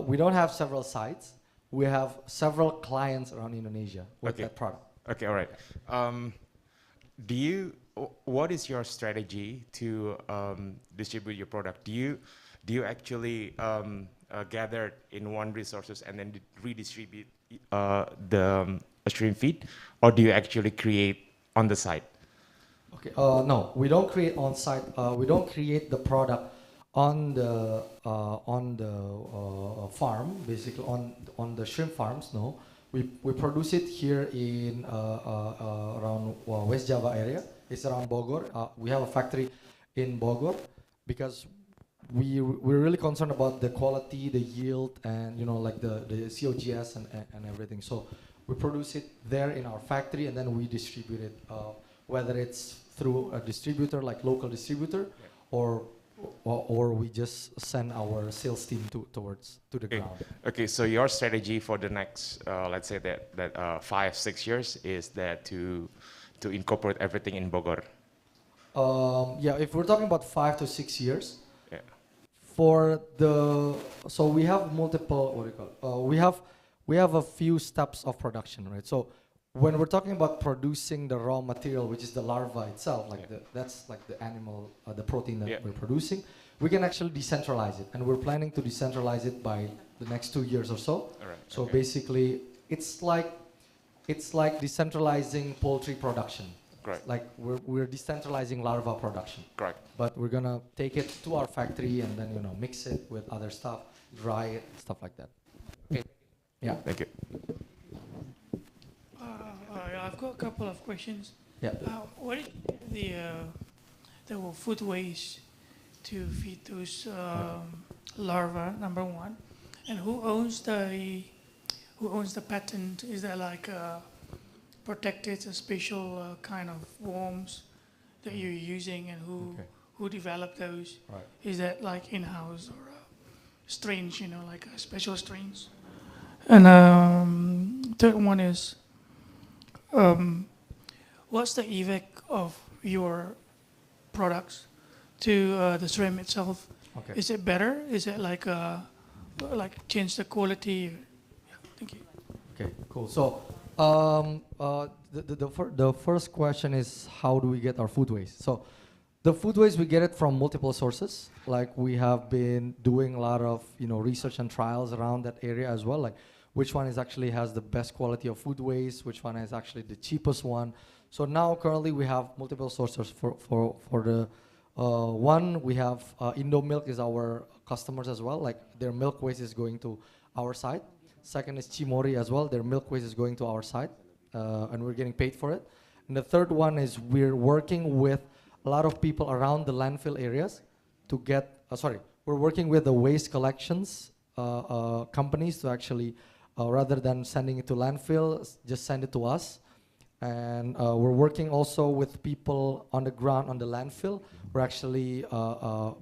Speaker 17: We don't have several sites. We have several clients around Indonesia with that product.
Speaker 5: Okay, all right. What is your strategy to distribute your product? Do you actually gather in one resources and then redistribute the stream feed, or do you actually create on the site?
Speaker 17: Okay. No, we don't create on site. We don't create the product on the farm, basically on the shrimp farms. No, we produce it here in around West Java area. It's around Bogor. We have a factory in Bogor because we're really concerned about the quality, the yield, and like the COGS and everything. So we produce it there in our factory, and then we distribute it, whether it's through a distributor like local distributor, or we just send our sales team to the ground.
Speaker 5: Okay, so your strategy for the next, let's say that 5-6 years is that to incorporate everything in Bogor.
Speaker 17: Yeah, if we're talking about 5 to 6 years.
Speaker 5: Yeah.
Speaker 17: So we have multiple, what do you call it? We have a few steps of production, right? So when we're talking about producing the raw material, which is the larva itself, like that's like the animal, the protein that we're producing, we can actually decentralize it, and we're planning to decentralize it by the next 2 years or so.
Speaker 5: All right.
Speaker 17: So basically, it's like decentralizing poultry production.
Speaker 5: Correct.
Speaker 17: Like we're decentralizing larva production.
Speaker 5: Correct.
Speaker 17: But we're gonna take it to our factory and then mix it with other stuff, dry it, stuff like that.
Speaker 5: Okay.
Speaker 17: Yeah.
Speaker 5: Thank you.
Speaker 10: I've got a couple of questions.
Speaker 17: Yeah.
Speaker 10: What is the food waste to feed those larvae? Number one, and who owns the patent? Is there like protected, a special kind of worms that you're using, and who developed those?
Speaker 17: Right.
Speaker 10: Is that like in-house or strains? Like special strains. And third one is, what's the effect of your products to the shrimp itself?
Speaker 17: Okay.
Speaker 10: Is it better? Is it like change the quality? Yeah, thank you.
Speaker 17: Okay, cool. So the first question is, how do we get our food waste? So the food waste, we get it from multiple sources. Like we have been doing a lot of research and trials around that area as well. Like which one is actually has the best quality of food waste, which one is actually the cheapest one. So now currently we have multiple sources for the one. We have Indo Milk is our customers as well. Like their milk waste is going to our site. Second is Chimori as well. Their milk waste is going to our site, and we're getting paid for it. And the third one is we're working with a lot of people around the landfill areas to get, we're working with the waste collections companies to actually, rather than sending it to landfill, just send it to us. And we're working also with people on the ground on the landfill. We're actually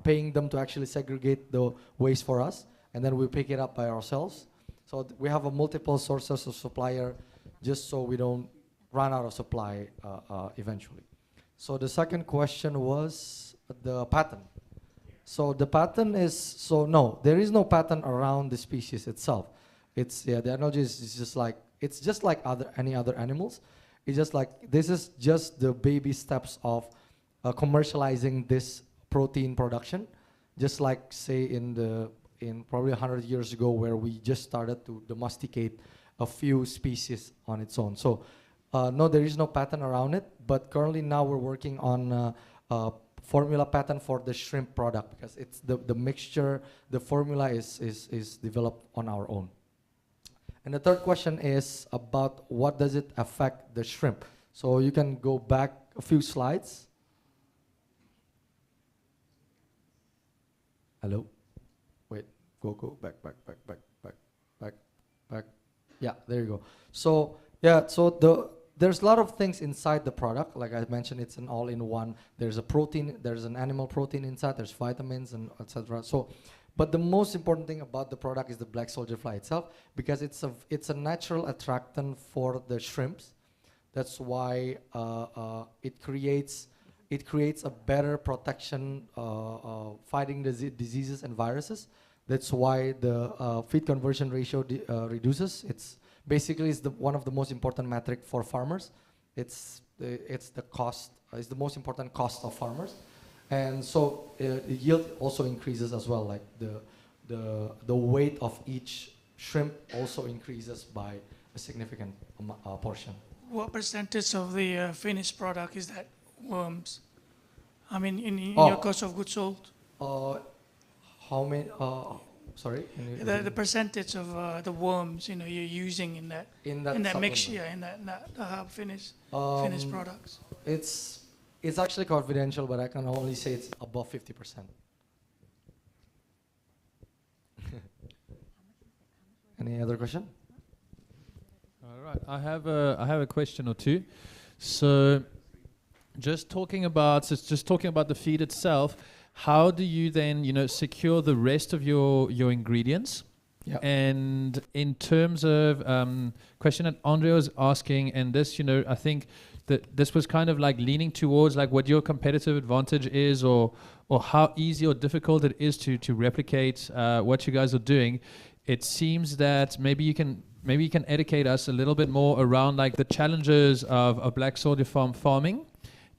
Speaker 17: paying them to actually segregate the waste for us, and then we pick it up by ourselves. So we have a multiple sources of supplier, just so we don't run out of supply eventually. So the second question was the patent. So the patent is, so no, there is no patent around the species itself. It's, the analogy is just like, it's just like any other animals. It's just like, this is just the baby steps of commercializing this protein production. Just like say in probably 100 years ago, where we just started to domesticate a few species on its own. So no, there is no patent around it, but currently now we're working on formula patent for the shrimp product, because it's the mixture, the formula is developed on our own. And the third question is about what does it affect the shrimp. So you can go back a few slides. Hello? Wait, go back. Yeah, there you go. So yeah, so there's a lot of things inside the product. Like I mentioned, it's an all-in-one. There's a protein, there's an animal protein inside, there's vitamins and etc. So, but the most important thing about the product is the black soldier fly itself, because it's a natural attractant for the shrimps. That's why it creates a better protection fighting diseases and viruses. That's why the feed conversion ratio reduces. It's basically one of the most important metric for farmers. It's the cost. It's the most important cost of farmers, and so the yield also increases as well. Like the weight of each shrimp also increases by a significant portion.
Speaker 10: What percentage of the finished product is that worms? I mean, in your cost of goods sold?
Speaker 17: How many? Sorry.
Speaker 10: The percentage of the worms you're using in that mixture, in that finished products.
Speaker 17: It's actually confidential, but I can only say it's above 50%. Any other question?
Speaker 1: All right, I have a question or two. So, just talking about the feed itself. How do you then, secure the rest of your ingredients? Yeah. And in terms of question that Andre was asking, and this, I think that this was kind of like leaning towards like what your competitive advantage is, or how easy or difficult it is to replicate what you guys are doing. It seems that maybe you can educate us a little bit more around like the challenges of black soldier farming.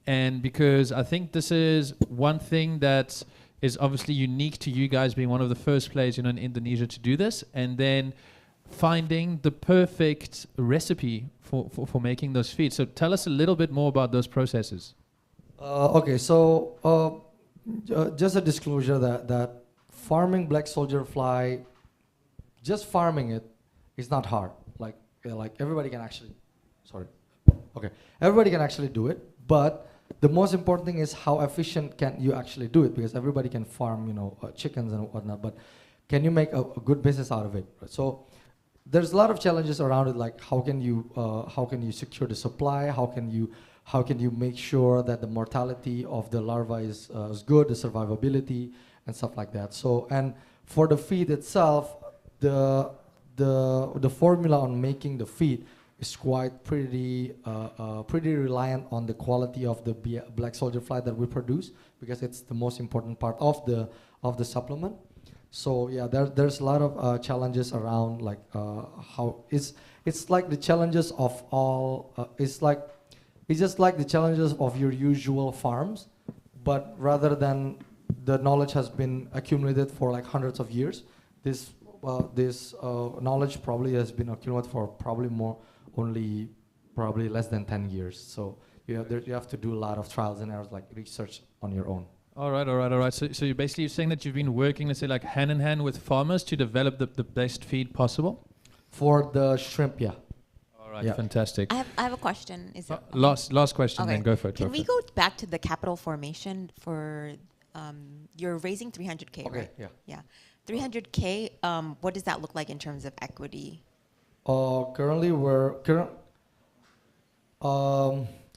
Speaker 1: And because I think this is one thing that is obviously unique to you guys being one of the first players in Indonesia to do this, and then finding the perfect recipe for making those feeds. So tell us a little bit more about those processes.
Speaker 17: Okay, so just a disclosure that farming black soldier fly, just farming it is not hard. Like everybody can actually, everybody can actually do it, but the most important thing is how efficient can you actually do it, because everybody can farm, chickens and whatnot, but can you make a good business out of it? Right? So there's a lot of challenges around it, like how can you secure the supply? How can you make sure that the mortality of the larva is good, the survivability and stuff like that. So, and for the feed itself, the formula on making the feed is quite pretty reliant on the quality of the black soldier fly that we produce, because it's the most important part of the supplement. So yeah, there's a lot of challenges around like how it's like the challenges of all. It's just like the challenges of your usual farms, but rather than the knowledge has been accumulated for like hundreds of years, this knowledge probably has been accumulated for probably less than 10 years. So you have to do a lot of trials and errors, like research on your own.
Speaker 1: All right. So you're basically saying that you've been working, let's say, like hand in hand with farmers to develop the best feed possible?
Speaker 17: For the shrimp, yeah.
Speaker 1: All right,
Speaker 17: Yeah.
Speaker 1: fantastic.
Speaker 11: I have a question. Is it
Speaker 1: Last question,
Speaker 11: okay.
Speaker 1: then go for it.
Speaker 11: Can we go back to the capital formation for you're raising 300K,
Speaker 17: Okay,
Speaker 11: right?
Speaker 17: yeah.
Speaker 11: Yeah. 300K, what does that look like in terms of equity?
Speaker 17: Currently,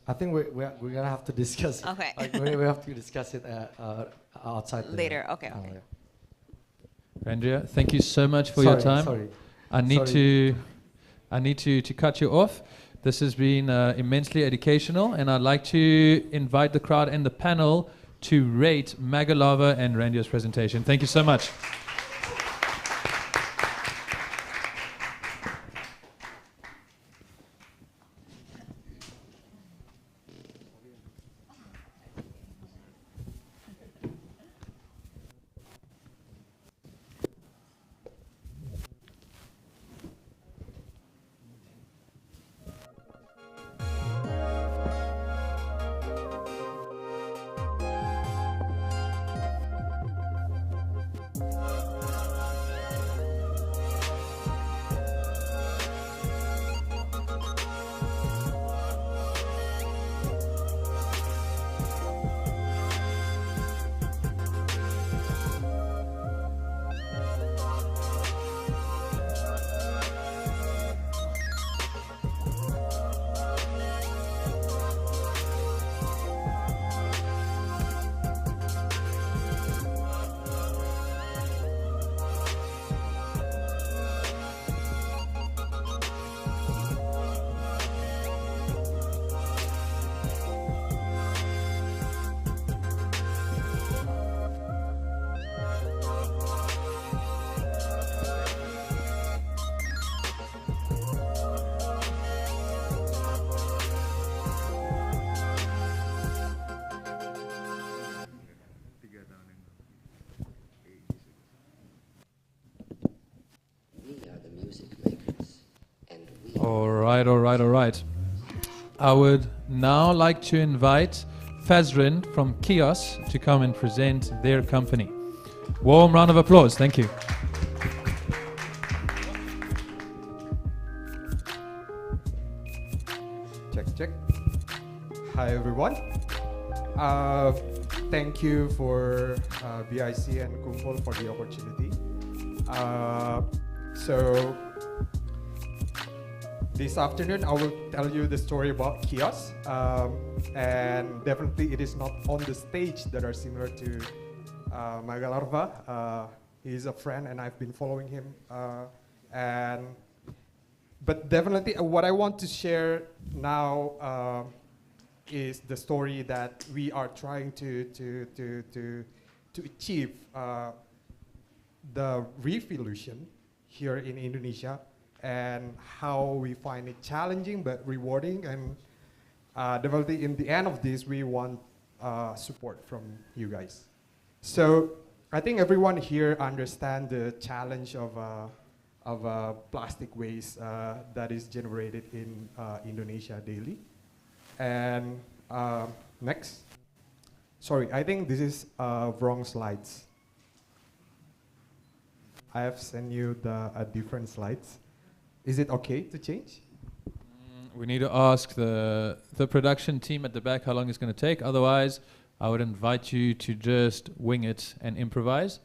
Speaker 17: I think we're gonna have to discuss it.
Speaker 11: Okay.
Speaker 17: Like, we have to discuss it outside
Speaker 11: Later. Okay. Okay.
Speaker 17: Yeah.
Speaker 1: Andrea, thank you so much for your time.
Speaker 17: Sorry.
Speaker 1: I need to cut you off. This has been immensely educational, and I'd like to invite the crowd and the panel to rate Magalava and Randia's presentation. Thank you so much. All right. I would now like to invite Fazrin from Kios to come and present their company. Warm round of applause. Thank you.
Speaker 18: Check. Hi, everyone. Thank you for BIC and KUMPUL for the opportunity. So this afternoon, I will tell you the story about Kios. And definitely it is not on the stage that are similar to Magalarva. He's a friend and I've been following him. But definitely what I want to share now is the story that we are trying to achieve the revolution here in Indonesia, and how we find it challenging but rewarding, and definitely in the end of this we want support from you guys. So I think everyone here understands the challenge of plastic waste that is generated in Indonesia daily. And next, sorry, I think this is wrong slides. I have sent you the different slides. Is it okay to change?
Speaker 1: We need to ask the production team at the back how long it's going to take. Otherwise, I would invite you to just wing it and improvise.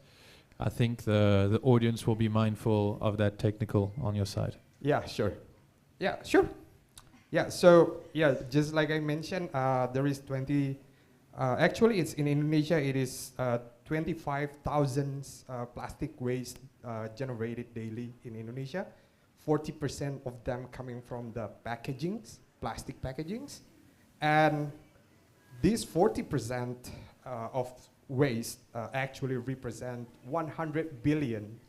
Speaker 1: I think the audience will be mindful of that technical on your side.
Speaker 18: Yeah, sure. Yeah, sure. Yeah, so yeah, just like I mentioned, there is 20. Actually, it's in Indonesia. It is 25,000 plastic waste generated daily in Indonesia. 40% of them coming from the packagings, plastic packagings, and these 40% of waste actually represent 100 billion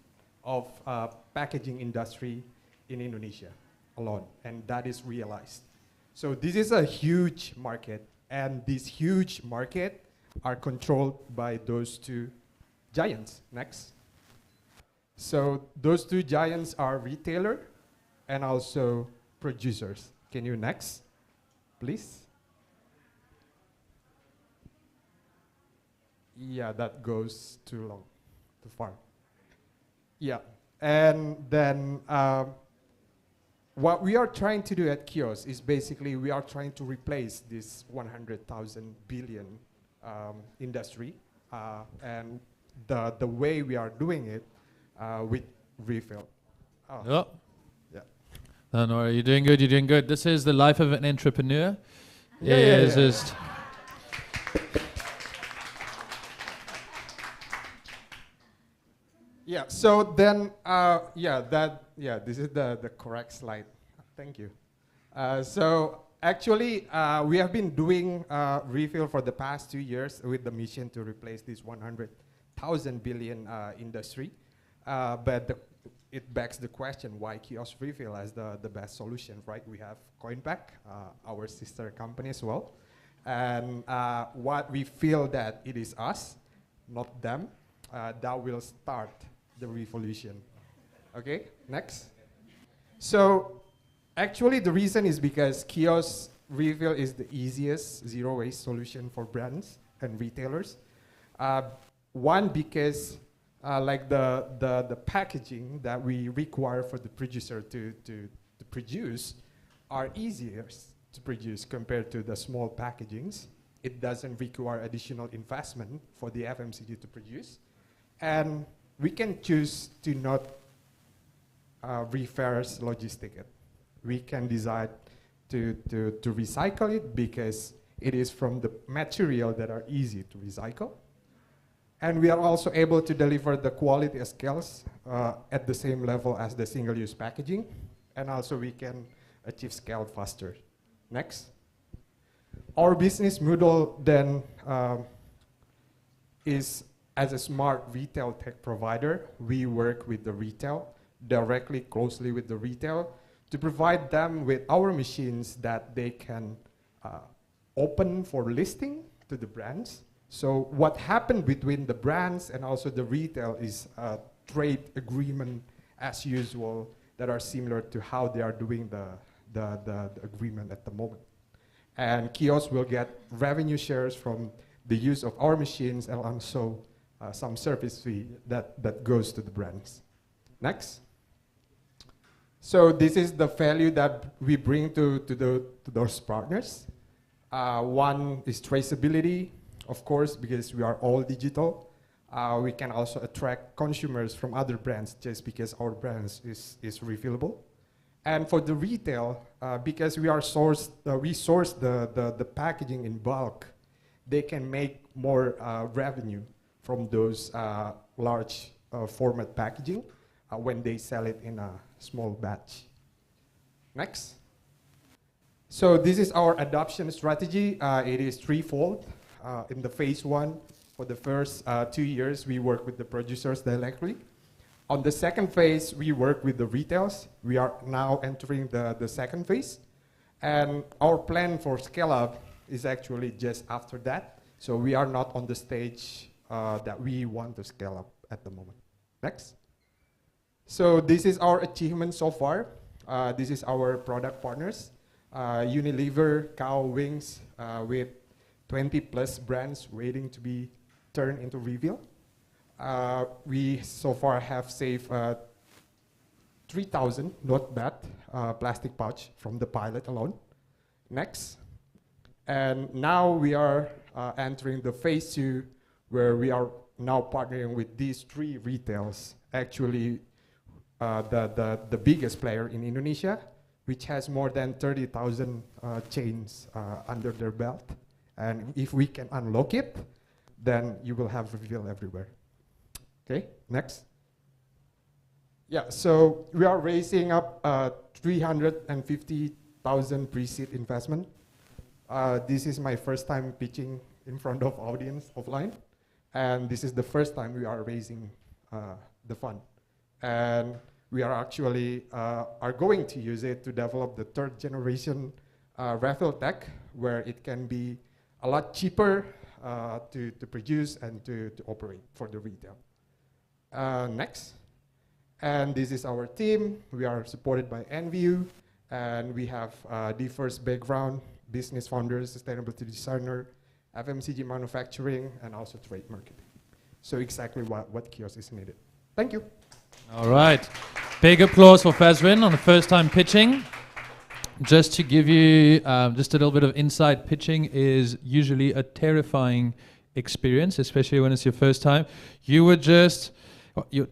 Speaker 18: of packaging industry in Indonesia alone, and that is realized. So this is a huge market, and this huge market are controlled by those two giants. Next. So those two giants are retailer and also producers. Can you next, please? Yeah, that goes too long, too far. Yeah, and then what we are trying to do at Kiosk is basically we are trying to replace this 100,000 billion industry, and the way we are doing it with refill. Oh.
Speaker 1: Yep.
Speaker 18: Yeah.
Speaker 1: No worry, you're doing good, you're doing good. This is the life of an entrepreneur.
Speaker 18: Yeah.
Speaker 1: Just
Speaker 18: Yeah, so then, this is the correct slide. Thank you. So actually, we have been doing refill for the past 2 years with the mission to replace this 100,000 billion industry. But it begs the question, why kiosk refill as the best solution, right? We have Coinpack, our sister company as well. And what we feel that it is us, not them, that will start the revolution. Okay, next. So actually the reason is because kiosk refill is the easiest zero waste solution for brands and retailers. One, because like the packaging that we require for the producer to produce are easier to produce compared to the small packagings. It doesn't require additional investment for the FMCG to produce. And we can choose to not reverse logistic it. We can decide to recycle it because it is from the material that are easy to recycle. And we are also able to deliver the quality scales at the same level as the single-use packaging. And also we can achieve scale faster. Next. Our business model then is as a smart retail tech provider. We work with the retail, directly, closely with the retail, to provide them with our machines that they can open for listing to the brands. So what happened between the brands and also the retail is a trade agreement as usual that are similar to how they are doing the agreement at the moment. And kiosks will get revenue shares from the use of our machines and also some service fee that goes to the brands. Next. So this is the value that we bring to those partners. One is traceability, of course, because we are all digital. We can also attract consumers from other brands just because our brands is refillable. And for the retail, because we source the packaging in bulk, they can make more revenue from those large format packaging when they sell it in a small batch. Next. So this is our adoption strategy. It is threefold. In the phase 1, for the first 2 years, we work with the producers directly. On the second phase, we work with the retailers. We are now entering the second phase. And our plan for scale up is actually just after that. So we are not on the stage that we want to scale up at the moment. Next. So this is our achievement so far. This is our product partners. Unilever, Cow, Wings, with 20 plus brands waiting to be turned into reveal. We so far have saved 3,000, not bad, plastic pouch from the pilot alone. Next. And now we are entering the phase 2, where we are now partnering with these 3 retailers. Actually, the biggest player in Indonesia, which has more than 30,000 chains under their belt. And if we can unlock it, then you will have reveal everywhere. Okay, next. Yeah, so we are raising up 350,000 pre-seed investment. This is my first time pitching in front of audience offline. And this is the first time we are raising the fund. And we are actually are going to use it to develop the 3rd generation refill tech, where it can be a lot cheaper to produce and to operate for the retail. Next. And this is our team. We are supported by NVU, and we have diverse background, business founders, sustainability designer, FMCG manufacturing, and also trade marketing. So exactly what kiosk is needed. Thank you.
Speaker 1: All right. Big applause for Fazwin on the first time pitching. Just to give you just a little bit of insight, pitching is usually a terrifying experience, especially when it's your first time. You're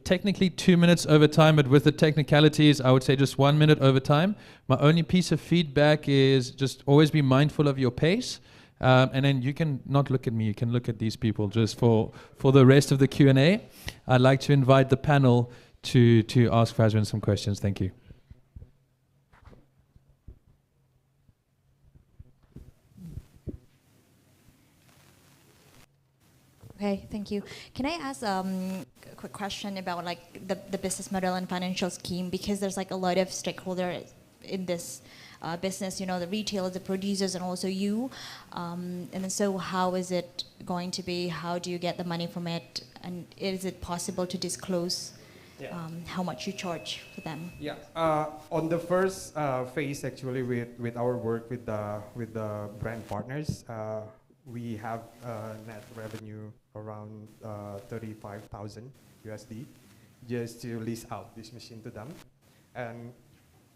Speaker 1: technically 2 minutes over time, but with the technicalities, I would say just 1 minute over time. My only piece of feedback is just always be mindful of your pace. And then you can not look at me, you can look at these people just for the rest of the Q&A. I'd like to invite the panel to ask Fazwin some questions. Thank you.
Speaker 7: Okay, thank you. Can I ask a quick question about like the business model and financial scheme, because there's like a lot of stakeholders in this business, you know, the retailers, the producers, and also you. And then so how is it going to be? How do you get the money from it? And is it possible to disclose how much you charge for them?
Speaker 18: Yeah. On the first phase, actually, with our work with the brand partners, we have net revenue around 35,000 USD just to lease out this machine to them, and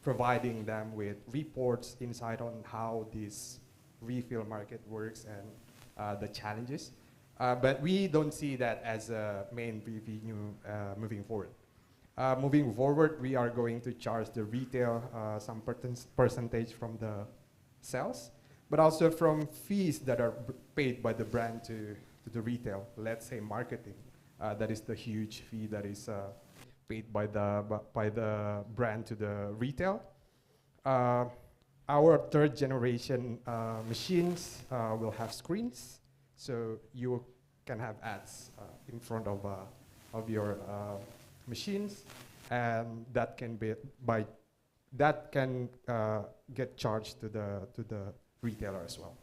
Speaker 18: providing them with reports, insight on how this refill market works and the challenges. But we don't see that as a main revenue moving forward. Moving forward, we are going to charge the retail some percentage from the sales, but also from fees that are paid by the brand to the retail. Let's say marketing, that is the huge fee that is paid by the brand to the retail. Our third generation machines will have screens, so you can have ads in front of your machines, and that can get charged to the retailer as well.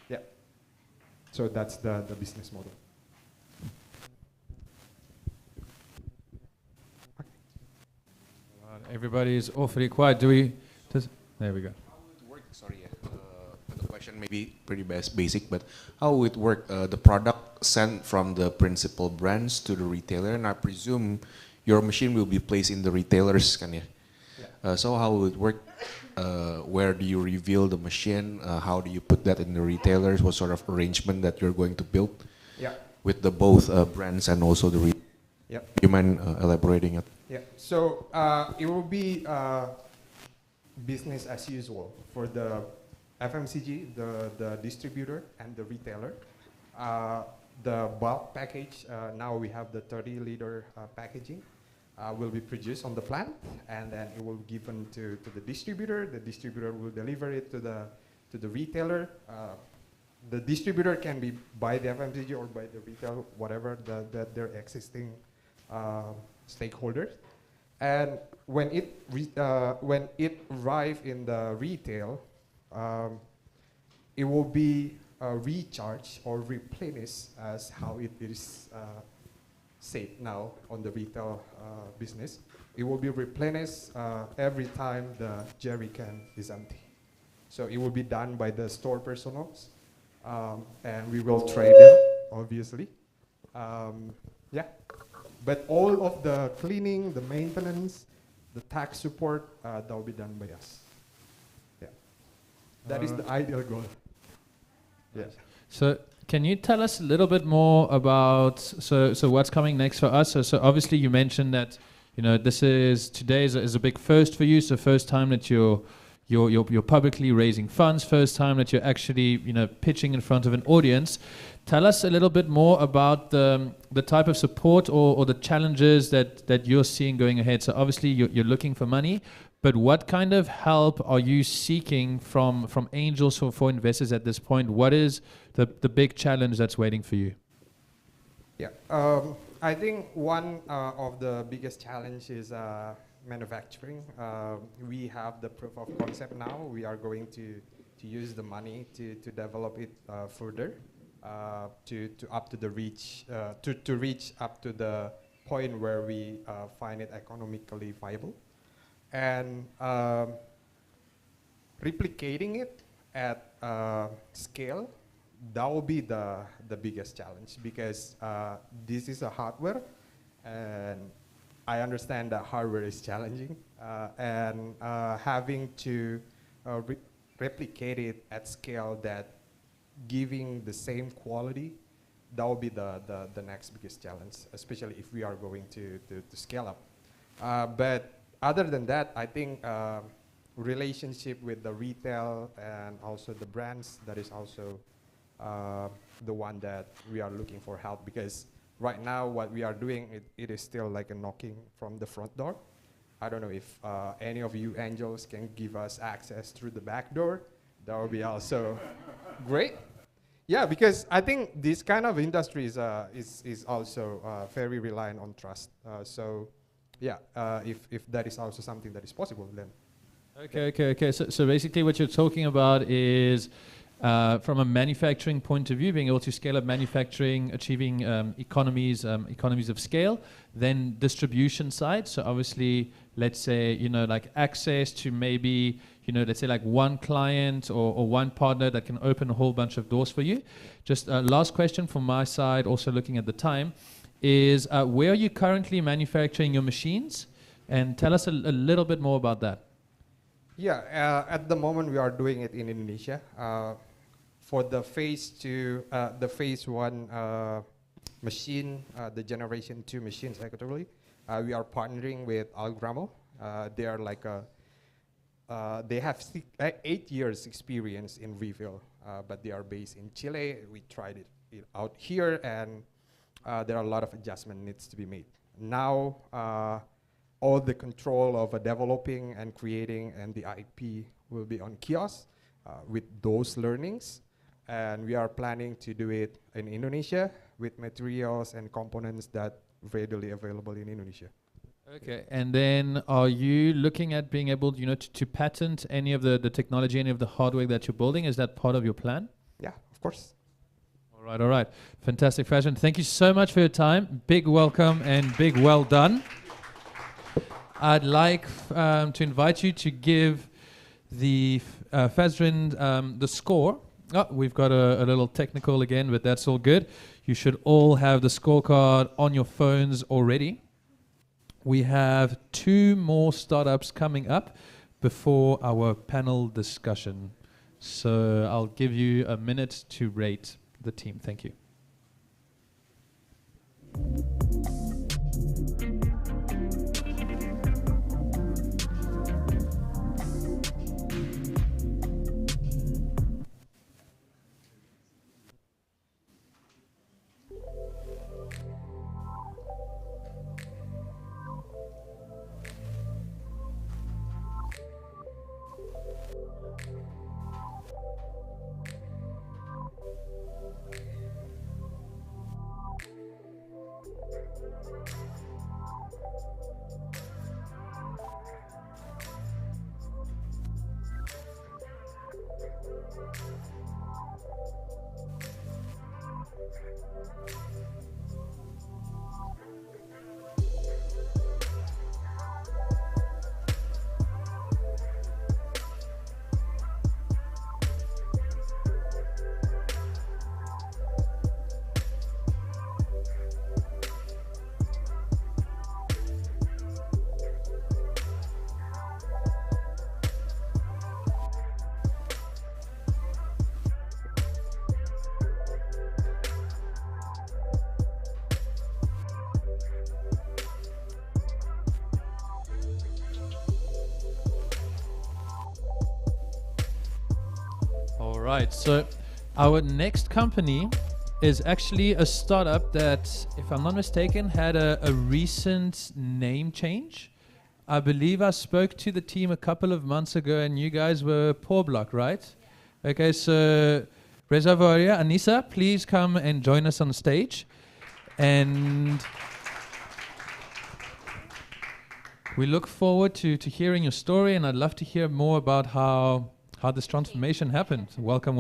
Speaker 18: Yeah. So that's the business model.
Speaker 1: Everybody is awfully quiet. There we go.
Speaker 15: Sorry, the question may be pretty basic, but how would it work? The product sent from the principal brands to the retailer, and I presume your machine will be placed in the retailers, can you? Yeah. So how would it work? Where do you reveal the machine? How do you put that in the retailers? What sort of arrangement that you're going to build with the both brands and also the retailers?
Speaker 18: Yeah.
Speaker 15: Do you mind elaborating it?
Speaker 18: Yeah. So it will be business as usual for the FMCG, the distributor, and the retailer. The bulk package, now we have the 30-liter packaging, will be produced on the plant, and then it will be given to the distributor. The distributor will deliver it to the retailer. The distributor can be by the FMCG or by the retail, whatever their existing stakeholders. And when it arrives in the retail, it will be recharged or replenished as how it is said now on the retail business. It will be replenished every time the jerry can is empty. So it will be done by the store personnel, and we will trade them, obviously. Yeah. But all of the cleaning, the maintenance, the tax support, that will be done by us. Yeah. That is the ideal goal. Yeah.
Speaker 1: So can you tell us a little bit more about so what's coming next for us? So obviously you mentioned that today is a big first for you. So first time that you're publicly raising funds. First time that you're actually pitching in front of an audience. Tell us a little bit more about the type of support or the challenges that you're seeing going ahead. So obviously you're looking for money, but what kind of help are you seeking from angels or for investors at this point? What is the big challenge that's waiting for you?
Speaker 18: Yeah, I think one of the biggest challenge is manufacturing. We have the proof of concept now. We are going to use the money to develop it further. To reach up to the point where we find it economically viable, and replicating it at scale, that will be the biggest challenge, because this is a hardware, and I understand that hardware is challenging, and having to replicate it at scale that giving the same quality, that will be the next biggest challenge, especially if we are going to scale up. But other than that, I think relationship with the retail and also the brands, that is also the one that we are looking for help, because right now what we are doing, it is still like a knocking from the front door. I don't know if any of you angels can give us access through the back door. That would be also great. Yeah, because I think this kind of industry is also very reliant on trust. So yeah, if that is also something that is possible, then.
Speaker 1: Okay. So basically what you're talking about is from a manufacturing point of view, being able to scale up manufacturing, achieving economies of scale, then distribution side. So obviously, let's say, like access to maybe, let's say like one client or one partner that can open a whole bunch of doors for you. Just last question from my side, also looking at the time, is where are you currently manufacturing your machines? And tell us a little bit more about that.
Speaker 18: Yeah, at the moment we are doing it in Indonesia. For the phase 1 machine, the generation 2 machines actually, we are partnering with Algramo. They are like they have 8 years experience in refill, but they are based in Chile. We tried it out here, and there are a lot of adjustment needs to be made. Now, all the control of developing and creating and the IP will be on kiosk with those learnings. And we are planning to do it in Indonesia with materials and components that readily available in Indonesia.
Speaker 1: Okay, and then are you looking at being able, to patent any of the technology, any of the hardware that you're building? Is that part of your plan?
Speaker 18: Yeah, of course.
Speaker 1: All right. Fantastic, Farzan. Thank you so much for your time. Big welcome and big well done. I'd like to invite you to give the Farzan the score. Oh, we've got a little technical again, but that's all good. You should all have the scorecard on your phones already. We have 2 more startups coming up before our panel discussion. So I'll give you a minute to rate the team. Thank you. All right, so our next company is actually a startup that, if I'm not mistaken, had a recent name change. I believe I spoke to the team a couple of months ago and you guys were Poor Block, right? Yeah. Okay, so Reservoiria, Anissa, please come and join us on stage. And we look forward to hearing your story, and I'd love to hear more about how this transformation happened. Welcome.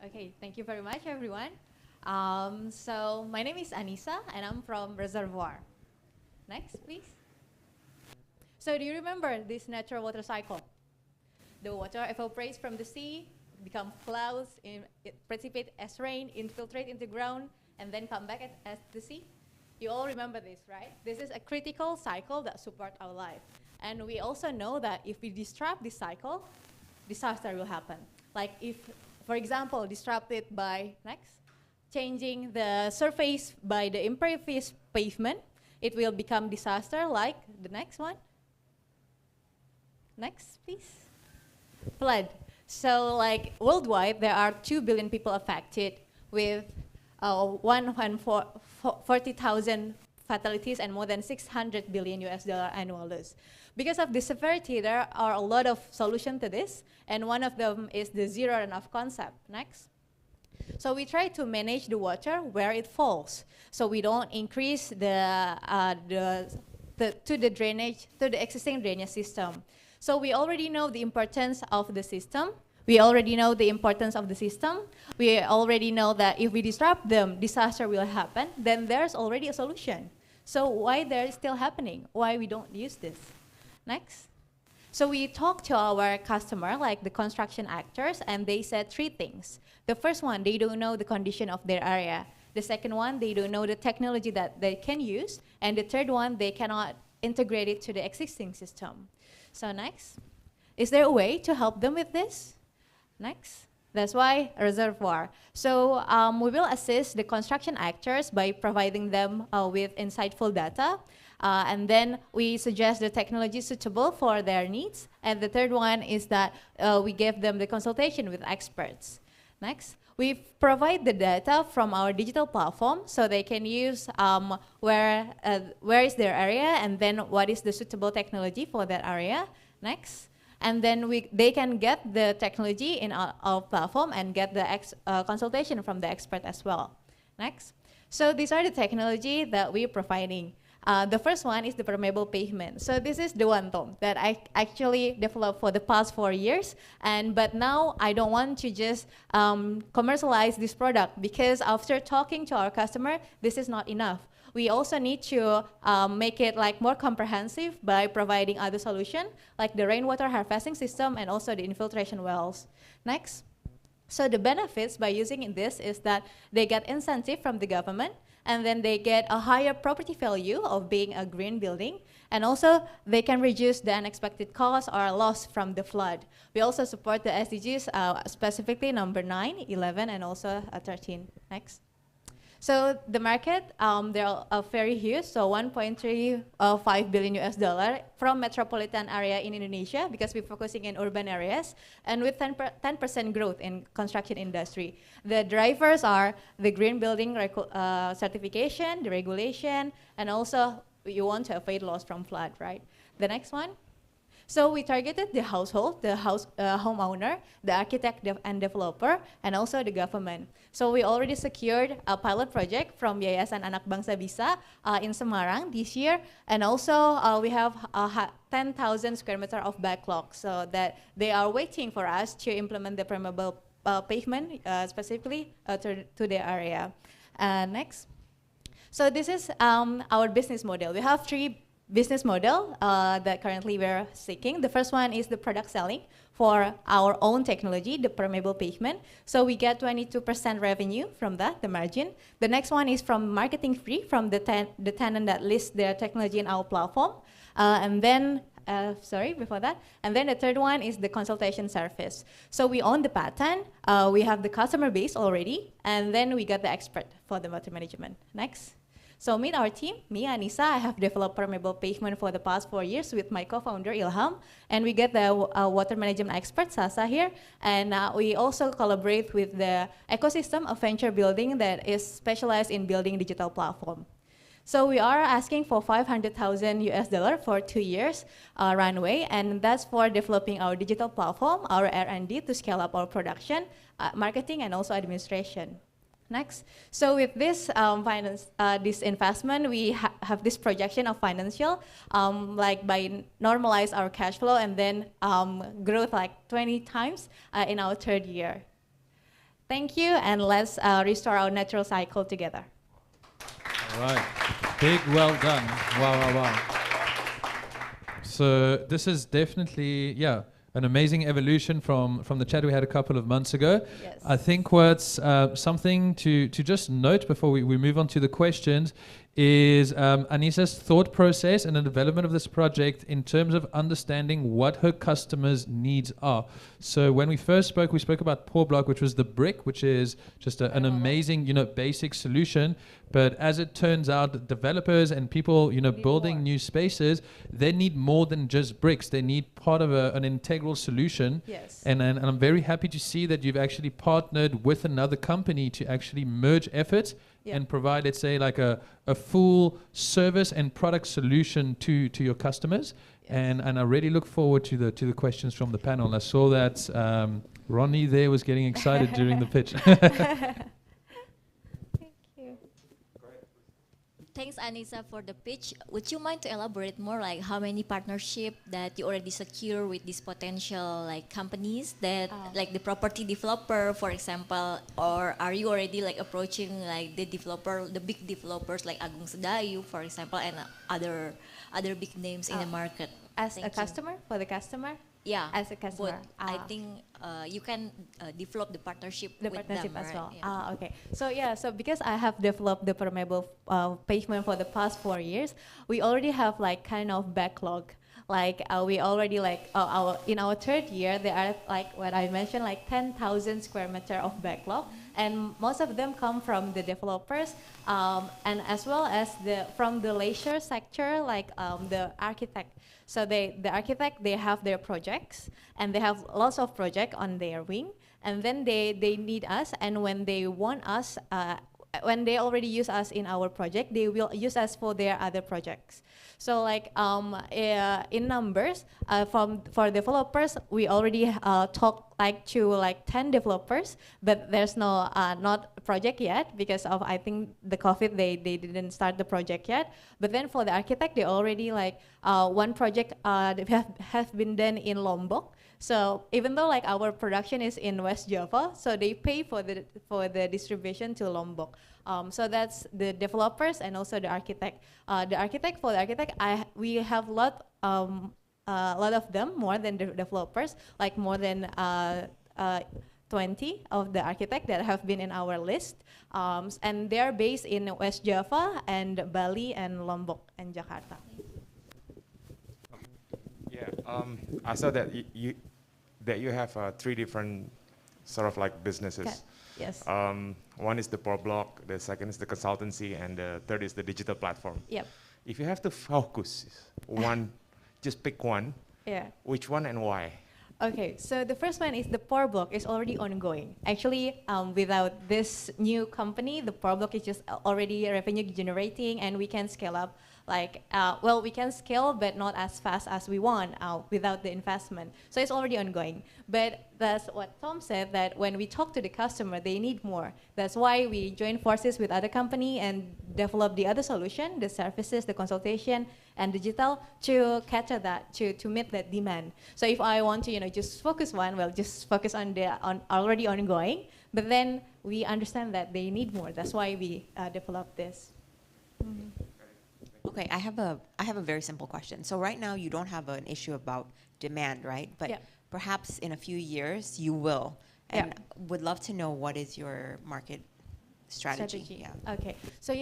Speaker 19: Okay, thank you very much, everyone. So my name is Anissa, and I'm from Reservoir. Next, please. So do you remember this natural water cycle? The water evaporates from the sea, become clouds, precipitate as rain, infiltrate into ground, and then come back as the sea. You all remember this, right? This is a critical cycle that supports our life. And we also know that if we disrupt this cycle, disaster will happen. Like if, for example, disrupted by, next, changing the surface by the impervious pavement, it will become disaster like the next one. Next, please. Flood. So like worldwide, there are 2 billion people affected with 140,000 fatalities and more than 600 billion US dollar annual loss. Because of the severity, there are a lot of solutions to this, and one of them is the zero runoff concept. Next. So we try to manage the water where it falls, so we don't increase the existing drainage system. So we already know the importance of the system. We already know the importance of the system. We already know that if we disrupt them, disaster will happen. Then there's already a solution. So why they're still happening? Why we don't use this? Next. So we talked to our customer, like the construction actors, and they said 3 things. The first one, they don't know the condition of their area. The second one, they don't know the technology that they can use. And the third one, they cannot integrate it to the existing system. So next, is there a way to help them with this? Next, that's why reservoir. So we will assist the construction actors by providing them with insightful data. And then we suggest the technology suitable for their needs. And the third one is that we give them the consultation with experts. Next, we provide the data from our digital platform so they can use where is their area and then what is the suitable technology for that area. Next, and then they can get the technology in our platform and get the consultation from the expert as well. Next, so these are the technology that we're providing. The first one is the permeable pavement. So this is the one, Tom, that I actually developed for the past 4 years. But now I don't want to just commercialize this product, because after talking to our customer, this is not enough. We also need to make it like more comprehensive by providing other solutions like the rainwater harvesting system and also the infiltration wells. Next. So the benefits by using this is that they get incentive from the government, and then they get a higher property value of being a green building, and also they can reduce the unexpected costs or loss from the flood. We also support the SDGs, specifically number 9, 11, and also 13. Next. So the market, they're very huge, so 1.35 billion US dollar from metropolitan area in Indonesia, because we're focusing in urban areas, and with 10% growth in construction industry. The drivers are the green building certification, the regulation, and also you want to avoid loss from flood, right? The next one. So we targeted the household, the homeowner, the architect and developer, and also the government. So we already secured a pilot project from Yayasan Anak Bangsa Bisa in Semarang this year, and also we have 10,000 square meter of backlog, so that they are waiting for us to implement the permeable pavement specifically to their area. Next. So this is our business model. We have 3 business model that currently we're seeking. The first one is the product selling for our own technology, the permeable pavement. So we get 22% revenue from that, the margin. The next one is from marketing fee from the tenant that lists their technology in our platform. And then before that. And then the third one is the consultation service. So we own the patent, we have the customer base already, and then we got the expert for the water management. Next. So meet our team, me, Anissa. I have developed permeable pavement for the past 4 years with my co-founder, Ilham. And we get the water management expert, Sasa, here. And we also collaborate with the ecosystem of venture building that is specialized in building digital platform. So we are asking for 500,000 US dollar for 2 years runway, and that's for developing our digital platform, our R&D to scale up our production, marketing, and also administration. Next. So with this this investment, we have this projection of financial, like by normalize our cash flow and then growth like 20 times in our 3rd year. Thank you, and let's restore our natural cycle together.
Speaker 1: All right, big well done. Wow, wow, wow. So this is definitely, an amazing evolution from the chat we had a couple of months ago.
Speaker 19: Yes.
Speaker 1: I think what's something to just note before we move on to the questions is Anisa's thought process and the development of this project in terms of understanding what her customers' needs are. So when we first spoke, we spoke about Poor Block, which was the brick, which is just an amazing, basic solution. But as it turns out, developers and people, building new spaces, they need more than just bricks. They need part of an integral solution.
Speaker 19: Yes.
Speaker 1: And I'm very happy to see that you've actually partnered with another company to actually merge efforts and provide, let's say, like a full service and product solution to your customers. And I really look forward to the questions from the panel. I saw that Ronnie there was getting excited during the pitch.
Speaker 6: Thanks, Anissa, for the pitch. Would you mind to elaborate more, like how many partnership that you already secure with these potential like companies that, like the property developer, for example, or are you already like approaching like the big developers like Agung Sedayu, for example, and other big names in the market?
Speaker 19: As a customer, for the customer?
Speaker 6: Yeah,
Speaker 19: as a customer.
Speaker 6: But I think you can develop the partnership with
Speaker 19: partnership
Speaker 6: them,
Speaker 19: as
Speaker 6: right?
Speaker 19: well.
Speaker 6: Yeah.
Speaker 19: Okay. So because I have developed the permeable pavement for the past 4 years, we already have like kind of backlog. Like we already like in our third year, there are like what I mentioned, like 10,000 square meter of backlog, and most of them come from the developers, and as well as from the leisure sector, like the architect. So the architect, they have their projects, and they have lots of projects on their wing, and then they need us, and when they want us, when they already use us in our project, they will use us for their other projects. So like in numbers, for developers, we already talked like to like 10 developers, but there's no not a project yet because of I think the COVID they didn't start the project yet. But then for the architect, they already like one project have been done in Lombok. So even though like our production is in West Java, so they pay for the distribution to Lombok. So that's the developers and also the architect. For the architect, we have a lot of them, more than the developers, like more than 20 of the architects that have been in our list, and they're based in West Java and Bali and Lombok and Jakarta.
Speaker 5: Yeah, I saw that you have 3 different sort of like businesses.
Speaker 19: Okay. Yes.
Speaker 5: One is the Power Block, the second is the consultancy, and the third is the digital platform.
Speaker 19: Yep.
Speaker 5: If you have to focus one, just pick one.
Speaker 19: Yeah.
Speaker 5: Which one and why?
Speaker 19: Okay, so the first one is the Power Block is already ongoing. Actually, without this new company, the Power Block is just already revenue generating, and we can scale up. Like, well, we can scale, but not as fast as we want without the investment. So it's already ongoing. But that's what Tom said, that when we talk to the customer, they need more. That's why we join forces with other company and develop the other solution, the services, the consultation, and digital to cater that, to meet that demand. So if I want to, just focus one, well, just focus on already ongoing. But then we understand that they need more. That's why we develop this. Mm-hmm.
Speaker 11: Okay, I have a very simple question. So right now you don't have an issue about demand, right? But perhaps in a few years you will. And would love to know what is your market strategy. Yeah.
Speaker 19: Okay. So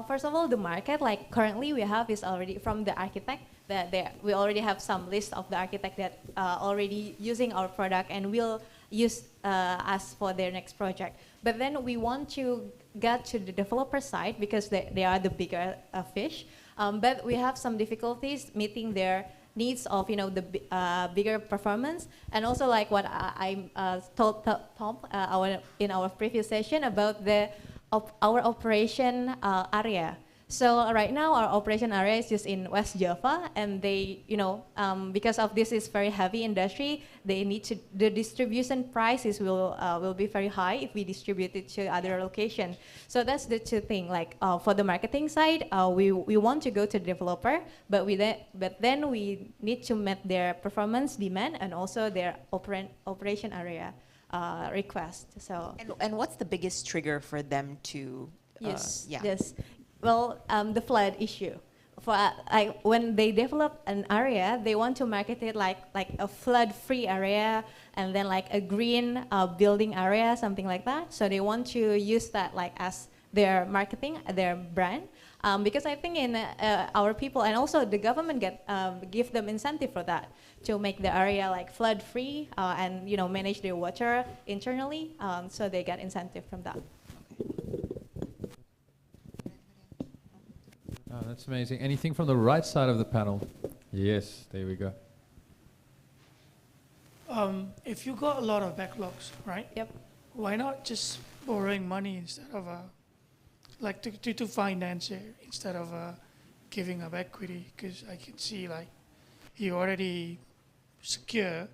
Speaker 19: first of all, the market like currently we have is already from the architect that we already have some list of the architect that already using our product and will use us for their next project. But then we want to get to the developer side because they are the bigger fish. But we have some difficulties meeting their needs of the bigger performance, and also like what I told Tom in our previous session about our operation area. So right now our operation area is just in West Java, and they, because of this is very heavy industry, they need to, the distribution prices will be very high if we distribute it to other location. So that's the two things. Like for the marketing side, we want to go to the developer, but then we need to meet their performance demand and also their operation area request. So
Speaker 11: and what's the biggest trigger for them to?
Speaker 19: Yes. Well, the flood issue. for like when they develop an area, they want to market it like a flood-free area, and then like a green building area, something like that. So they want to use that like as their marketing, their brand. Because I think in our people and also the government give them incentive for that to make the area like flood-free and manage their water internally. So they get incentive from that.
Speaker 1: Oh, that's amazing. Anything from the right side of the panel? Yes, there we go.
Speaker 10: If you got a lot of backlogs, right?
Speaker 19: Yep.
Speaker 10: Why not just borrowing money instead of like to finance it instead of giving up equity? Because I can see like you already secure,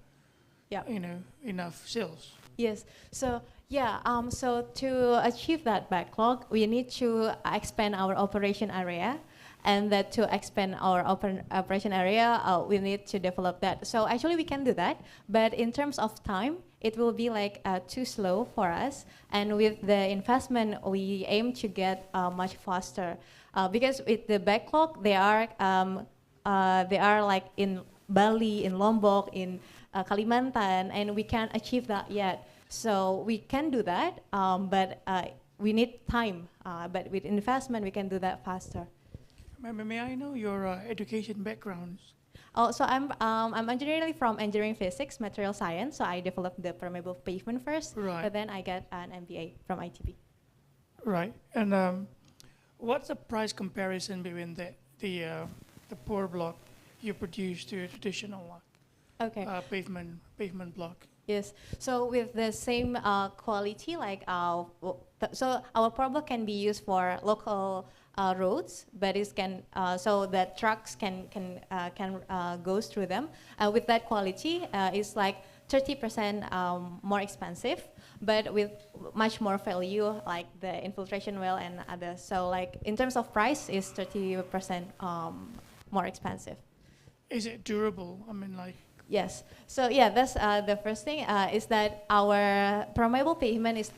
Speaker 10: enough sales.
Speaker 19: Yes. So yeah. So to achieve that backlog, we need to expand our operation area, and that to expand our operation area, we need to develop that. So actually, we can do that, but in terms of time, it will be like too slow for us. And with the investment, we aim to get much faster, because with the backlog, they are like in Bali, in Lombok, in Kalimantan, and we can't achieve that yet. So we can do that, but we need time. But with investment, we can do that faster.
Speaker 10: May I know your education backgrounds?
Speaker 19: Oh, so I'm originally from engineering physics, material science. So I developed the permeable pavement first,
Speaker 10: Right.
Speaker 19: but then I got an MBA from ITB.
Speaker 10: Right. And what's the price comparison between the pour block you produce to a traditional one?
Speaker 19: Okay.
Speaker 10: Pavement block.
Speaker 19: Yes. So with the same quality, like so our pour block can be used for local roads, but it can so that trucks can go through them. With that quality, it's like 30% more expensive, but with much more value, like the infiltration well and others. So like in terms of price, it's 30% more expensive.
Speaker 10: Is it durable? I mean, like.
Speaker 19: Yes. So yeah, that's the first thing is that our permeable pavement is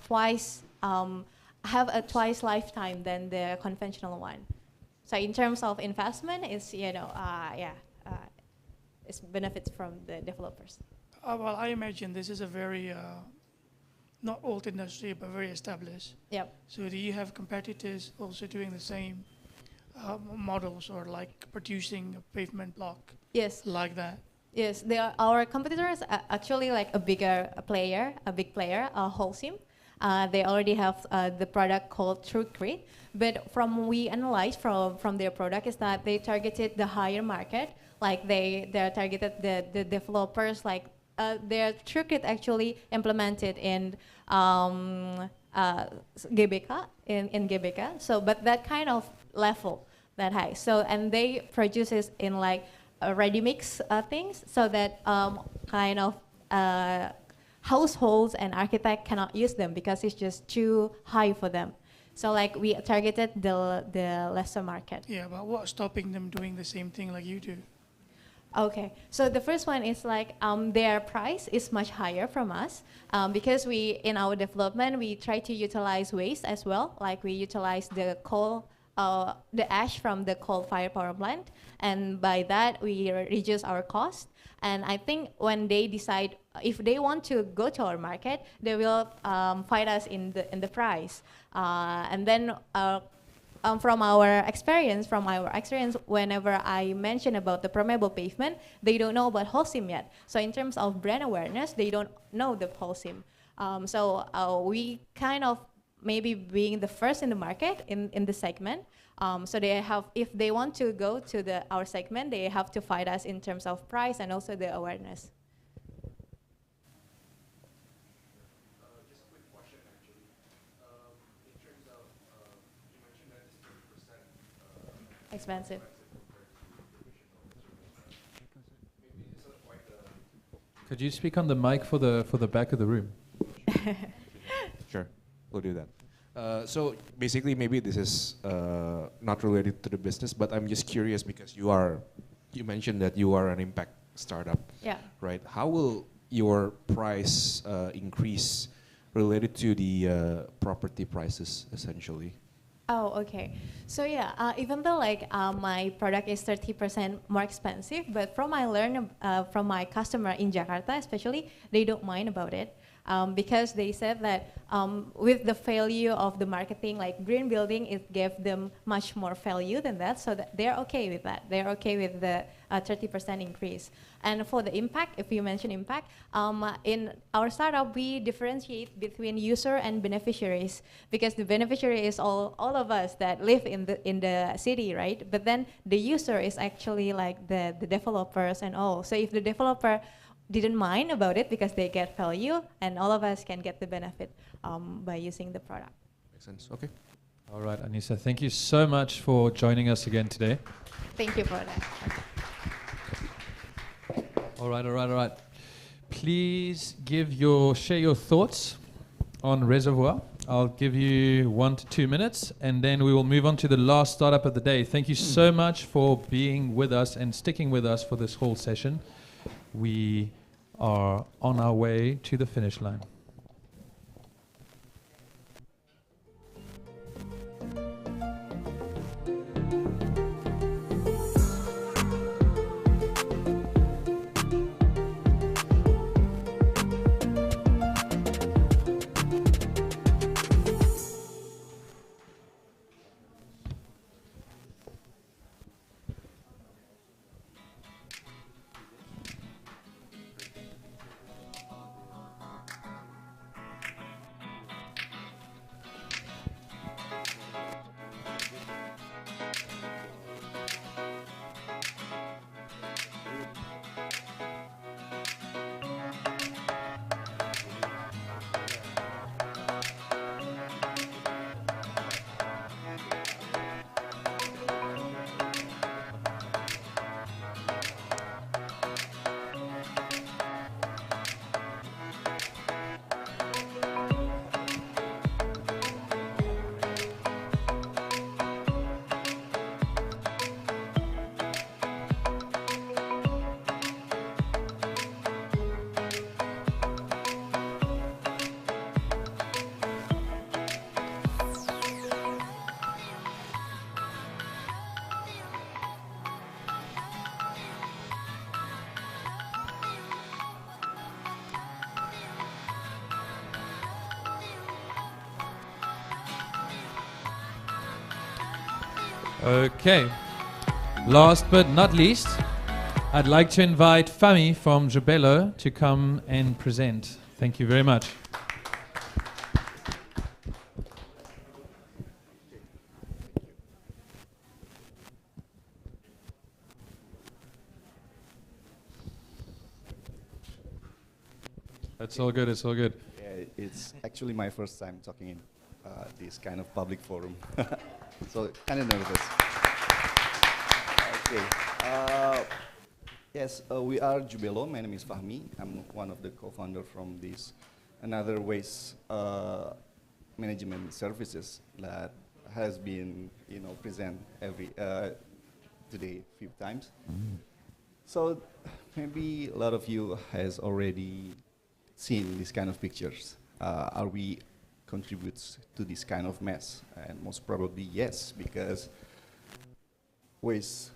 Speaker 19: have a twice lifetime than the conventional one. So in terms of investment, it's it's benefits from the developers.
Speaker 10: Well, I imagine this is a very not old industry, but very established.
Speaker 19: Yep.
Speaker 10: So do you have competitors also doing the same models, or like producing a pavement block?
Speaker 19: Yes.
Speaker 10: Like that.
Speaker 19: Yes, our competitors are actually like a big player, Holcim. They already have the product called TrueCrete, but we analyzed from their product is that they targeted the higher market, like they targeted the developers, like their TrueCrete actually implemented in GBK, in GBK. So, but that kind of level, that high. So, and they produce it in like ready mix things, so that kind of households and architects cannot use them because it's just too high for them. So like we targeted the lesser market.
Speaker 10: Yeah, but what's stopping them doing the same thing like you do?
Speaker 19: Okay, so the first one is like their price is much higher from us because in our development we try to utilize waste as well. Like we utilize the coal, the ash from the coal-fired power plant, and by that we reduce our cost. And I think when they decide if they want to go to our market, they will fight us in the price. And then from our experience, whenever I mention about the permeable pavement, they don't know about Holcim yet. So in terms of brand awareness, they don't know the Holcim. So we kind of maybe being the first in the market in the segment. So they have, if they want to go to our segment, they have to fight us in terms of price and also the awareness.
Speaker 15: Just a quick question, actually. In terms of, you mentioned that it's 30%
Speaker 19: expensive.
Speaker 1: Could you speak on the mic for the back of the room?
Speaker 15: Sure, we'll do that. So basically, maybe this is not related to the business, but I'm just curious because you mentioned that you are an impact startup,
Speaker 19: yeah,
Speaker 15: right? How will your price increase related to the property prices, essentially?
Speaker 19: Oh, okay. So yeah, even though like my product is 30% more expensive, but from I learn from my customer in Jakarta especially, they don't mind about it. Because they said that with the value of the marketing, like green building, it gave them much more value than that, so that they're okay with that. They're okay with the 30% increase. And for the impact, if you mention impact, in our startup, we differentiate between user and beneficiaries, because the beneficiary is all of us that live in the city, right? But then the user is actually like the developers and all. So if the developer didn't mind about it because they get value, and all of us can get the benefit by using the product.
Speaker 15: Makes sense. Okay.
Speaker 1: All right, Anissa, thank you so much for joining us again today.
Speaker 19: Thank you for that.
Speaker 1: All right. Please share your thoughts on Reservoir. I'll give you 1 to 2 minutes, and then we will move on to the last startup of the day. Thank you so much for being with us and sticking with us for this whole session. We are on our way to the finish line. Okay. Last but not least, I'd like to invite Fami from Jubelo to come and present. Thank you very much. It's all good, it's all good.
Speaker 20: Yeah, it's actually my first time talking in this kind of public forum. So kind of nervous. Okay. Yes, we are Jubelo. My name is Fahmi. I'm one of the co-founder from this another waste management services that has been, present every today a few times. So maybe a lot of you has already seen this kind of pictures. Are we contributes to this kind of mess? And most probably yes, because waste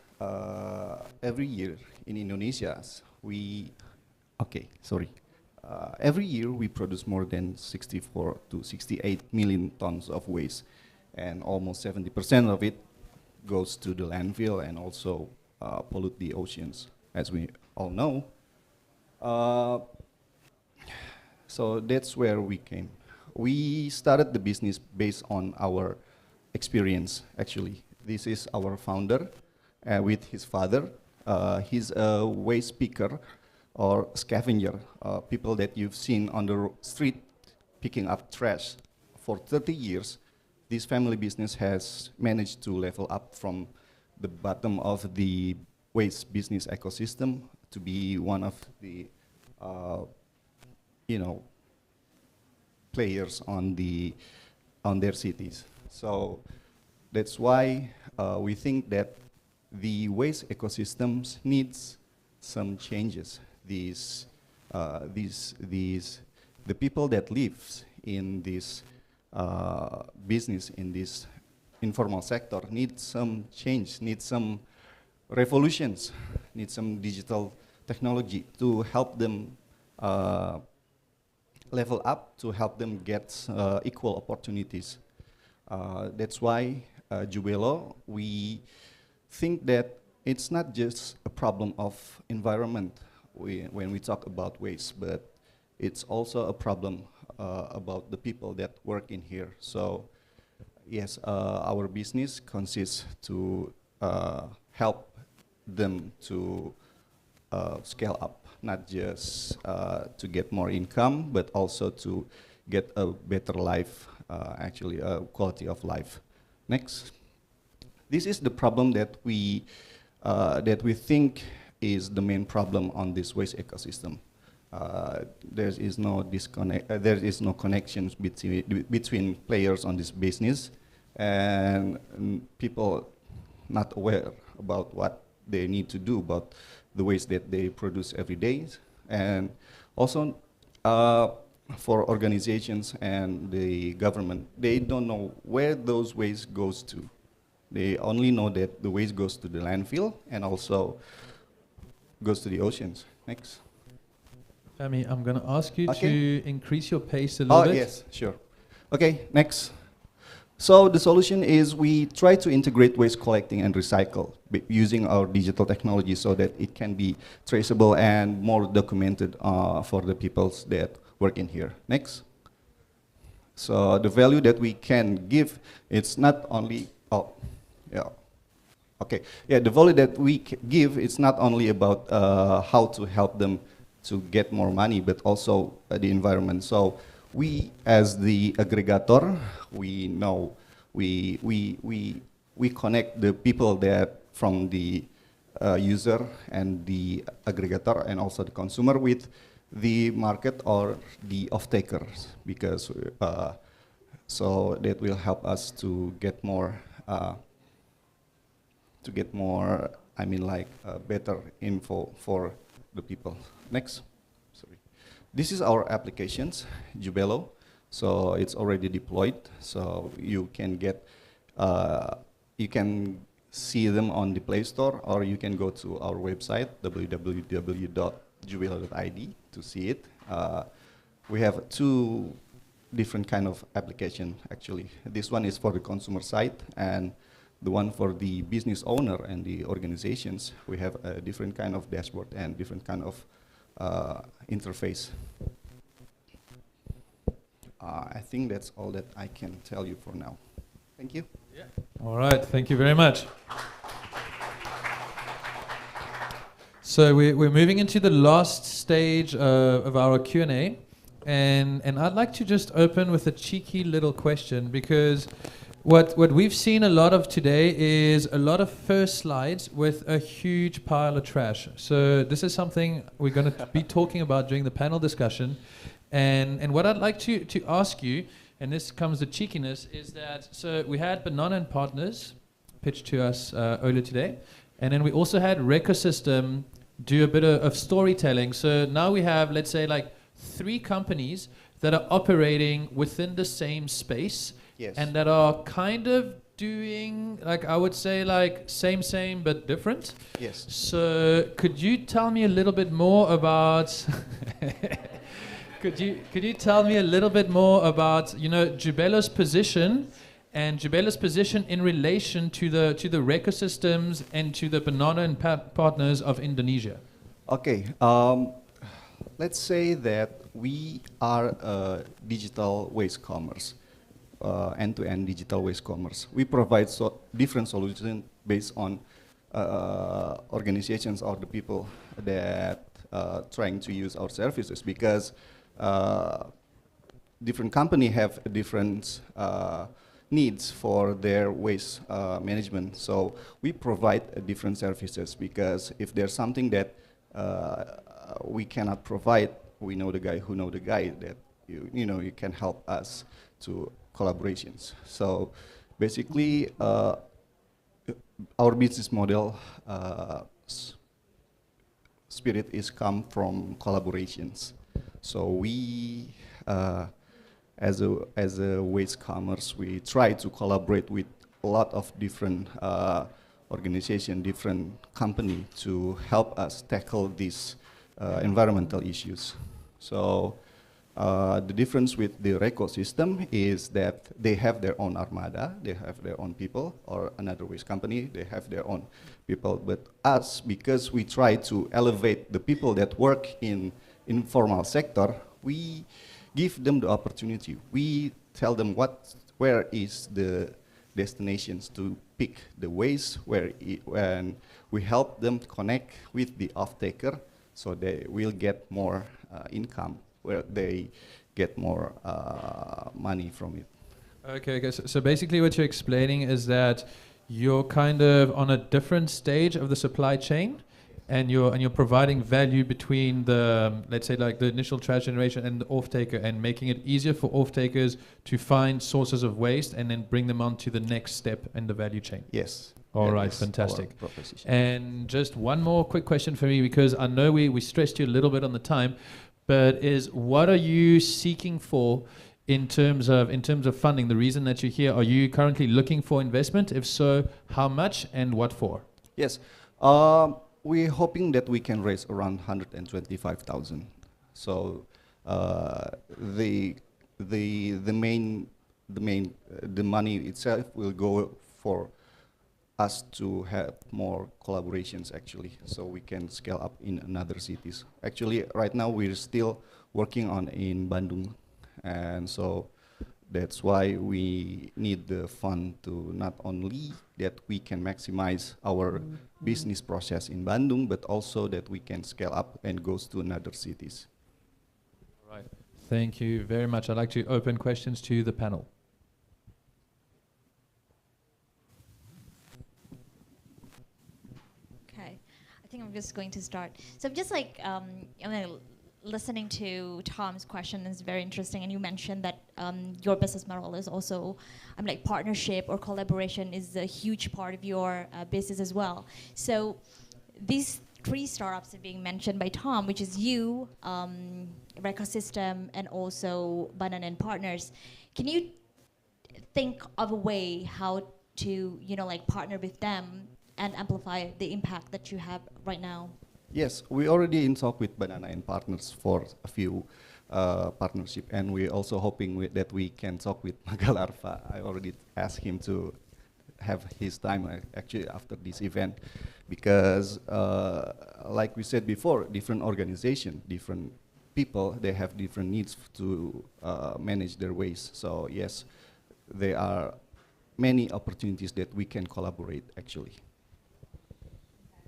Speaker 20: every year in Indonesia, every year we produce more than 64 to 68 million tons of waste, and almost 70% of it goes to the landfill and also pollute the oceans, as we all know. So that's where we came. We started the business based on our experience, actually. This is our founder with his father. He's a waste picker or scavenger, people that you've seen on the street picking up trash. For 30 years, this family business has managed to level up from the bottom of the waste business ecosystem to be one of the players on their cities. So that's why we think that the waste ecosystems needs some changes. The people that lives in this business, in this informal sector needs some change, needs some revolutions, needs some digital technology to help them level up, to help them get equal opportunities. That's why Jubelo, we think that it's not just a problem of environment when we talk about waste, but it's also a problem about the people that work in here. So yes, our business consists to help them to scale up, not just to get more income, but also to get a better life, actually a quality of life. Next. This is the problem that we think is the main problem on this waste ecosystem. There is no disconnect. There is no connections between players on this business, and people not aware about what they need to do about the waste that they produce every day, and also for organizations and the government, they don't know where those waste goes to. They only know that the waste goes to the landfill and also goes to the oceans. Next.
Speaker 1: Femi, I'm going to ask you to increase your pace a little bit.
Speaker 20: Oh, yes, sure. Okay, next. So the solution is we try to integrate waste collecting and recycle using our digital technology so that it can be traceable and more documented for the peoples that work in here. Next. So the value that we can give, it's not only, the value that we give, it's not only about how to help them to get more money, but also the environment. So we, as the aggregator, we know we connect the people that from the user and the aggregator and also the consumer with the market or the off-takers, because so that will help us to get more better info for the people. Next. Sorry. This is our applications, Jubelo. So it's already deployed. So you can get, you can see them on the Play Store, or you can go to our website, www.jubelo.id, to see it. We have two different kind of application, actually. This one is for the consumer side, and the one for the business owner and the organizations. We have a different kind of dashboard and different kind of interface. I think that's all that I can tell you for now. Thank you.
Speaker 1: Yeah. All right, thank you very much. So we're moving into the last stage of our Q&A, and I'd like to just open with a cheeky little question, because what we've seen a lot of today is a lot of first slides with a huge pile of trash. So this is something we're going to be talking about during the panel discussion. And what I'd like to ask you, and this comes to cheekiness, is that, so we had Banana and Partners pitch to us earlier today, and then we also had Recosystem do a bit of storytelling. So now we have, let's say, like 3 companies that are operating within the same space.
Speaker 20: Yes.
Speaker 1: And that are kind of doing, like, I would say, like same but different.
Speaker 20: Yes.
Speaker 1: So could you tell me a little bit more about could you tell me a little bit more about, you know, Jubelo's position and Jubelo's position in relation to the Recosystems and to the Banana and Partners of Indonesia?
Speaker 20: Okay. Let's say that we are a digital waste commerce. End-to-end digital waste commerce. We provide different solutions based on organizations or the people that trying to use our services, because different companies have different needs for their waste management. So we provide different services, because if there's something that we cannot provide, we know the guy who know the guy that you can help us to collaborations. So basically, our business model spirit is come from collaborations. So we, as a waste commerce, we try to collaborate with a lot of different organization, different company to help us tackle these environmental issues. So the difference with the Reco system is that they have their own armada, they have their own people, or another waste company, they have their own people. But us, because we try to elevate the people that work in informal sector, we give them the opportunity. We tell them where is the destinations to pick the waste, when we help them connect with the off-taker, so they will get more income, where they get more money from it.
Speaker 1: Okay, so basically what you're explaining is that you're kind of on a different stage of the supply chain, and you're providing value between the, let's say, like the initial trash generation and the off-taker, and making it easier for off-takers to find sources of waste and then bring them on to the next step in the value chain.
Speaker 20: Yes.
Speaker 1: All
Speaker 20: That
Speaker 1: right,
Speaker 20: is
Speaker 1: fantastic.
Speaker 20: our proposition.
Speaker 1: And just one more quick question for me, because I know we stressed you a little bit on the time, but what are you seeking for in terms of funding? The reason that you're here, are you currently looking for investment? If so, how much and what for?
Speaker 20: Yes. We're hoping that we can raise around 125,000. So the money itself will go for us to have more collaborations actually, so we can scale up in another cities. Actually, right now we're still working on in Bandung, and so that's why we need the fund to not only that we can maximize our business process in Bandung, but also that we can scale up and goes to another cities.
Speaker 1: All right. Thank you very much. I'd like to open questions to the panel.
Speaker 7: Okay, I think I'm just going to start. So I'm just like, listening to Tom's question is very interesting, and you mentioned that your business model is also, like partnership or collaboration is a huge part of your business as well. So these three startups are being mentioned by Tom, which is you, Recosystem, and also Banana and Partners. Can you think of a way how to, like partner with them and amplify the impact that you have right now?
Speaker 20: Yes, we already in talk with Banana and Partners for a few partnership, and we're also hoping that we can talk with Magalarva. I already asked him to have his time actually after this event, because like we said before, different organization, different people, they have different needs to manage their waste. So yes, there are many opportunities that we can collaborate actually.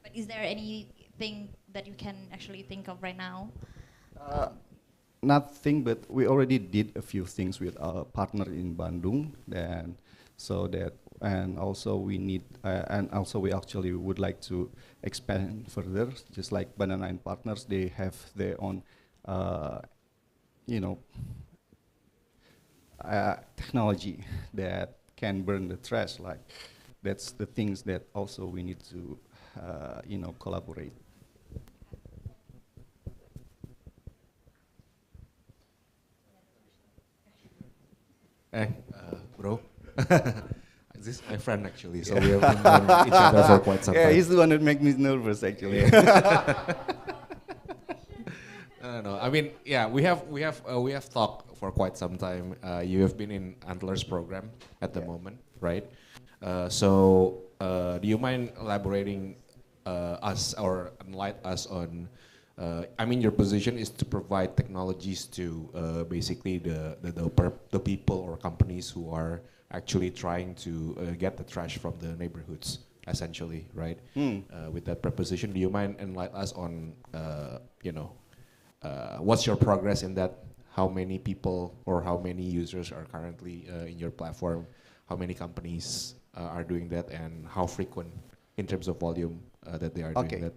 Speaker 7: But is there anything that you can actually think of right now?
Speaker 20: Nothing, but we already did a few things with our partner in Bandung, then so that, and also we need, and also we actually would like to expand further, just like Banana and Partners, they have their own, technology that can burn the trash. Like that's the things that also we need to, collaborate.
Speaker 15: Hey, bro. This is my friend actually, so we have been knowing each other for quite some time.
Speaker 20: Yeah, he's the one that makes me nervous actually.
Speaker 15: No. I mean, yeah, we have talked for quite some time. You have been in Antler's program at the moment, right? So, do you mind elaborating us or enlighten us on? I mean, your position is to provide technologies to basically the people or companies who are actually trying to get the trash from the neighborhoods, essentially, right? With that proposition, do you mind enlighten us on, what's your progress in that? How many people or how many users are currently in your platform? How many companies are doing that, and how frequent in terms of volume that they are doing that?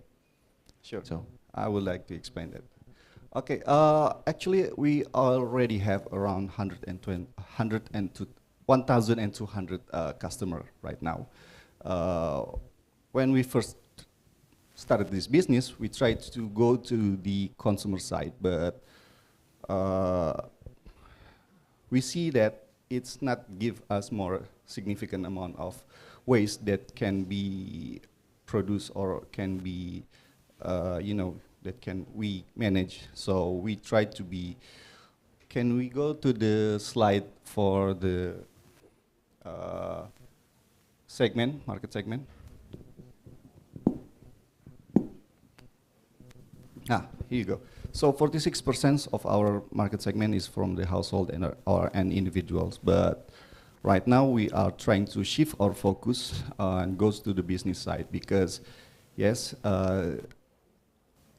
Speaker 20: Sure.
Speaker 15: So
Speaker 20: I would like to explain that. Okay, actually we already have around 1,200 customer right now. When we first started this business, we tried to go to the consumer side, but we see that it's not give us more significant amount of waste that can be produced or can be, that can we manage. So we try to be. Can we go to the slide for the market segment? Here you go. So 46% of our market segment is from the household and individuals, but right now we are trying to shift our focus and goes to the business side because, yes,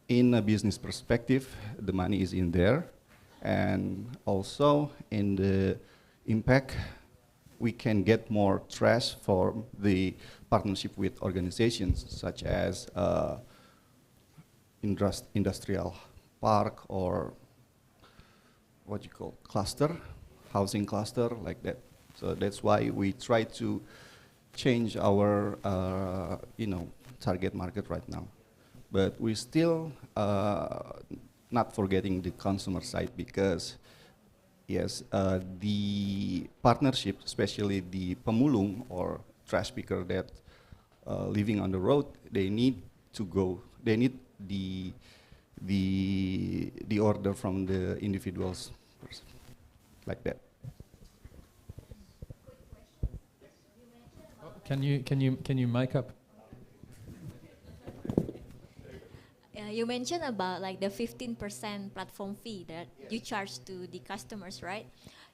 Speaker 20: in a business perspective, the money is in there, and also in the impact, we can get more trash for the partnership with organizations such as industrial park or what you call cluster, housing cluster like that. So that's why we try to change our target market right now. But we still not forgetting the consumer side because yes, the partnership, especially the pemulung or trash picker that living on the road, they need to go. They need the order from the individuals, like that.
Speaker 1: Can you mic up?
Speaker 6: You mentioned about like the 15% platform fee that you charge to the customers, right?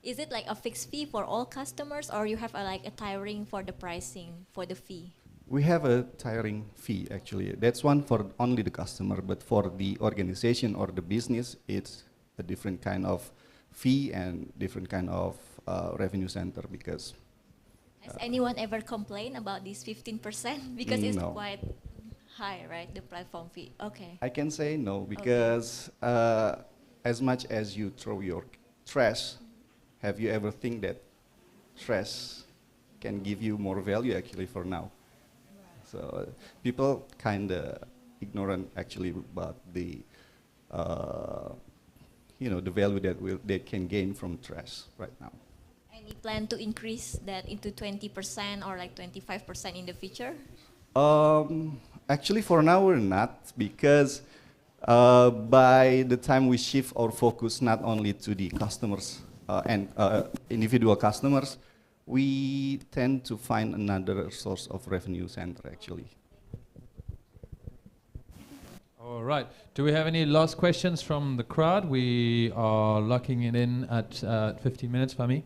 Speaker 6: Is it like a fixed fee for all customers, or you have a tiering for the pricing for the fee?
Speaker 20: We have a tiering fee actually. That's one for only the customer, but for the organization or the business, it's a different kind of fee and different kind of revenue center because.
Speaker 6: Has anyone ever complained about this 15%? Because it's
Speaker 20: No.
Speaker 6: quite high, right? The platform fee. Okay.
Speaker 20: I can say no because as much as you throw your trash, have you ever think that trash can give you more value actually for now? So people kind of ignorant actually about the the value that they can gain from trash right now.
Speaker 6: Any plan to increase that into 20% or like 25% in the future?
Speaker 20: Actually, for now we're not because by the time we shift our focus not only to the customers and individual customers, we tend to find another source of revenue center actually.
Speaker 1: All right. Do we have any last questions from the crowd? We are locking it in at 15 minutes, Fahmi.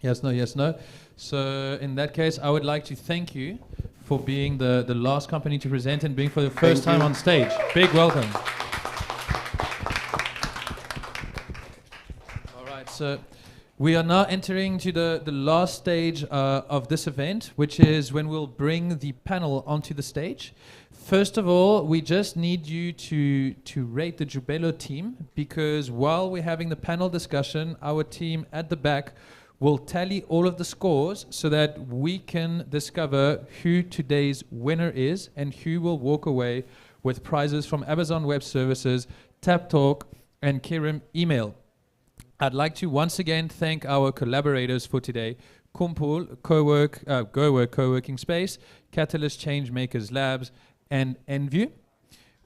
Speaker 1: Yes, no, yes, no. So in that case, I would like to thank you for being the last company to present and being for the first time on stage. Big welcome. All right, so we are now entering to the last stage of this event, which is when we'll bring the panel onto the stage. First of all, we just need you to rate the Jubelo team, because while we're having the panel discussion, our team at the back will tally all of the scores so that we can discover who today's winner is and who will walk away with prizes from Amazon Web Services, TapTalk, and Kirim Email. I'd like to once again thank our collaborators for today: KUMPUL, GoWork Co-working Space, Catalyst Changemakers Labs, and Enview.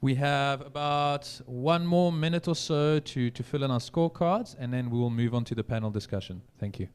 Speaker 1: We have about 1 more minute or so to fill in our scorecards, and then we will move on to the panel discussion. Thank you.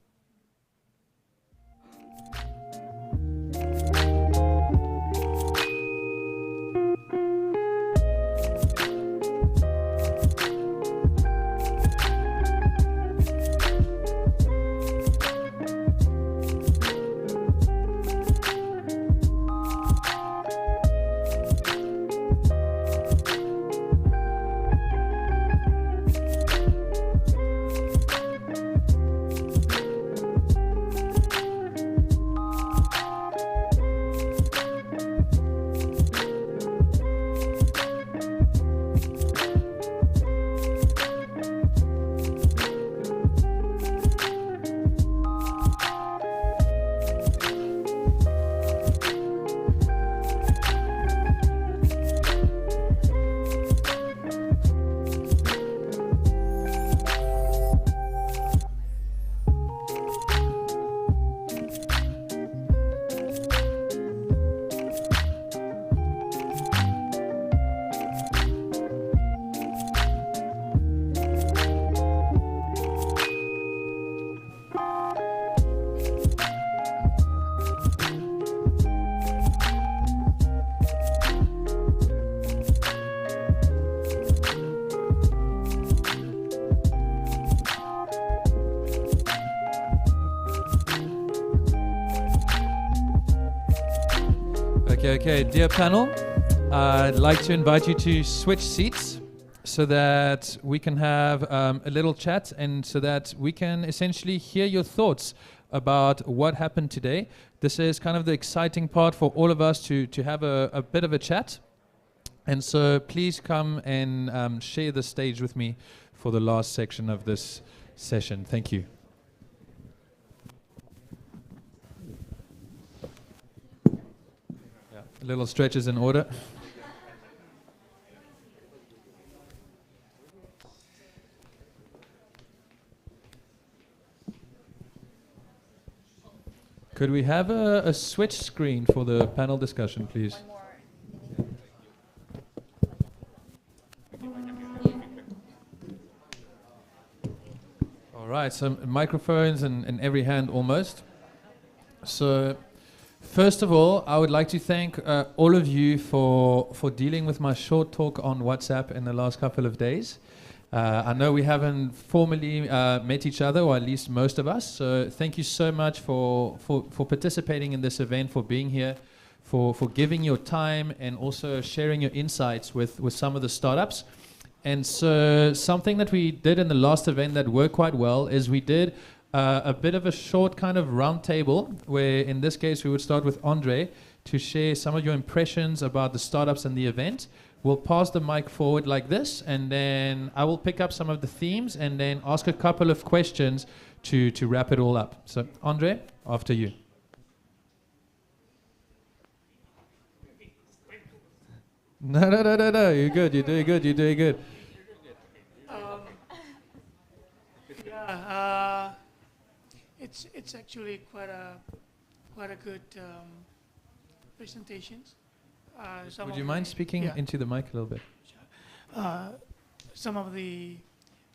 Speaker 1: Okay. Dear panel, I'd like to invite you to switch seats so that we can have a little chat and so that we can essentially hear your thoughts about what happened today. This is kind of the exciting part for all of us to have a bit of a chat. And so please come and share the stage with me for the last section of this session. Thank you. Yeah, little stretches in order. Could we have a switch screen for the panel discussion, please? All right, so microphones in every hand almost. So first of all, I would like to thank all of you for dealing with my short talk on WhatsApp in the last couple of days. I know we haven't formally met each other, or at least most of us, so thank you so much for participating in this event, for being here, for giving your time and also sharing your insights with some of the startups. And so something that we did in the last event that worked quite well is we did a bit of a short kind of round table, where in this case we would start with Andre to share some of your impressions about the startups and the event. We'll pass the mic forward like this, and then I will pick up some of the themes and then ask a couple of questions to wrap it all up. So, Andre, after you. No, you're good, you're doing good.
Speaker 10: Yeah, it's actually quite a good presentations.
Speaker 1: Would you mind speaking into the mic a little bit?
Speaker 10: Some of the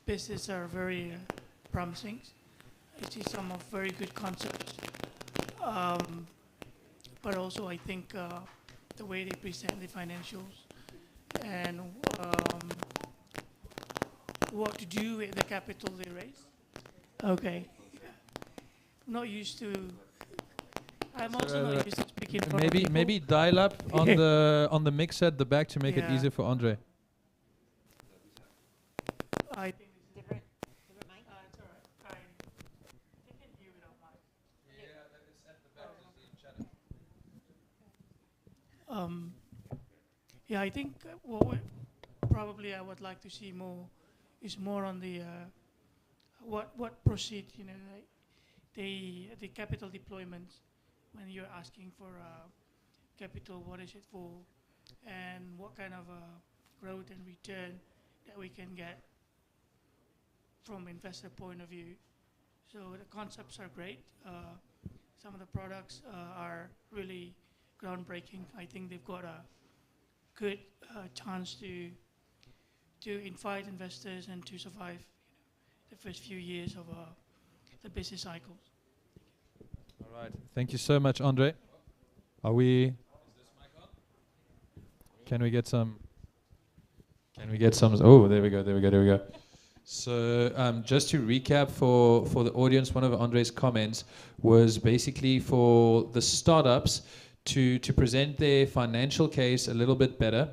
Speaker 10: businesses are very promising. I see some of very good concepts. But also I think the way they present the financials and what to do with the capital they raise. Okay. Not used to. I'm also not used to speaking for
Speaker 1: maybe dial up on the mixer at the back to make it easier for Andre.
Speaker 10: I think it's different mic. It's alright. I can hear without mic. Yeah, it's at the back of the channel. Yeah, I think what probably I would like to see more is more on the what proceed, like the capital deployments. When you're asking for capital, what is it for, and what kind of growth and return that we can get from investor point of view. So the concepts are great. Some of the products are really groundbreaking. I think they've got a good chance to invite investors and to survive the first few years of the business cycles.
Speaker 1: All right. Thank you so much, Andre. Are we? Is this mic on? Can we get some? Oh, there we go. So just to recap for the audience, one of Andre's comments was basically for the startups to present their financial case a little bit better,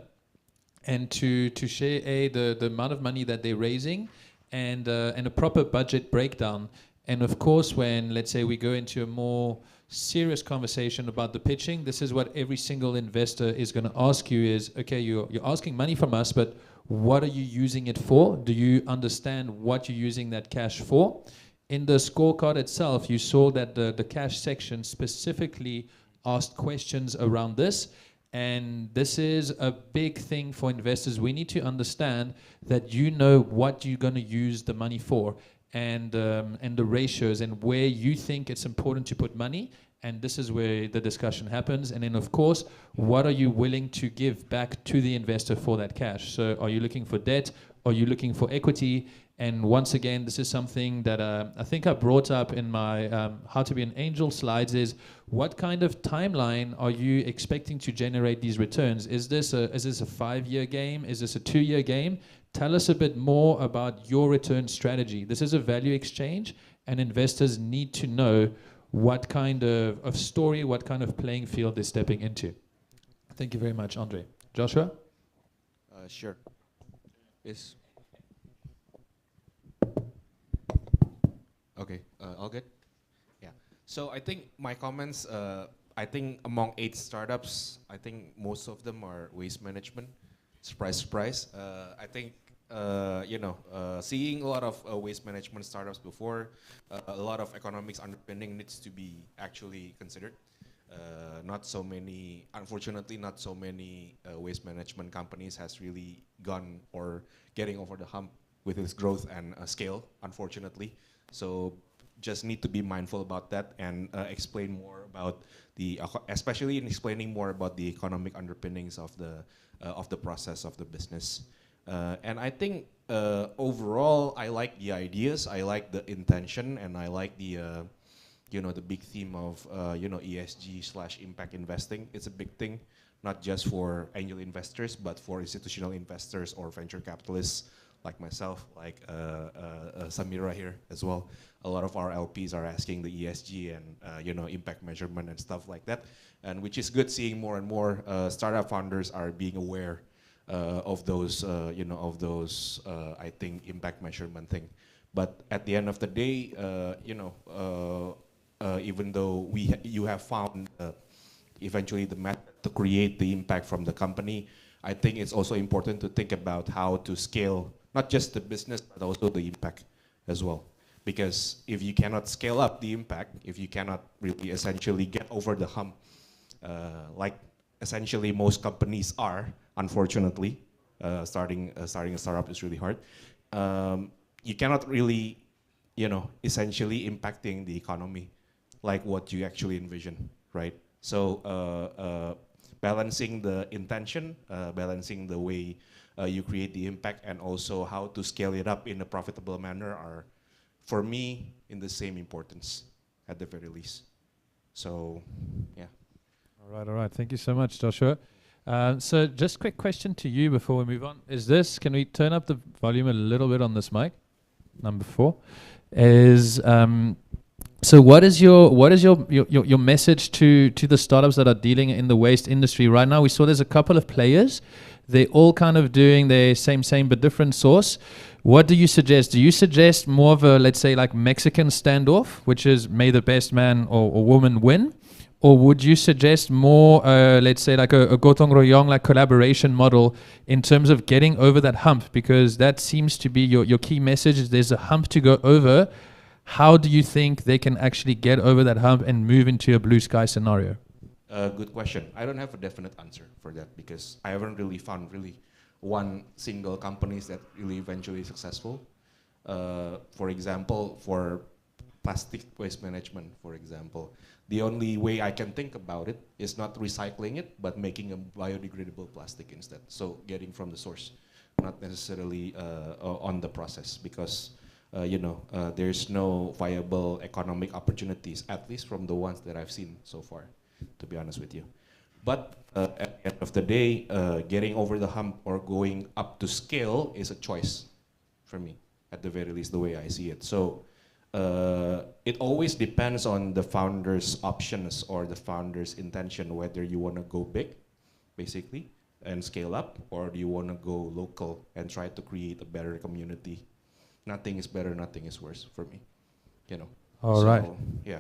Speaker 1: and to share the amount of money that they're raising, and a proper budget breakdown. And of course, when, let's say, we go into a more serious conversation about the pitching, this is what every single investor is going to ask you is, okay, you're asking money from us, but what are you using it for? Do you understand what you're using that cash for? In the scorecard itself, you saw that the cash section specifically asked questions around this. And this is a big thing for investors. We need to understand that you know what you're going to use the money for, and the ratios and where you think it's important to put money. And this is where the discussion happens. And then, of course, what are you willing to give back to the investor for that cash? So are you looking for debt? Are you looking for equity? And once again, this is something that I think I brought up in my How to Be an Angel slides, is what kind of timeline are you expecting to generate these returns? Is this a 5-year game? Is this a 2-year game? Tell us a bit more about your return strategy. This is a value exchange, and investors need to know what kind of story, what kind of playing field they're stepping into. Thank you very much, Andre. Joshua?
Speaker 15: Sure. Is okay. All good. Yeah. So I think my comments. I think among 8 startups, I think most of them are waste management. Surprise, surprise. I think seeing a lot of waste management startups before, a lot of economics underpinning needs to be actually considered. Not so many, unfortunately, not so many waste management companies has really gone or getting over the hump with its growth and scale, unfortunately. So just need to be mindful about that and explain more about especially in explaining more about the economic underpinnings of the process of the business. And I think overall, I like the ideas, I like the intention, and I like the big theme of ESG/impact investing. It's a big thing, not just for angel investors, but for institutional investors or venture capitalists like myself, like Samira here as well. A lot of our LPs are asking the ESG and impact measurement and stuff like that, and which is good seeing more and more startup founders are being aware of those, I think impact measurement thing. But at the end of the day, even though you have found eventually the method to create the impact from the company, I think it's also important to think about how to scale not just the business but also the impact as well. Because if you cannot scale up the impact, if you cannot really essentially get over the hump, like essentially most companies are, unfortunately, starting a startup is really hard. You cannot really, essentially impacting the economy like what you actually envision, right? So balancing the intention, balancing the way you create the impact, and also how to scale it up in a profitable manner are, for me, in the same importance at the very least. So, yeah.
Speaker 1: All right. Thank you so much, Joshua. So just quick question to you before we move on. Can we turn up the volume a little bit on this mic? Number 4 is, so what is your message to the startups that are dealing in the waste industry right now? We saw there's a couple of players. They're all kind of doing their same but different source. What do you suggest? Do you suggest more of a, let's say, like Mexican standoff, which is may the best man or woman win? Or would you suggest more, let's say, like a gotong royong, like collaboration model in terms of getting over that hump? Because that seems to be your key message, is there's a hump to go over. How do you think they can actually get over that hump and move into a blue sky scenario?
Speaker 15: Good question. I don't have a definite answer for that because I haven't really found one single company that really eventually successful. For example, for plastic waste management, for example, the only way I can think about it is not recycling it, but making a biodegradable plastic instead. So getting from the source, not necessarily on the process, because there's no viable economic opportunities, at least from the ones that I've seen so far, to be honest with you. But at the end of the day, getting over the hump or going up to scale is a choice for me, at the very least, the way I see it. So it always depends on the founder's options or the founder's intention, whether you want to go big, basically, and scale up, or do you want to go local and try to create a better community. Nothing is better, nothing is worse for me,
Speaker 1: All right.
Speaker 15: Yeah.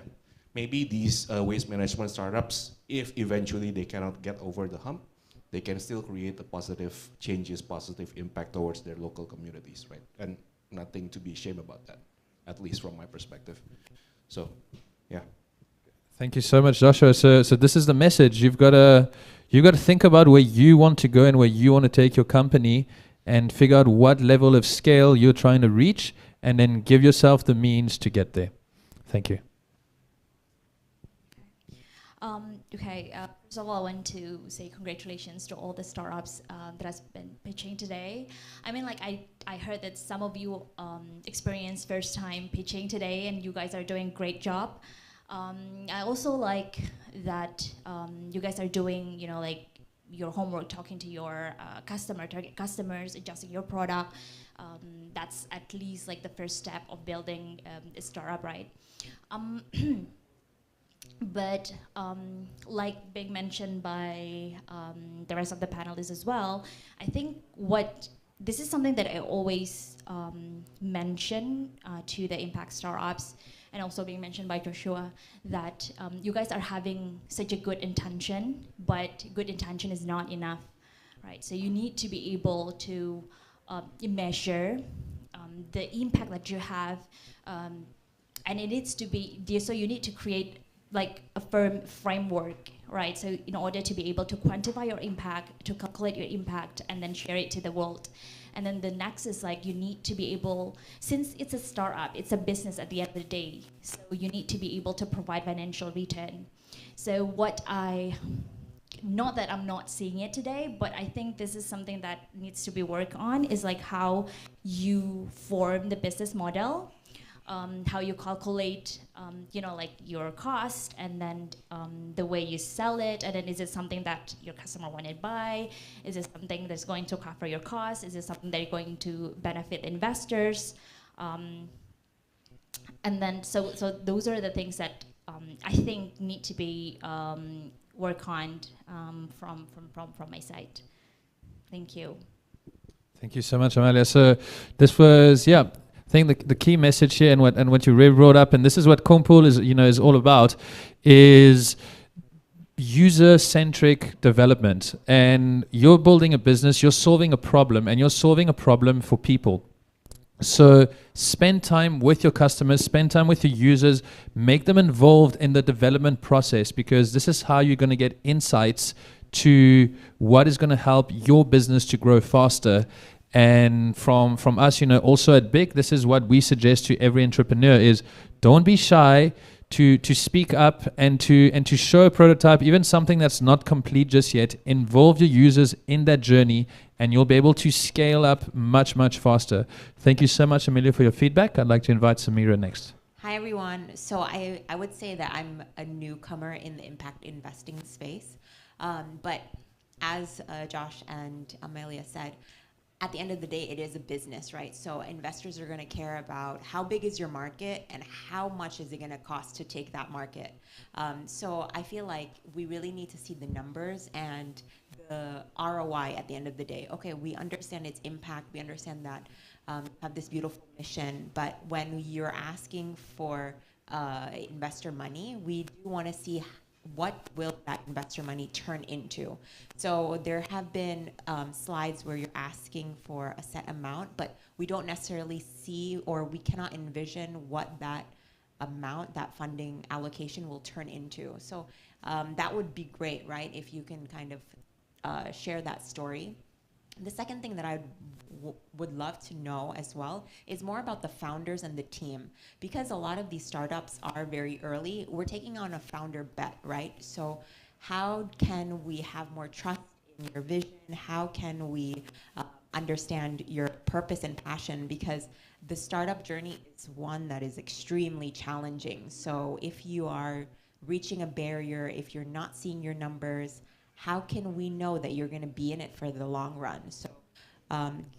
Speaker 15: Maybe these waste management startups, if eventually they cannot get over the hump, they can still create a positive changes, positive impact towards their local communities, right? And nothing to be ashamed about that, at least from my perspective. So, yeah.
Speaker 1: Thank you so much, Joshua. So this is the message. You've got to think about where you want to go and where you want to take your company, and figure out what level of scale you're trying to reach, and then give yourself the means to get there. Thank you.
Speaker 7: First of all, I want to say congratulations to all the startups that has been pitching today. I mean, like I heard that some of you experienced first time pitching today, and you guys are doing a great job. I also like that you guys are doing, like your homework, talking to your target customers, adjusting your product. That's at least like the first step of building a startup, right? But like being mentioned by the rest of the panelists as well, I think this is something that I always mention to the impact startups, and also being mentioned by Joshua, that you guys are having such a good intention, but good intention is not enough, right? So you need to be able to measure the impact that you have, and it needs to be, so you need to create like a firm framework, right? So in order to be able to quantify your impact, to calculate your impact, and then share it to the world. And then the next is like you need to be able, since it's a startup, it's a business at the end of the day, so you need to be able to provide financial return. So not that I'm not seeing it today, but I think this is something that needs to be worked on, is like how you form the business model, how you calculate, like your cost, and then the way you sell it, and then is it something that your customer want to buy? Is it something that's going to cover your cost? Is it something that is going to benefit investors? And then so those are the things that I think need to be worked on from my side. Thank you.
Speaker 1: Thank you so much, Amalia. So this was, I think the key message here, and what you really brought up, and this is what KUMPUL is all about, is user-centric development. And you're building a business, you're solving a problem, and you're solving a problem for people. So spend time with your customers, spend time with your users, make them involved in the development process, because this is how you're going to get insights to what is going to help your business to grow faster. And from us, also at Big, this is what we suggest to every entrepreneur: is don't be shy to speak up and to show a prototype, even something that's not complete just yet. Involve your users in that journey, and you'll be able to scale up much, much faster. Thank you so much, Amelia, for your feedback. I'd like to invite Samira next.
Speaker 11: Hi, everyone. So I would say that I'm a newcomer in the impact investing space. But as Josh and Amelia said, at the end of the day, it is a business, right? So investors are going to care about how big is your market and how much is it going to cost to take that market. So I feel like we really need to see the numbers and the ROI at the end of the day. Okay, we understand its impact. We understand that have this beautiful mission, but when you're asking for investor money, we do want to see what will that investor money turn into. So there have been slides where you're asking for a set amount, but we don't necessarily see, or we cannot envision what that amount, that funding allocation will turn into. So that would be great, right? If you can kind of share that story. The second thing that I would love to know as well is more about the founders and the team, because a lot of these startups are very early. We're taking on a founder bet, right? So how can we have more trust in your vision? How can we understand your purpose and passion? Because the startup journey is one that is extremely challenging. So if you are reaching a barrier, if you're not seeing your numbers, how can we know that you're going to be in it for the long run? So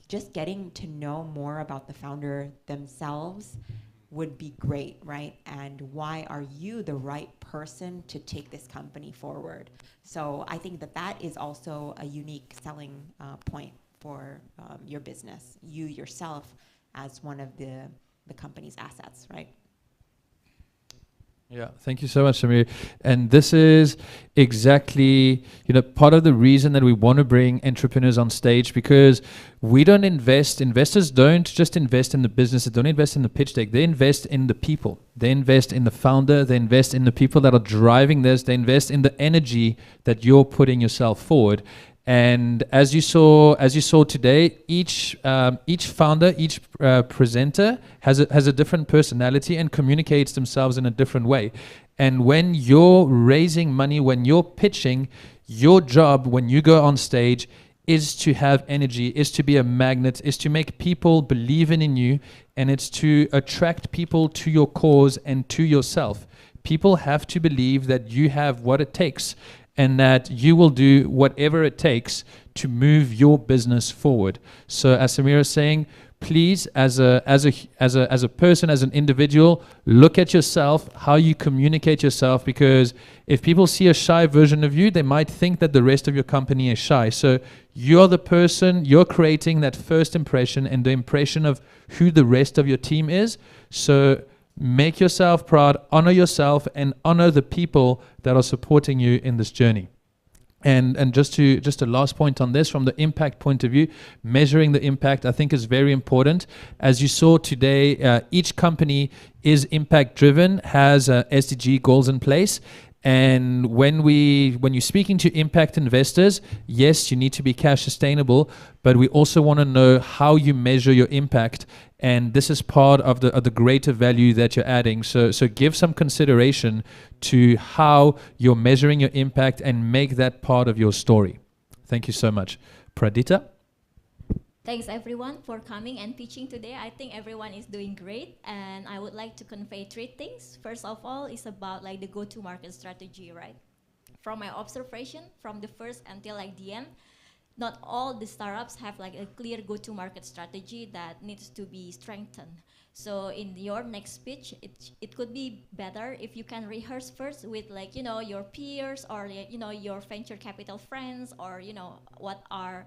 Speaker 11: just getting to know more about the founder themselves would be great, right? And why are you the right person to take this company forward? So I think that that is also a unique selling point for your business, you yourself as one of the company's assets, right?
Speaker 1: Yeah, thank you so much, Samir. And this is exactly, part of the reason that we want to bring entrepreneurs on stage, because we don't investors don't just invest in the business, they don't invest in the pitch deck, they invest in the people. They invest in the founder, they invest in the people that are driving this, they invest in the energy that you're putting yourself forward. And as you saw today, each founder, each presenter has a different personality and communicates themselves in a different way. And when you're raising money, when you're pitching, your job when you go on stage is to have energy, is to be a magnet, is to make people believe in you, and it's to attract people to your cause and to yourself. People have to believe that you have what it takes, and that you will do whatever it takes to move your business forward. So as Samira is saying, please, as a person, as an individual, look at yourself, how you communicate yourself, because if people see a shy version of you, they might think that the rest of your company is shy. So you're the person, you're creating that first impression and the impression of who the rest of your team is. So make yourself proud, honor yourself, and honor the people that are supporting you in this journey. And just a last point on this, from the impact point of view, measuring the impact I think is very important. As you saw today, each company is impact driven, has SDG goals in place. And when you're speaking to impact investors, yes, you need to be cash sustainable, but we also want to know how you measure your impact. And this is part of the greater value that you're adding. So give some consideration to how you're measuring your impact and make that part of your story. Thank you so much. Pradita?
Speaker 6: Thanks everyone for coming and pitching today. I think everyone is doing great, and I would like to convey 3 things. First of all, it's about like the go-to-market strategy, right? From my observation, from the first until like the end, not all the startups have like a clear go-to-market strategy that needs to be strengthened. So in your next pitch, it could be better if you can rehearse first with like, you know, your peers or, you know, your venture capital friends, or, you know, what are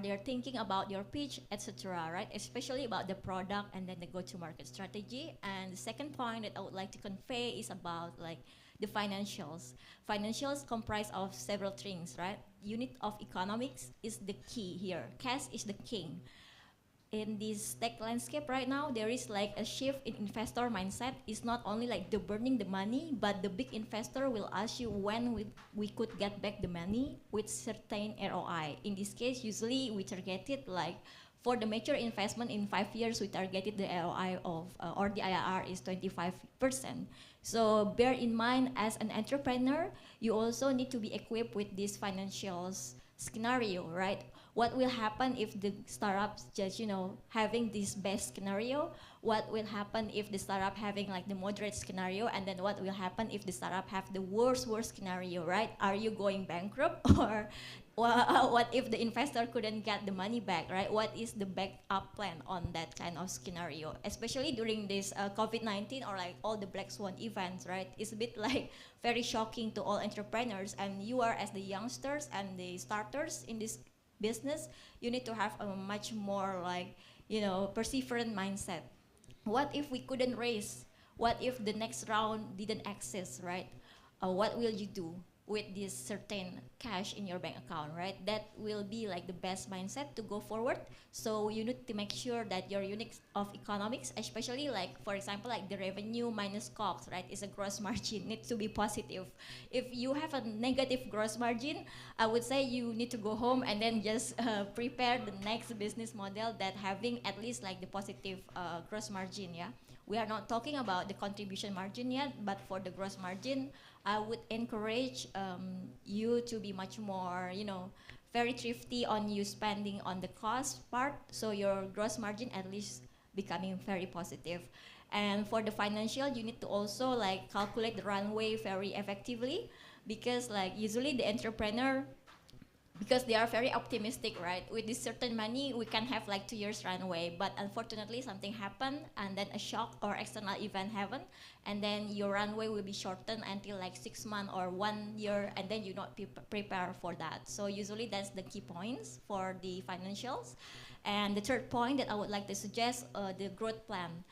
Speaker 6: they thinking about your pitch, etc., right? Especially about the product and then the go-to-market strategy. And the second point that I would like to convey is about like the financials. Financials comprise of several things, right? Unit of economics is the key here. Cash is the king. In this tech landscape right now, there is like a shift in investor mindset. It's not only like the burning the money, but the big investor will ask you when we could get back the money with certain ROI. In this case, usually we targeted like for the major investment in 5 years, we targeted the ROI of, or the IRR is 25%. So bear in mind, as an entrepreneur, you also need to be equipped with this financials scenario, right? What will happen if the startups just, you know, having this best scenario? What will happen if the startup having like the moderate scenario? And then what will happen if the startup have the worst scenario, right? Are you going bankrupt? Or what if the investor couldn't get the money back, right? What is the backup plan on that kind of scenario? Especially during this COVID-19 or like all the Black Swan events, right? It's a bit like very shocking to all entrepreneurs. And you are, as the youngsters and the starters in this business, you need to have a much more like, you know, perseverant mindset. What if we couldn't raise? What if the next round didn't access, right? What will you do with this certain cash in your bank account, right? That will be like the best mindset to go forward. So you need to make sure that your unit of economics, especially like, for example, like the revenue minus costs, right, is a gross margin, needs to be positive. If you have a negative gross margin, I would say you need to go home and then just prepare the next business model that having at least like the positive gross margin, yeah? We are not talking about the contribution margin yet, but for the gross margin, I would encourage you to be much more, you know, very thrifty on you spending on the cost part, so your gross margin at least becoming very positive. And for the financial, you need to also like calculate the runway very effectively, because like usually the entrepreneur, because they are very optimistic, right? With this certain money, we can have like 2 years runway, but unfortunately something happened, and then a shock or external event happened, and then your runway will be shortened until like 6 months or 1 year, and then you not prepare for that. So usually that's the key points for the financials. And the third point that I would like to suggest, the growth plan.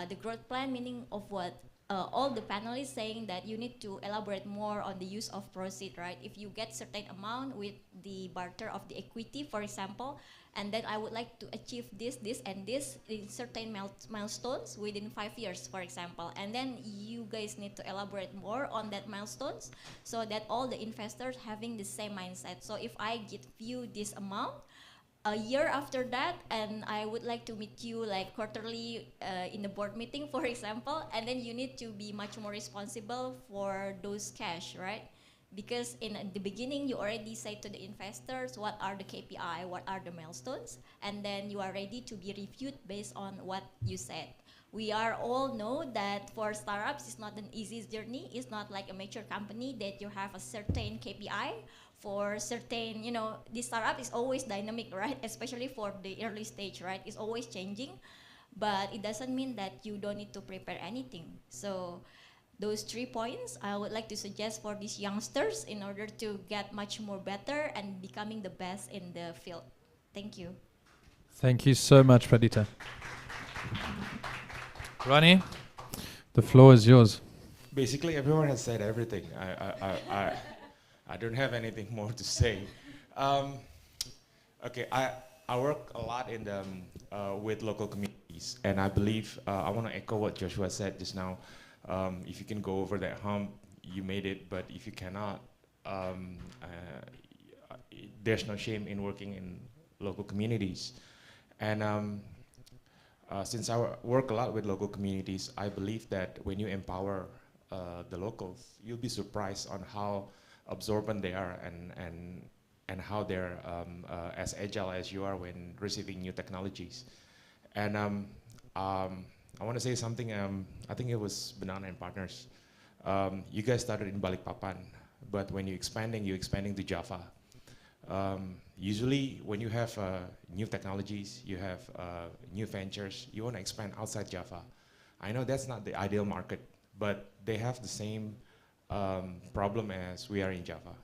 Speaker 6: The growth plan meaning of what? All the panelists saying that you need to elaborate more on the use of proceed, right? If you get certain amount with the barter of the equity, for example, and then I would like to achieve this, and this in certain milestones within 5 years, for example. And then you guys need to elaborate more on that milestones so that all the investors having the same mindset. So if I give you this amount, a year after that, and I would like to meet you like quarterly in the board meeting, for example, and then you need to be much more responsible for those cash, right? Because in the beginning, you already say to the investors what are the KPI, what are the milestones, and then you are ready to be reviewed based on what you said. We are all know that for startups, it's not an easy journey. It's not like a mature company that you have a certain KPI for certain, the startup is always dynamic, right? Especially for the early stage, right? It's always changing, but it doesn't mean that you don't need to prepare anything. So those 3 points I would like to suggest for these youngsters in order to get much more better and becoming the best in the field. Thank you.
Speaker 1: Thank you so much, Pradita. Ronnie, the floor is yours.
Speaker 5: Basically, everyone has said everything. I don't have anything more to say. Okay, I work a lot in the with local communities, and I believe I want to echo what Joshua said just now. If you can go over that hump, you made it. But if you cannot, there's no shame in working in local communities. And since I work a lot with local communities, I believe that when you empower the locals, you'll be surprised on how absorbent they are and how they're as agile as you are when receiving new technologies. And I want to say something. I think it was Banana and Partners. You guys started in Balikpapan, but when you're expanding to Java. Usually, when you have new technologies, you have new ventures, you want to expand outside Java. I know that's not the ideal market, but they have the same problem as we are in Java.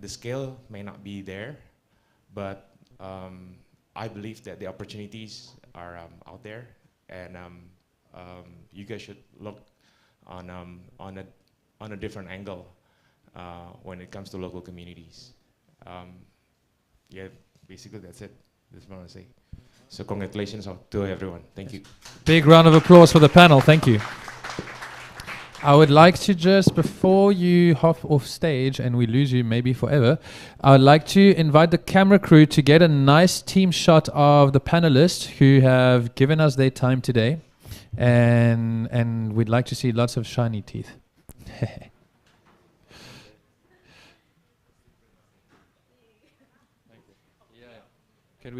Speaker 5: The scale may not be there, but I believe that the opportunities are out there, and you guys should look on a different angle when it comes to local communities. Yeah, basically that's it. That's what I want to say. So congratulations to everyone. Thank you.
Speaker 1: Big round of applause for the panel. Thank you. I would like to just, before you hop off stage and we lose you maybe forever, I would like to invite the camera crew to get a nice team shot of the panelists who have given us their time today. And we'd like to see lots of shiny teeth. Could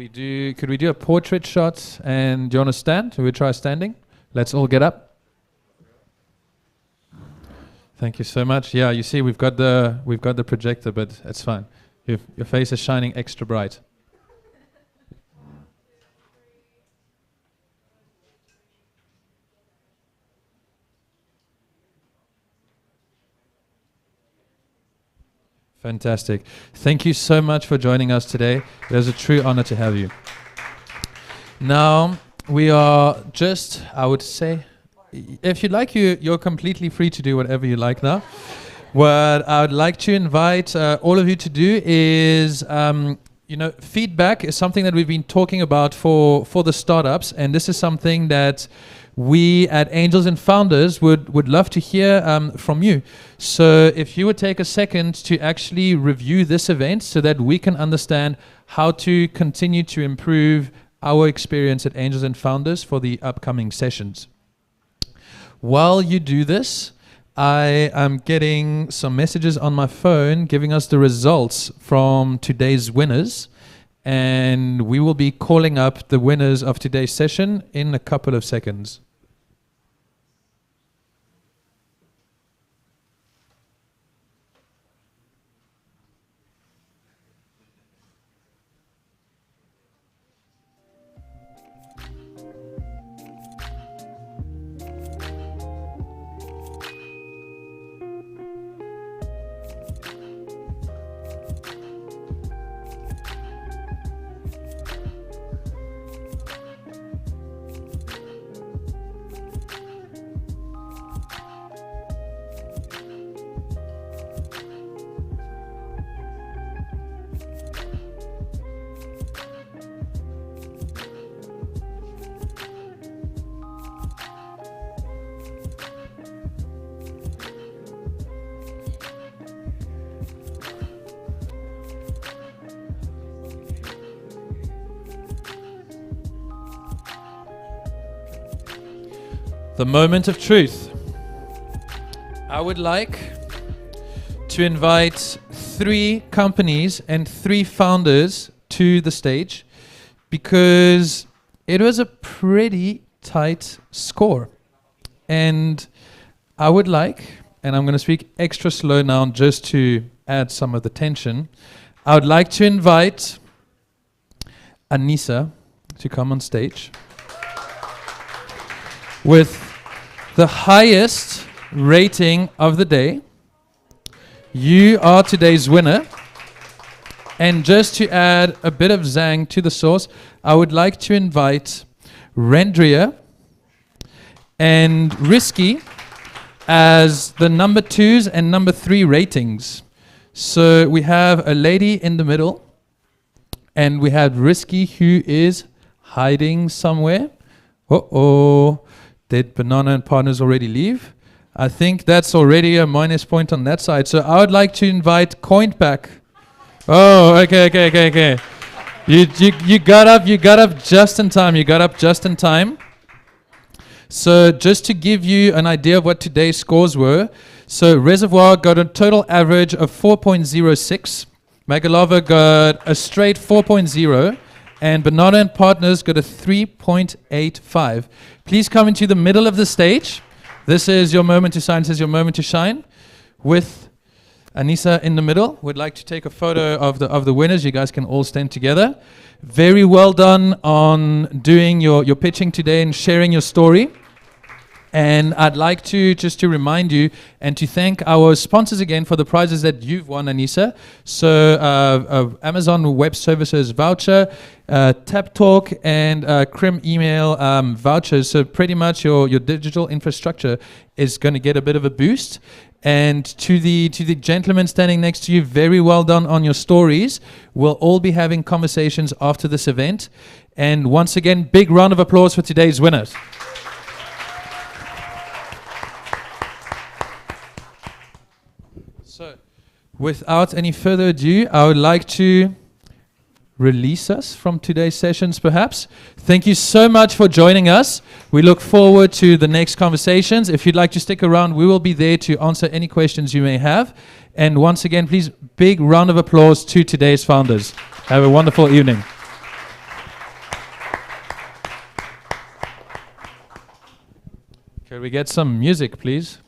Speaker 1: we do a portrait shot? And do you want to stand? Should we try standing? Let's all get up. Thank you so much. Yeah, you see, we've got the projector, but it's fine. Your face is shining extra bright. Fantastic. Thank you so much for joining us today. It was a true honor to have you. Now, we are just, I would say, if you'd like, you're completely free to do whatever you like now. What I would like to invite all of you to do is, feedback is something that we've been talking about for the startups, and this is something that we at Angels and Founders would love to hear from you. So if you would take a second to actually review this event so that we can understand how to continue to improve our experience at Angels and Founders for the upcoming sessions. While you do this, I am getting some messages on my phone giving us the results from today's winners. And we will be calling up the winners of today's session in a couple of seconds. The moment of truth. I would like to invite 3 companies and 3 founders to the stage because it was a pretty tight score. And I would like, and I'm going to speak extra slow now just to add some of the tension, I would like to invite Anissa to come on stage with the highest rating of the day. You are today's winner. And just to add a bit of zang to the sauce, I would like to invite Rendria and Risky as the number 2s and number 3 ratings. So we have a lady in the middle, and we have Risky, who is hiding somewhere. Uh-oh, did Banana and Partners already leave? I think that's already a minus point on that side. So I would like to invite Coinpack. Oh, okay. You got up just in time. So just to give you an idea of what today's scores were, so Reservoir got a total average of 4.06, Magalova got a straight 4.0, and Banana and Partners got a 3.85. Please come into the middle of the stage. This is your moment to shine. This is your moment to shine. With Anissa in the middle, would like to take a photo of the winners. You guys can all stand together. Very well done on doing your pitching today and sharing your story. And I'd like to just to remind you and to thank our sponsors again for the prizes that you've won, Anissa. So Amazon Web Services voucher, Tap Talk, and Crim email vouchers. So pretty much your digital infrastructure is going to get a bit of a boost. And to the gentleman standing next to you, very well done on your stories. We'll all be having conversations after this event. And once again, big round of applause for today's winners. So, without any further ado, I would like to release us from today's sessions, perhaps. Thank you so much for joining us. We look forward to the next conversations. If you'd like to stick around, we will be there to answer any questions you may have. And once again, please, big round of applause to today's founders. Have a wonderful evening. Could we get some music, please?